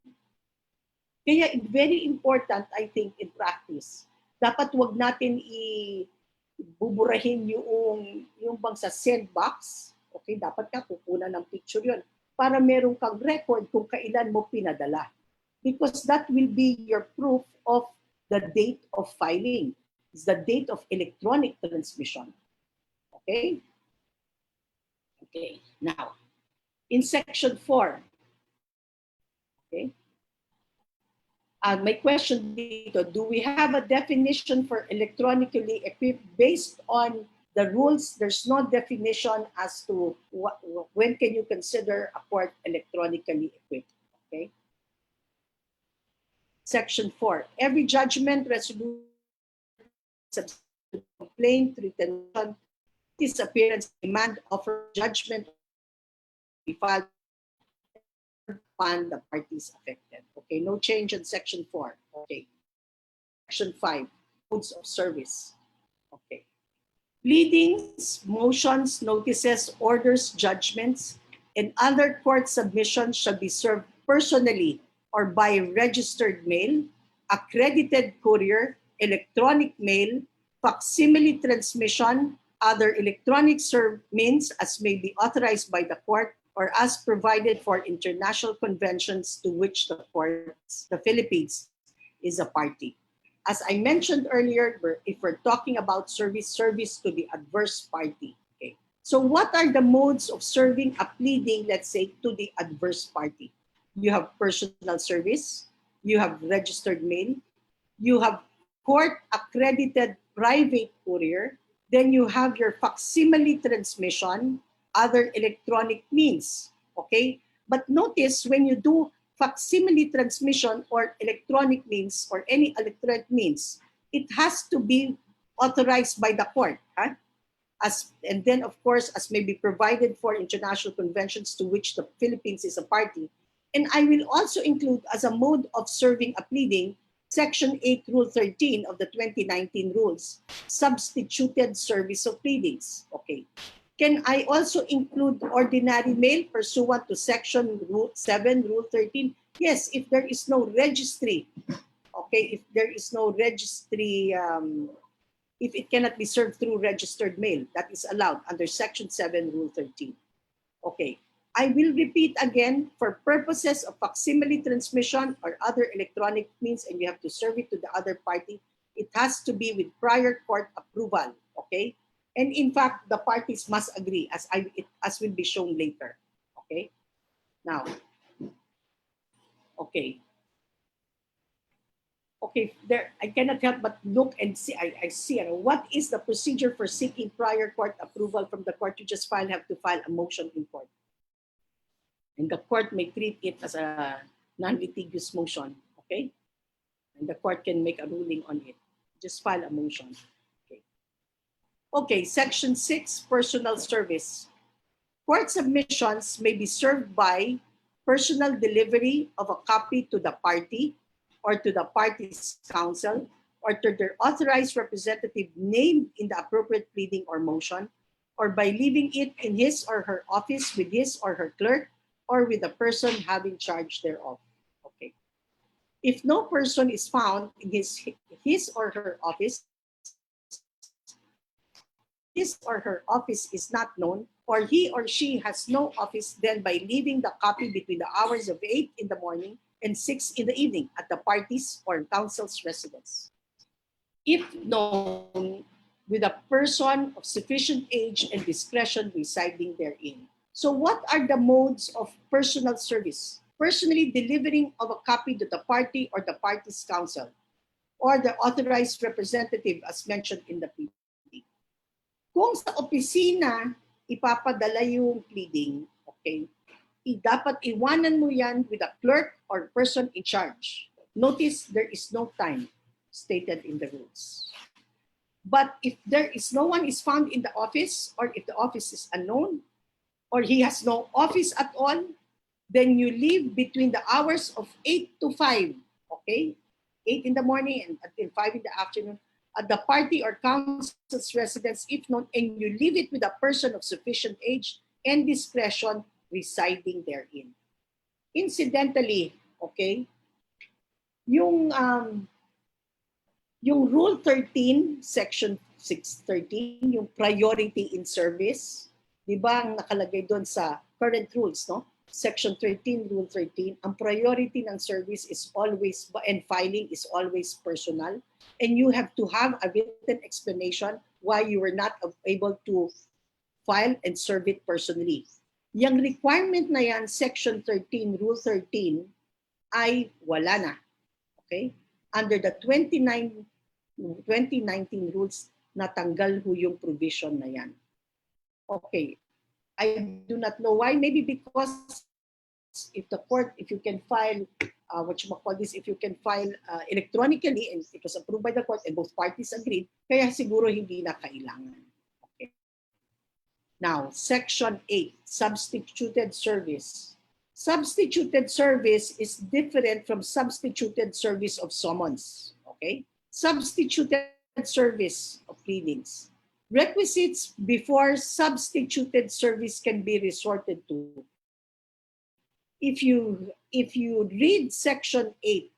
Kaya very important, I think, in practice. Dapat wag natin buburahin yung bang sa send box. Okay, dapat ka kukunan ng picture yun para meron kang record kung kailan mo pinadala. Because that will be your proof of the date of filing. is the date of electronic transmission. Okay? Okay, now, in section 4, okay, my question dito, do we have a definition for electronically equipped based on the rules? There's no definition as to when can you consider a court electronically equipped, okay? Section 4, every judgment, resolution, complaint, retention, disappearance, demand, offer, judgment, be filed upon the parties affected. Okay, no change in section 4. Okay. Section 5, modes of service. Okay. Pleadings, motions, notices, orders, judgments, and other court submissions shall be served personally or by registered mail, accredited courier, electronic mail, facsimile transmission, other electronic means as may be authorized by the court or as provided for international conventions to which the Philippines is a party. As I mentioned earlier, if we're talking about service to the adverse party. Okay. So what are the modes of serving a pleading, let's say, to the adverse party? You have personal service, you have registered mail, you have court-accredited private courier, then you have your facsimile transmission, other electronic means, okay? But notice when you do facsimile transmission or electronic means or any electronic means, it has to be authorized by the court. Huh? And then, of course, as may be provided for international conventions to which the Philippines is a party. And I will also include as a mode of serving a pleading, Section 8, Rule 13 of the 2019 rules, substituted service of pleadings. Okay. Can I also include ordinary mail pursuant to Section 7, Rule 13? Yes, if there is no registry. Okay, if there is no registry, if it cannot be served through registered mail, that is allowed under Section 7, Rule 13. Okay, I will repeat again, for purposes of facsimile transmission or other electronic means, and you have to serve it to the other party, it has to be with prior court approval, okay? And in fact, the parties must agree, as will be shown later, okay? Now, okay. Okay, there I cannot help but look and see. I see. What is the procedure for seeking prior court approval from the court? You just have to file a motion in court, and the court may treat it as a non-litigious motion. Okay, and the court can make a ruling on it. Just file a motion. Okay. Okay. Section 6, personal service. Court submissions may be served by personal delivery of a copy to the party or to the party's counsel or to their authorized representative named in the appropriate pleading or motion, or by leaving it in his or her office with his or her clerk or with the person having charge thereof. Okay. If no person is found in his or her office, his or her office is not known, or he or she has no office, then by leaving the copy between the hours of 8 in the morning and 6 in the evening at the party's or counsel's residence. If known, with a person of sufficient age and discretion residing therein. So what are the modes of personal service? Personally delivering of a copy to the party or the party's counsel, or the authorized representative as mentioned in the pleading. Kung sa opisina ipapadala yung pleading, okay, dapat iwanan mo yan with a clerk or person in charge. Notice there is no time stated in the rules. But if there is no one is found in the office, or if the office is unknown, or he has no office at all, then you leave between the hours of 8 to 5, okay? 8 in the morning and until 5 in the afternoon, at the party or counsel's residence if known, and you leave it with a person of sufficient age and discretion residing therein. Incidentally, okay, yung Rule 13, Section 613, yung priority in service, di ba ang nakalagay doon sa current rules, no? Section 13, Rule 13, ang priority ng service is always, and filing is always personal. And you have to have a written explanation why you were not able to file and serve it personally. Yung requirement na yan, Section 13, Rule 13, ay wala na. Okay? Under the 2019 rules, natanggal ho yung provision na yan. Okay. I do not know why. Maybe because if the court, if you can file, if you can file electronically and it was approved by the court and both parties agreed, kaya siguro hindi na kailangan. Okay. Now, Section 8, substituted service. Substituted service is different from substituted service of summons. Okay? Substituted service of pleadings. Requisites before substituted service can be resorted to. If you read Section 8,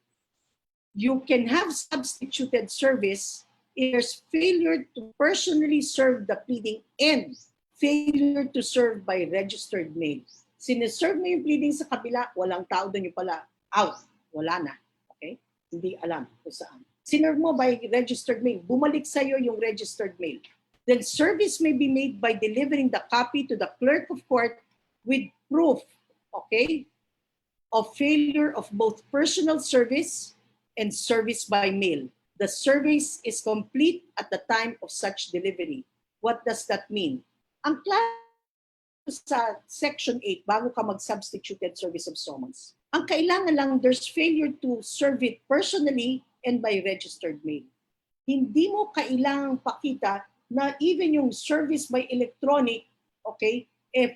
you can have substituted service if there's failure to personally serve the pleading and failure to serve by registered mail. Sineserve mo yung pleading sa kabila, walang tao doon yung pala, out, wala na. Okay? Hindi alam kung saan. Sinerve mo by registered mail, bumalik sa'yo yung registered mail. Then service may be made by delivering the copy to the clerk of court with proof, okay, of failure of both personal service and service by mail. The service is complete at the time of such delivery. What does that mean? Ang klaro sa Section 8, bago ka mag-substituted service of summons, ang kailangan lang, there's failure to serve it personally and by registered mail. Hindi mo kailangang pakita na even yung service by electronic, okay,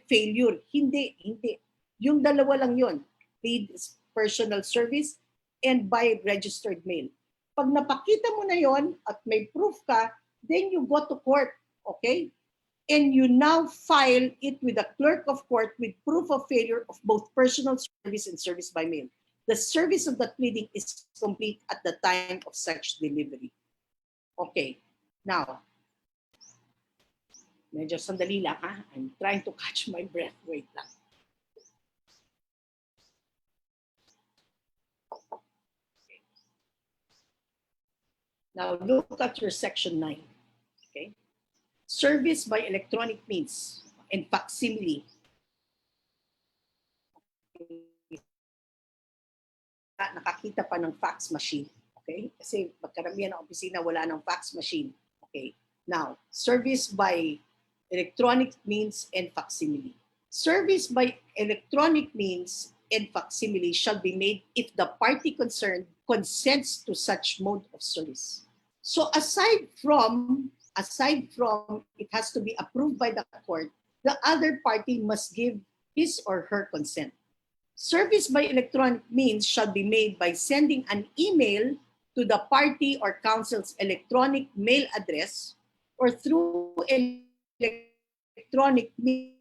failure. Hindi. Yung dalawa lang yun. Paid personal service and by registered mail. Pag napakita mo na yon at may proof ka, then you go to court, okay? And you now file it with the clerk of court with proof of failure of both personal service and service by mail. The service of the pleading is complete at the time of such delivery. Okay. Now, medyo sandali lang ha. I'm trying to catch my breath. Wait lang. Okay. Now look at your Section 9. Okay. Service by electronic means and facsimile. Nakakita pa ng fax machine. Okay? Kasi magkaramihan ng opisina wala ng fax machine. Okay. Now, service by electronic means and facsimile. Service by electronic means and facsimile shall be made if the party concerned consents to such mode of service. So aside from it has to be approved by the court, the other party must give his or her consent. Service by electronic means shall be made by sending an email to the party or counsel's electronic mail address or through electronic means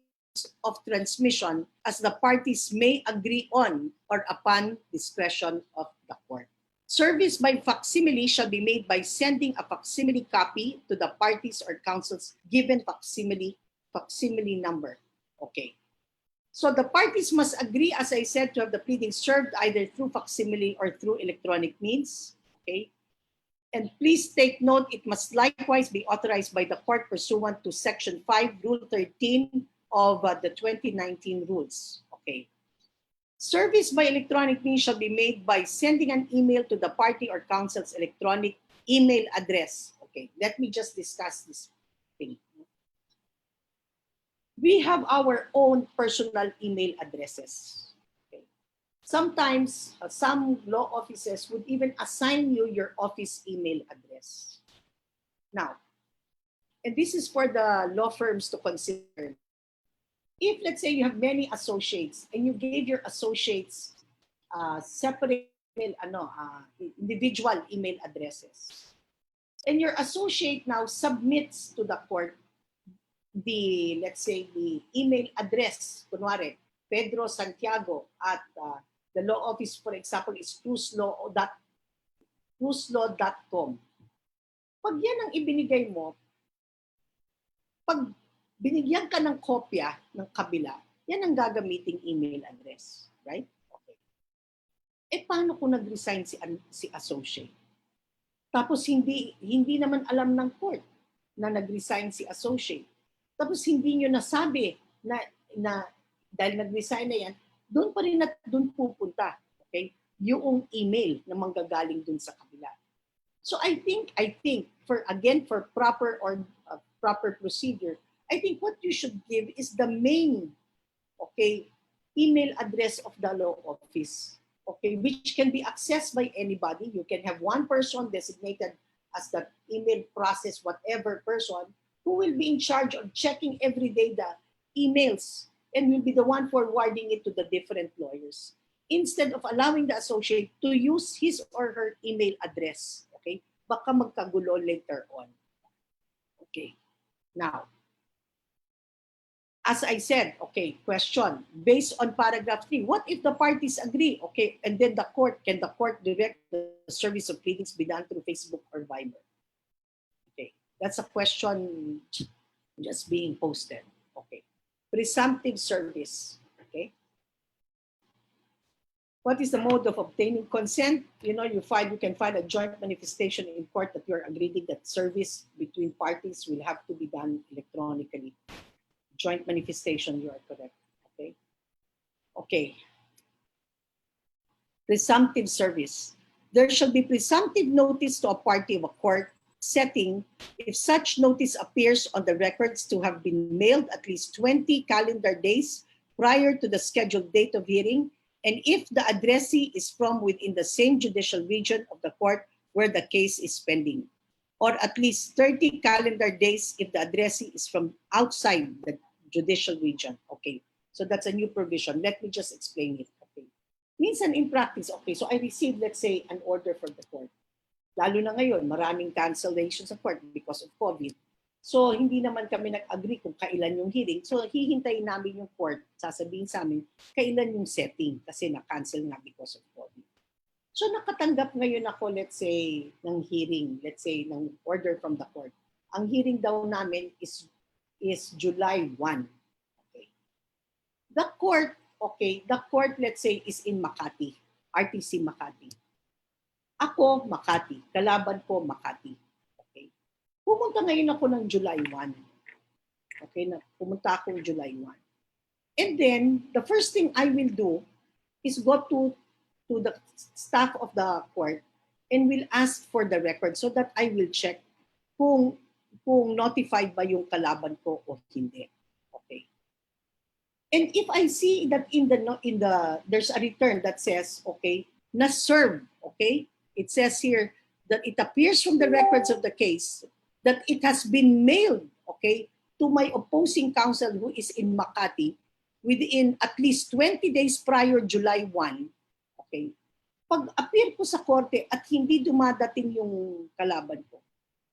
of transmission as the parties may agree on or upon discretion of the court. Service by facsimile shall be made by sending a facsimile copy to the parties or counsels given facsimile number. Okay. So the parties must agree, as I said, to have the pleading served either through facsimile or through electronic means. Okay. And please take note, it must likewise be authorized by the court pursuant to Section 5, Rule 13 of the 2019 rules. Okay. Service by electronic means shall be made by sending an email to the party or counsel's electronic email address. Okay, let me just discuss this thing. We have our own personal email addresses. Okay. Sometimes, some law offices would even assign you your office email address. Now, and this is for the law firms to consider. If, let's say, you have many associates and you gave your associates separate individual email addresses, and your associate now submits to the court the, let's say, the email address, kunwari, Pedro Santiago at the law office, for example, is cruzlaw.com. Pag yan ang ibinigay mo, pag binigyan ka ng kopya ng kabila, yan ang gagamiting email address. Right? Okay. Paano kung nag-resign si associate? Tapos hindi naman alam ng court na nag-resign si associate. Tapos hindi nyo nasabi na dahil nag-resign na yan, doon pa rin at doon pupunta. Okay? Yung email na manggagaling doon sa kabila. So I think for proper proper procedure, I think what you should give is the main email address of the law office, which can be accessed by anybody. You can have one person designated as the email process, whatever person, who will be in charge of checking every day the emails and will be the one forwarding it to the different lawyers, instead of allowing the associate to use his or her email address. Okay? Baka magkagulo later on. Okay. Now, as I said, question, based on paragraph 3, what if the parties agree? Okay, and then can the court direct the service of pleadings be done through Facebook or Viber? Okay, that's a question just being posted. Okay, presumptive service. Okay, what is the mode of obtaining consent? You can file a joint manifestation in court that you are agreeing that service between parties will have to be done electronically. Joint manifestation, you are correct. Okay. Okay. Presumptive service. There shall be presumptive notice to a party of a court setting if such notice appears on the records to have been mailed at least 20 calendar days prior to the scheduled date of hearing, and if the addressee is from within the same judicial region of the court where the case is pending, or at least 30 calendar days if the addressee is from outside the judicial region. Okay, so that's a new provision. Let me just explain it. Okay, minsan in practice, so I received, let's say, an order from the court. Lalo na ngayon, maraming cancellations of court because of COVID. So hindi naman kami nag-agree kung kailan yung hearing. So hihintayin namin yung court, sasabihin sa amin kailan yung setting kasi na-cancel nga because of COVID. So nakatanggap ngayon ako, let's say, ng hearing, let's say, ng order from the court. Ang hearing daw namin is July 1. Okay. The court, let's say, is in Makati, RTC Makati. Ako, Makati. Kalaban ko, Makati. Okay. Pumunta ngayon ako ng July 1. Okay, pumunta ako ng July 1. And then, the first thing I will do is go to the staff of the court and will ask for the record so that I will check kung notified ba yung kalaban ko o hindi. Okay. And if I see that there's a return that says, na-serve, it says here that it appears from the records of the case that it has been mailed, to my opposing counsel who is in Makati within at least 20 days prior July 1, okay. Pag appear ko sa korte at hindi dumadating yung kalaban ko,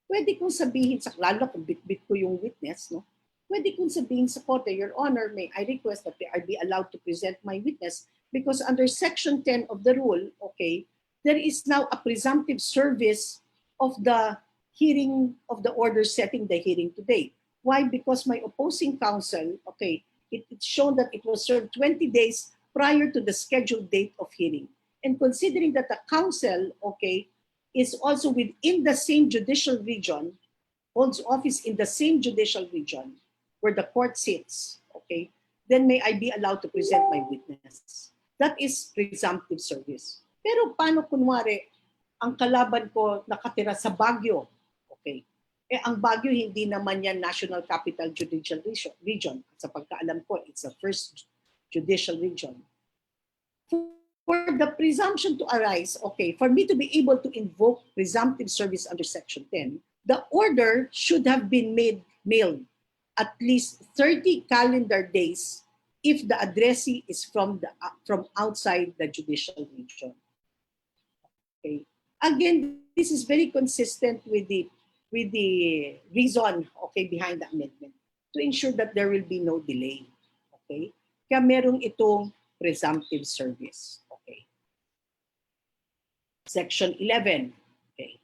pwede kong sabihin lalo kung bit-bit ko yung witness, no? Pwede kong sabihin sa korte, Your Honor, may I request that I be allowed to present my witness because under Section 10 of the rule, there is now a presumptive service of the hearing of the order setting the hearing today. Why? Because my opposing counsel, it's shown that it was served 20 days prior to the scheduled date of hearing. And considering that the counsel, is also within the same judicial region, holds office in the same judicial region where the court sits, then may I be allowed to present my witness. That is presumptive service. Pero paano kunwari, ang kalaban ko nakatira sa Baguio, ang Baguio hindi naman yan National Capital Judicial Region. Sa pagkaalam ko, it's the first judicial region. For the presumption to arise, for me to be able to invoke presumptive service under Section 10, the order should have been mailed at least 30 calendar days if the addressee is from outside the judicial region. Okay. Again, this is very consistent with the reason behind the amendment to ensure that there will be no delay. Okay? Kaya merong itong presumptive service. Okay. Section 11. Okay.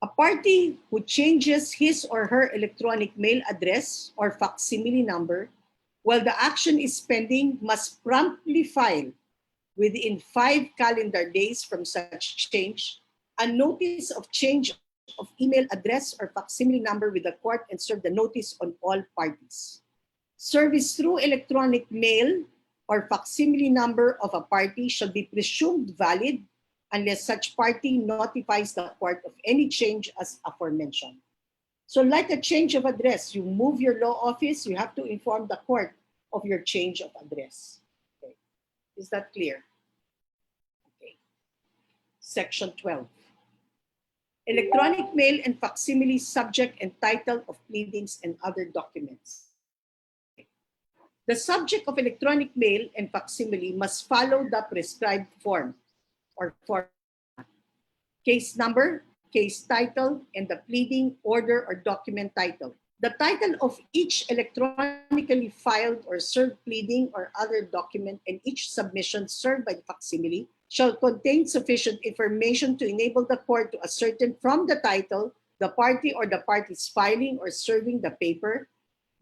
A party who changes his or her electronic mail address or facsimile number while the action is pending, must promptly file within 5 calendar days from such change a notice of change of email address or facsimile number with the court and serve the notice on all parties. Service through electronic mail or facsimile number of a party shall be presumed valid unless such party notifies the court of any change as aforementioned. So like a change of address, you move your law office, you have to inform the court of your change of address. Okay. Is that clear? Okay. Section 12. Electronic mail and facsimile subject and title of pleadings and other documents. The subject of electronic mail and facsimile must follow the prescribed form or format. Case number, case title, and the pleading order or document title. The title of each electronically filed or served pleading or other document and each submission served by the facsimile shall contain sufficient information to enable the court to ascertain from the title the party or the parties filing or serving the paper,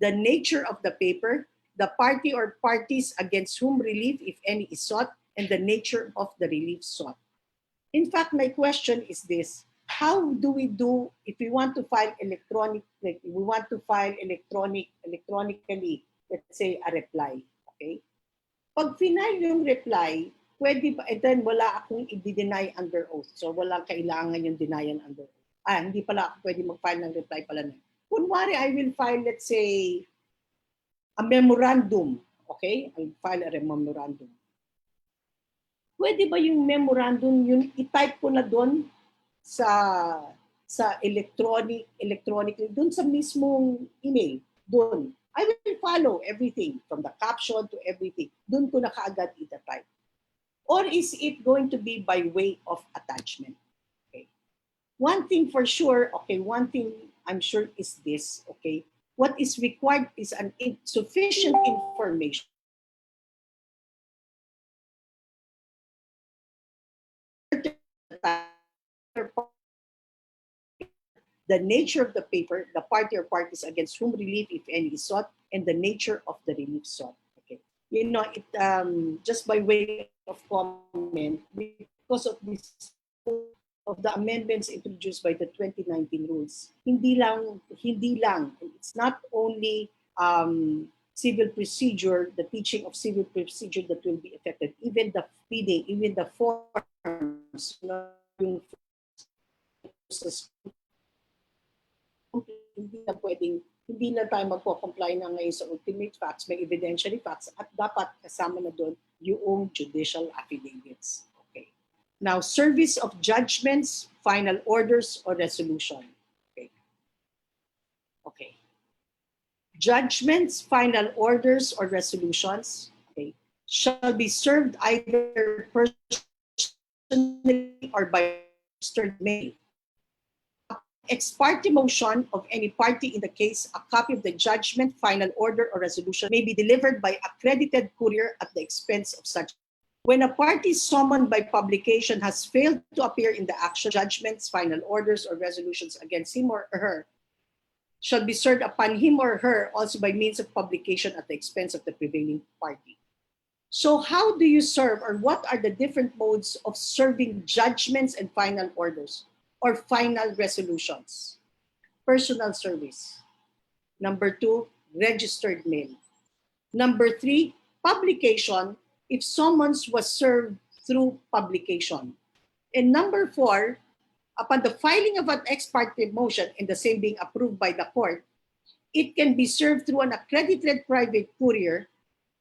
the nature of the paper, the party or parties against whom relief, if any, is sought, and the nature of the relief sought. In fact, my question is this: how do we do if we want to file electronically, let's say a reply, okay? Pag final yung reply, pwede ba, and then wala akong i-deny under oath. So walang kailangan yung denial under oath. Hindi pala ako pwede mag-file ng reply pala na. Kunwari, I will file, let's say, a memorandum. Okay? I will file a memorandum. Pwede ba yung memorandum, yung i-type ko na doon sa electronically, doon sa mismong email, doon. I will follow everything from the caption to everything. Doon ko na kaagad ita-type. Or is it going to be by way of attachment? Okay. One thing for sure, okay, one thing I'm sure is this, okay, what is required is an sufficient information the nature of the paper, the party or parties against whom relief, if any, is sought, and the nature of the relief sought. Okay, you know, it just by way of comment, because of this of the amendments introduced by the 2019 rules, hindi lang, it's not only civil procedure, the teaching of civil procedure that will be affected, even the pleading, even the forms, yung hindi na pwedeng, hindi na tayo magpo-comply na ngayon sa ultimate facts, may evidentiary facts, at dapat kasama na doon yung judicial affidavits. Okay. Now, service of judgments, final orders, or resolution. Okay. Okay. Judgments, final orders, or resolutions, okay, shall be served either personally or by registered mail. Ex parte motion of any party in the case, a copy of the judgment, final order, or resolution may be delivered by accredited courier at the expense of such. When a party summoned by publication has failed to appear in the action, judgments, final orders, or resolutions against him or her shall be served upon him or her also by means of publication at the expense of the prevailing party. So how do you serve, or what are the different modes of serving judgments and final orders or final resolutions? Personal service. Number 2, registered mail. Number 3, publication, if summons was served through publication. And number 4, upon the filing of an ex parte motion and the same being approved by the court, it can be served through an accredited private courier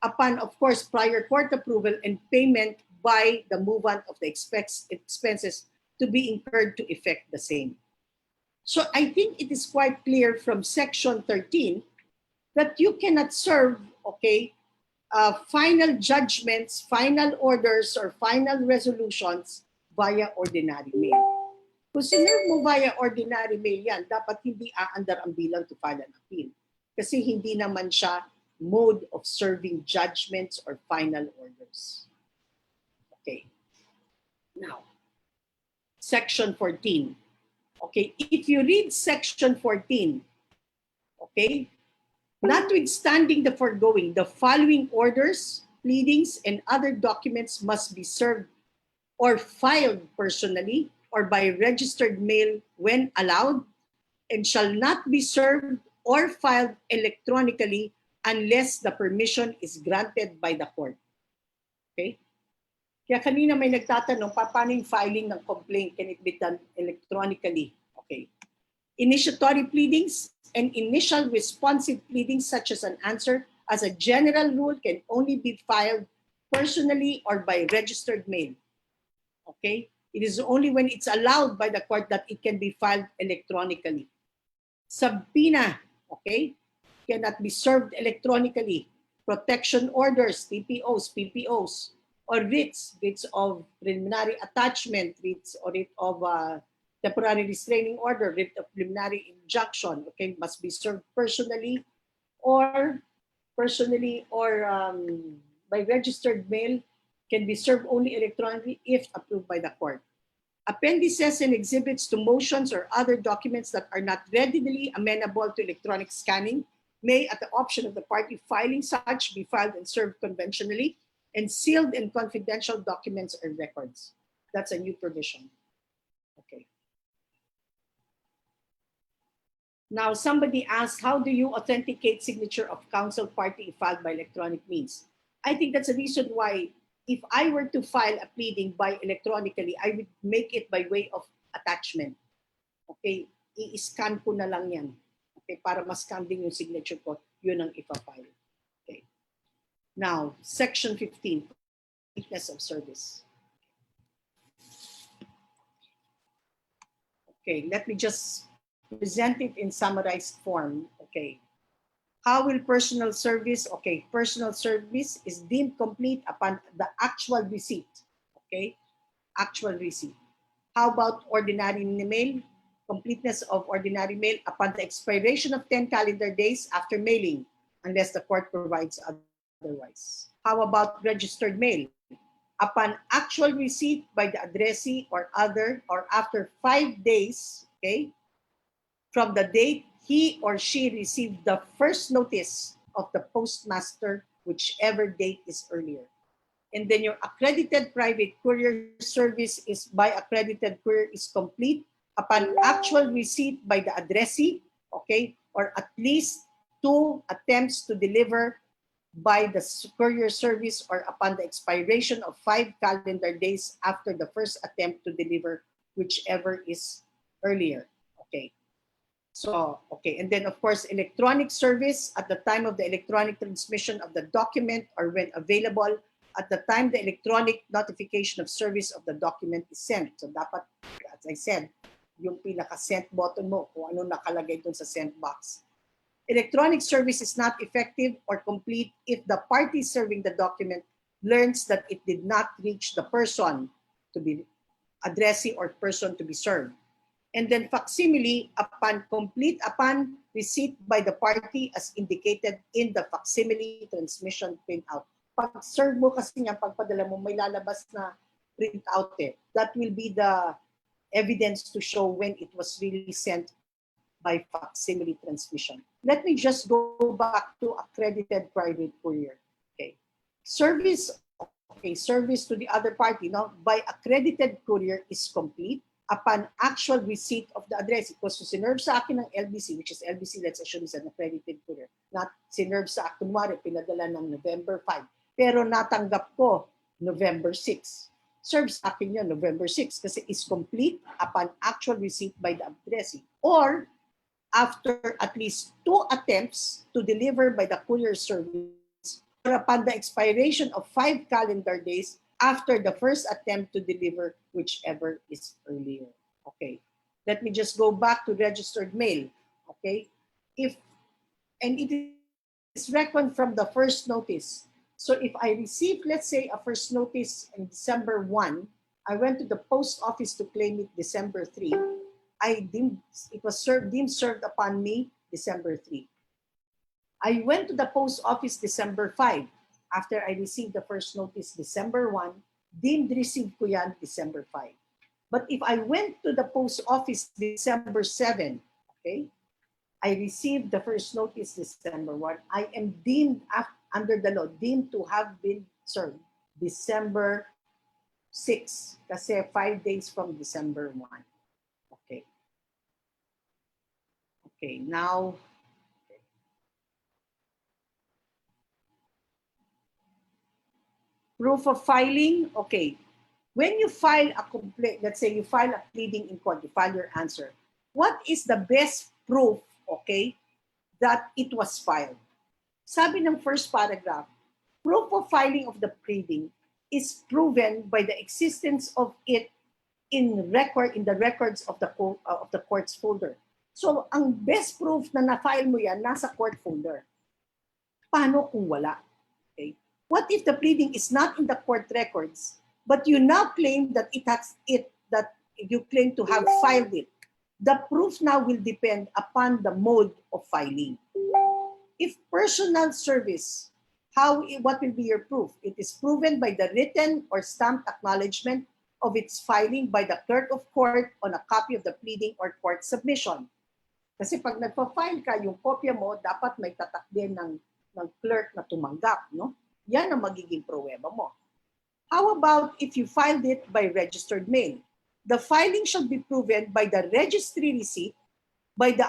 upon, of course, prior court approval and payment by the movant of the expenses to be incurred to effect the same. So I think it is quite clear from section 13 that you cannot serve, okay, final judgments, final orders, or final resolutions via ordinary mail. Kung sinerve mo via ordinary mail yan, dapat hindi aandar ang bilang to file an appeal. Kasi hindi naman siya mode of serving judgments or final orders. Okay. Now, Section 14. Okay, if you read Section 14, okay, Notwithstanding the foregoing, the following orders, pleadings, and other documents must be served or filed personally or by registered mail when allowed, and shall not be served or filed electronically unless the permission is granted by the court. Okay? Kaya kanina may nagtatanong, paano yung filing ng complaint? Can it be done electronically? Okay. Initiatory pleadings and initial responsive pleadings such as an answer as a general rule can only be filed personally or by registered mail. Okay? It is only when it's allowed by the court that it can be filed electronically. Subpoena, okay, cannot be served electronically. Protection orders, TPOs, PPOs, or writs of preliminary attachment, writs or writ of temporary restraining order, writ of preliminary injunction, okay, must be served personally or by registered mail, can be served only electronically if approved by the court. Appendices and exhibits to motions or other documents that are not readily amenable to electronic scanning may, at the option of the party filing such, be filed and served conventionally, and sealed and confidential documents or records. That's a new provision. Okay. Now, somebody asked, how do you authenticate signature of counsel party if filed by electronic means? I think that's a reason why if I were to file a pleading by electronically, I would make it by way of attachment. Okay, i-scan ko na lang yan. Okay, para ma-scan din yung signature ko, yun ang ipa-file. Okay. Now, Section 15, completeness of service. Okay, let me just present it in summarized form. Okay. How will personal service? Okay, personal service is deemed complete upon the actual receipt. Okay, actual receipt. How about ordinary mail? Completeness of ordinary mail upon the expiration of 10 calendar days after mailing, unless the court provides otherwise. How about registered mail? Upon actual receipt by the addressee or after 5 days, okay, from the date he or she received the first notice of the postmaster, whichever date is earlier. And then your accredited private courier service is by accredited courier is complete upon actual receipt by the addressee, okay, or at least 2 attempts to deliver by the courier service or upon the expiration of 5 calendar days after the first attempt to deliver, whichever is earlier. Okay. So, okay, and then of course, electronic service at the time of the electronic transmission of the document or when available at the time the electronic notification of service of the document is sent. So dapat, as I said, yung pinaka-sent button mo, kung ano nakalagay dun sa sent box. Electronic service is not effective or complete if the party serving the document learns that it did not reach the person to be addressee or person to be served. And then facsimile upon receipt by the party as indicated in the facsimile transmission printout. Pag serve mo kasi niya, pagpadala mo, may lalabas na printout eh. That will be the evidence to show when it was really sent by facsimile transmission. Let me just go back to accredited private courier. Okay. Service to the other party, no, by accredited courier is complete upon actual receipt of the address. Because sinerve sa akin ng LBC, which is LBC, let's assume is an accredited courier. Not sinerve sa akin, kunwari, pinadala ng November 5. Pero natanggap ko November 6. Serve sa akin yun, November 6, kasi is complete upon actual receipt by the addressee. Or after at least 2 attempts to deliver by the courier service or upon the expiration of 5 calendar days after the first attempt to deliver, whichever is earlier. Okay. Let me just go back to registered mail. Okay. And it is reckoned from the first notice. So if I received, let's say, a first notice in December 1, I went to the post office to claim it December 3. It was deemed served upon me December 3. I went to the post office December 5. After I received the first notice December 1, deemed received ko yan December 5. But if I went to the post office December 7, okay, I received the first notice December 1. I am deemed under the law, deemed to have been served December 6 kasi 5 days from December 1. Okay. Okay, now proof of filing. Okay. When you file a complaint, let's say you file a pleading in court, you file your answer. What is the best proof, okay, that it was filed? Sabi ng first paragraph, proof of filing of the pleading is proven by the existence of it in the records of the court's folder. So ang best proof na na-file mo yan nasa court folder. Paano kung wala? Okay. What if the pleading is not in the court records, but you now claim that that you claim to have filed it? The proof now will depend upon the mode of filing. If personal service, what will be your proof? It is proven by the written or stamped acknowledgement of its filing by the clerk of court on a copy of the pleading or court submission. Kasi pag nagpa-file ka, yung kopya mo, dapat may tatak din ng clerk na tumanggap, no? Yan ang magiging pruweba mo. How about if you filed it by registered mail? The filing shall be proven by the registry receipt, by the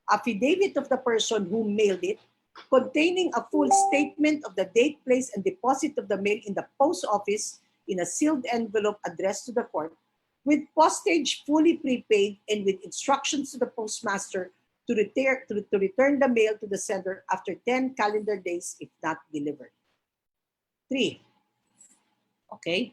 affidavit of the person who mailed it, containing a full statement of the date, place, and deposit of the mail in the post office in a sealed envelope addressed to the court, with postage fully prepaid and with instructions to the postmaster to return the mail to the sender after 10 calendar days if not delivered. 3. Okay?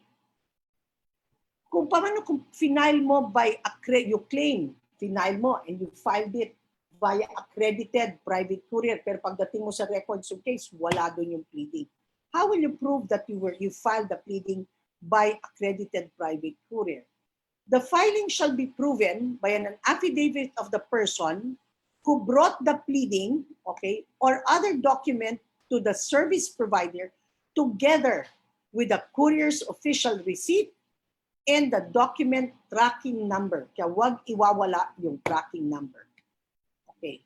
Kung paano kung final mo by you claim, final mo and you filed it via accredited private courier, pero pagdating mo sa records of case, wala doon yung pleading. How will you prove that you filed the pleading by accredited private courier? The filing shall be proven by an affidavit of the person who brought the pleading, okay, or other document to the service provider together with the courier's official receipt and the document tracking number. Kaya wag iwawala yung tracking number. Okay.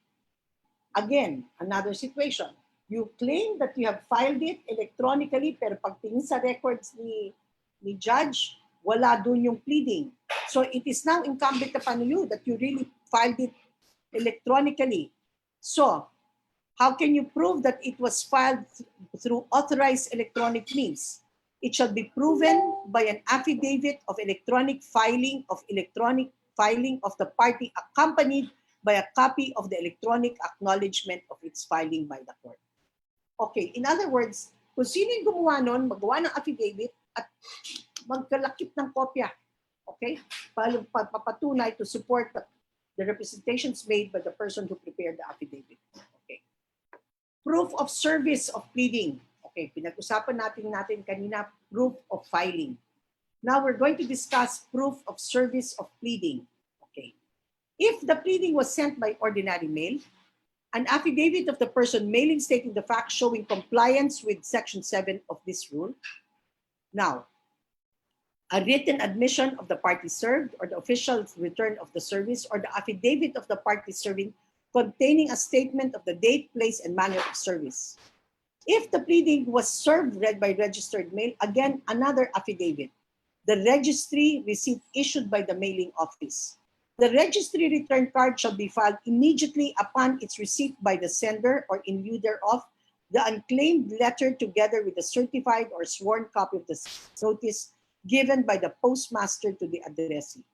Again, another situation. You claim that you have filed it electronically, pero pagtingin sa records ni judge, wala dun yung pleading. So it is now incumbent upon you that you really filed it electronically. So how can you prove that it was filed through authorized electronic means? It shall be proven by an affidavit of electronic filing of the party accompanied by a copy of the electronic acknowledgement of its filing by the court. Okay, in other words, kung sino yung gumawa nun, magawa ng affidavit at magkalakip ng kopya. Okay? Papatunay to support the representations made by the person who prepared the affidavit. Okay. Proof of service of pleading. Okay, pinag-usapan natin kanina, proof of filing. Now we're going to discuss proof of service of pleading. Okay. If the pleading was sent by ordinary mail, an affidavit of the person mailing stating the fact showing compliance with Section 7 of this rule. Now, a written admission of the party served or the official return of the service or the affidavit of the party serving containing a statement of the date, place, and manner of service. If the pleading was served read by registered mail, again, another affidavit. The registry receipt issued by the mailing office. The registry return card shall be filed immediately upon its receipt by the sender or in lieu thereof, the unclaimed letter together with a certified or sworn copy of the notice given by the postmaster to the addressee.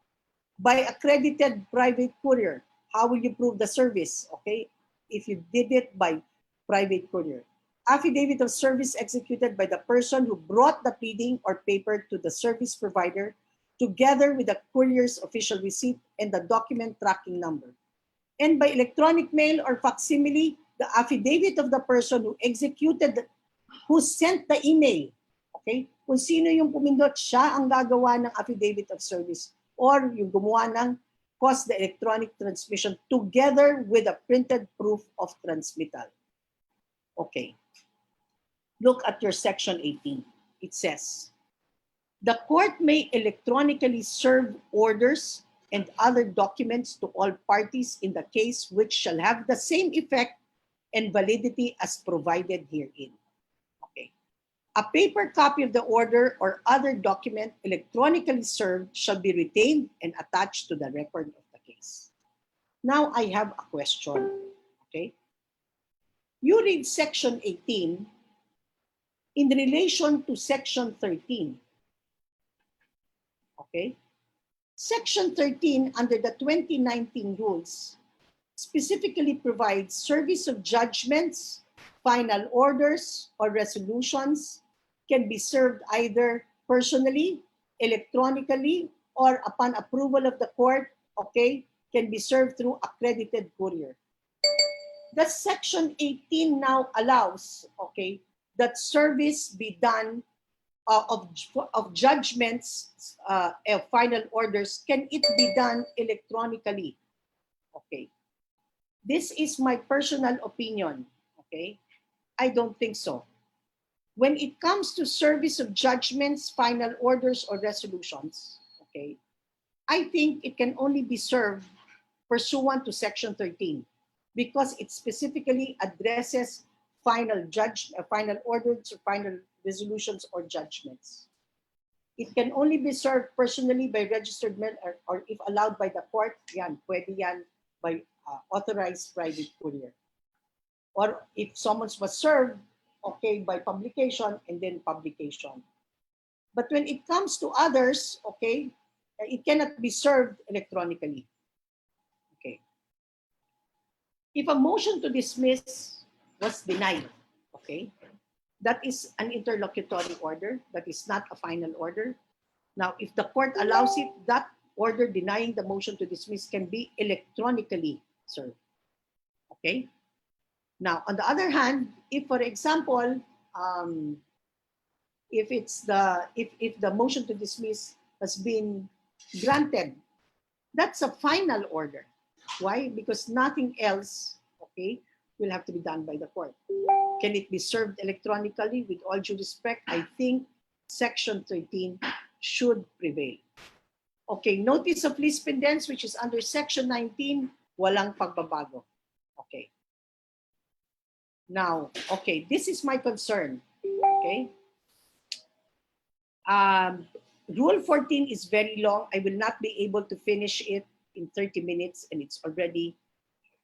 By accredited private courier, how will you prove the service? Okay, if you did it by private courier. Affidavit of service executed by the person who brought the pleading or paper to the service provider together with the courier's official receipt and the document tracking number. And by electronic mail or facsimile, the affidavit of the person who sent the email. Okay? Kung sino yung pumindot, siya ang gagawa ng affidavit of service or yung gumawa ng cause the electronic transmission together with a printed proof of transmittal. Okay. Look at your section 18. It says, the court may electronically serve orders and other documents to all parties in the case which shall have the same effect and validity as provided herein. Okay. A paper copy of the order or other document electronically served shall be retained and attached to the record of the case. Now I have a question. Okay. You read section 18 in relation to section 13. Okay. Section 13 under the 2019 rules specifically provides service of judgments, final orders, or resolutions can be served either personally, electronically, or upon approval of the court, okay, can be served through accredited courier. The section 18 now allows, okay, that service be done of judgments, final orders, can it be done electronically? Okay. This is my personal opinion, okay? I don't think so. When it comes to service of judgments, final orders, or resolutions, okay, I think it can only be served pursuant to section 13 because it specifically addresses final orders, or final resolutions, or judgments. It can only be served personally by registered mail or if allowed by the court, yan, pwede yan by authorized private courier. Or if summons was served, okay, by publication and then publication. But when it comes to others, okay, it cannot be served electronically. Okay. If a motion to dismiss was denied, okay, that is an interlocutory order, that is not a final order. Now, if the court allows it, that order denying the motion to dismiss can be electronically served. Okay? Now, on the other hand, if, for example, if the motion to dismiss has been granted, that's a final order. Why? Because nothing else, okay, will have to be done by the court. Can it be served electronically? With all due respect, I think Section 13 should prevail. Okay, notice of lis pendens, which is under Section 19, walang pagbabago. Okay. Now, okay, this is my concern. Okay. Rule 14 is very long. I will not be able to finish it in 30 minutes and it's already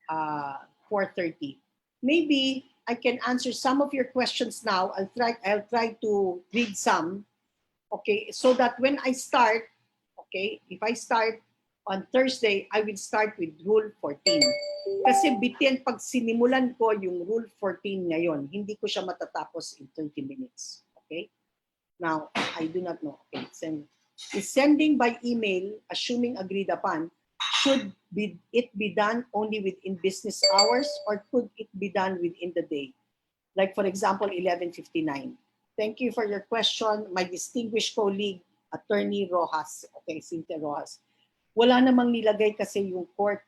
4:30. Maybe I can answer some of your questions now. I'll try to read some. Okay, so that when I start, okay, if I start on Thursday, I will start with Rule 14. Kasi bitin, pag sinimulan ko yung Rule 14 ngayon, hindi ko siya matatapos in 30 minutes. Okay? Now, I do not know. Okay, is sending by email, assuming agreed upon, should it be done only within business hours or could it be done within the day? Like for example, 11:59. Thank you for your question, my distinguished colleague, Attorney Rojas. Okay, Cynthia Rojas. Wala namang nilagay kasi yung court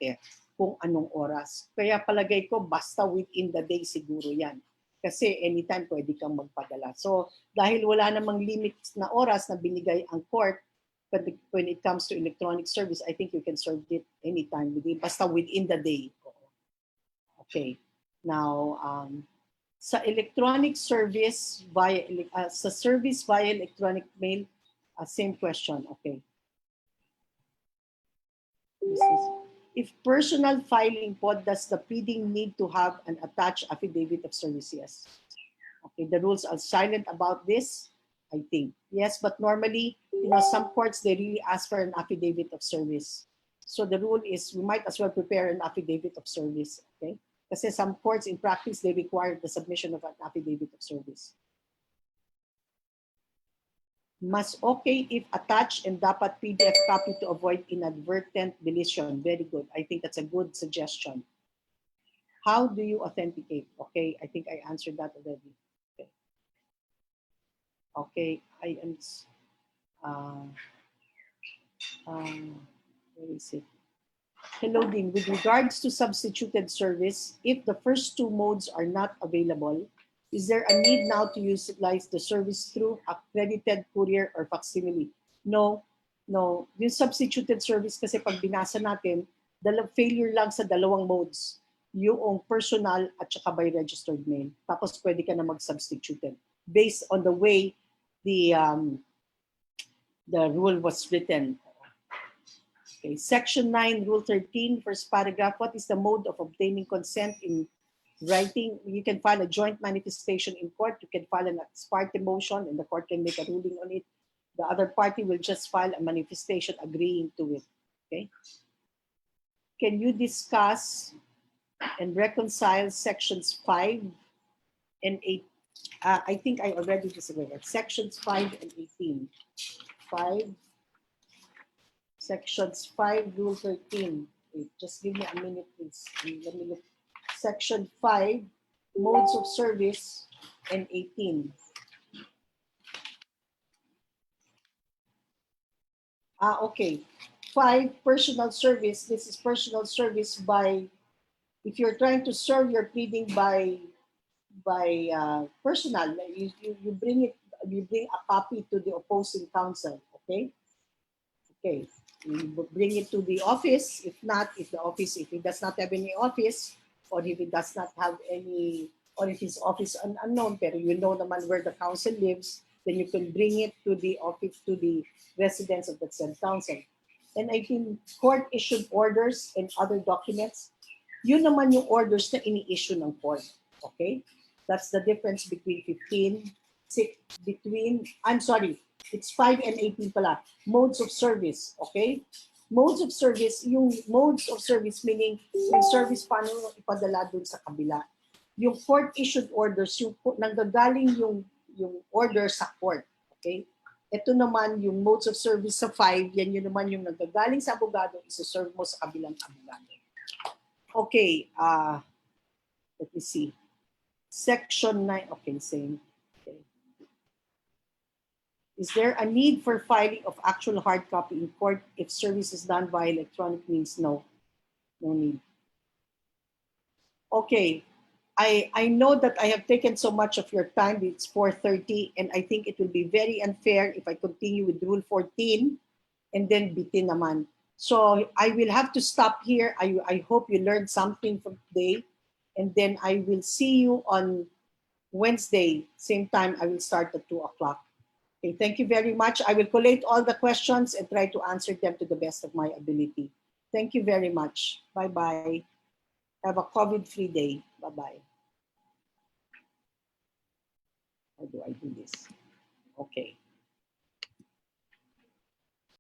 kung anong oras. Kaya palagay ko basta within the day siguro yan. Kasi anytime pwede kang magpadala. So dahil wala namang limit na oras na binigay ang court, but when it comes to electronic service, I think you can serve it anytime, basta within the day. Okay. Now, sa electronic service sa service via electronic mail, same question. Okay. If personal filing po, does the pleading need to have an attached affidavit of service? Yes. Okay, the rules are silent about this, I think. Yes, but normally, some courts, they really ask for an affidavit of service. So the rule is we might as well prepare an affidavit of service. Okay? Kasi some courts in practice, they require the submission of an affidavit of service. Mas okay if attached and dapat PDF copy to avoid inadvertent deletion. Very good. I think that's a good suggestion. How do you authenticate? Okay, I think I answered that already. Okay, I am. Where is it? Hello, Dean. With regards to substituted service, if the first two modes are not available, is there a need now to utilize the service through accredited courier or facsimile? No, No, yung substituted service kasi pag binasa natin, failure lang sa dalawang modes. Yung personal at saka by registered mail. Tapos pwede ka na mag-substituted based on the way the rule was written. Okay. Section 9, Rule 13, first paragraph. What is the mode of obtaining consent in writing? You can file a joint manifestation in court. You can file an ex parte motion and the court can make a ruling on it. The other party will just file a manifestation agreeing to it. Okay. Can you discuss and reconcile sections 5 and 8? I think I already disagreed. Sections 5 and 18. 5, sections 5, Rule 13. Wait, just give me a minute, please. Let me look. Section 5, modes of service, and 18. Okay. 5, personal service. This is personal service by, if you're trying to serve your pleading by personal, you bring a copy to the opposing counsel. Okay. Okay. You bring it to the office. If not, if it does not have any office, or if it does not have any, or if his office unknown, pero you know naman where the counsel lives, then you can bring it to the office, to the residence of the said counsel. And I think court-issued orders and other documents, yun naman yung orders na ini-issue ng court. Okay? That's the difference between 15, I'm sorry, it's 5 and 18 pala. Modes of service, okay? Modes of service, yung modes of service meaning yung service paano ipadala dun sa kabila. Yung court-issued orders, yung nanggagaling yung order sa court, okay? Ito naman yung modes of service sa 5, yan yun naman yung nanggagaling sa abogado, isa-serve mo sa kabilang abogado. Okay, let me see. Section 9, okay, same. Okay. Is there a need for filing of actual hard copy in court if service is done by electronic means? No, no need. Okay, I know that I have taken so much of your time. It's 4:30, and I think it will be very unfair if I continue with Rule 14 and then bitin naman. So I will have to stop here. I hope you learned something from today, and then I will see you on Wednesday, same time. I will start at 2 o'clock. Okay, thank you very much. I will collate all the questions and try to answer them to the best of my ability. Thank you very much. Bye-bye. Have a COVID-free day. Bye-bye. How do I do this? Okay.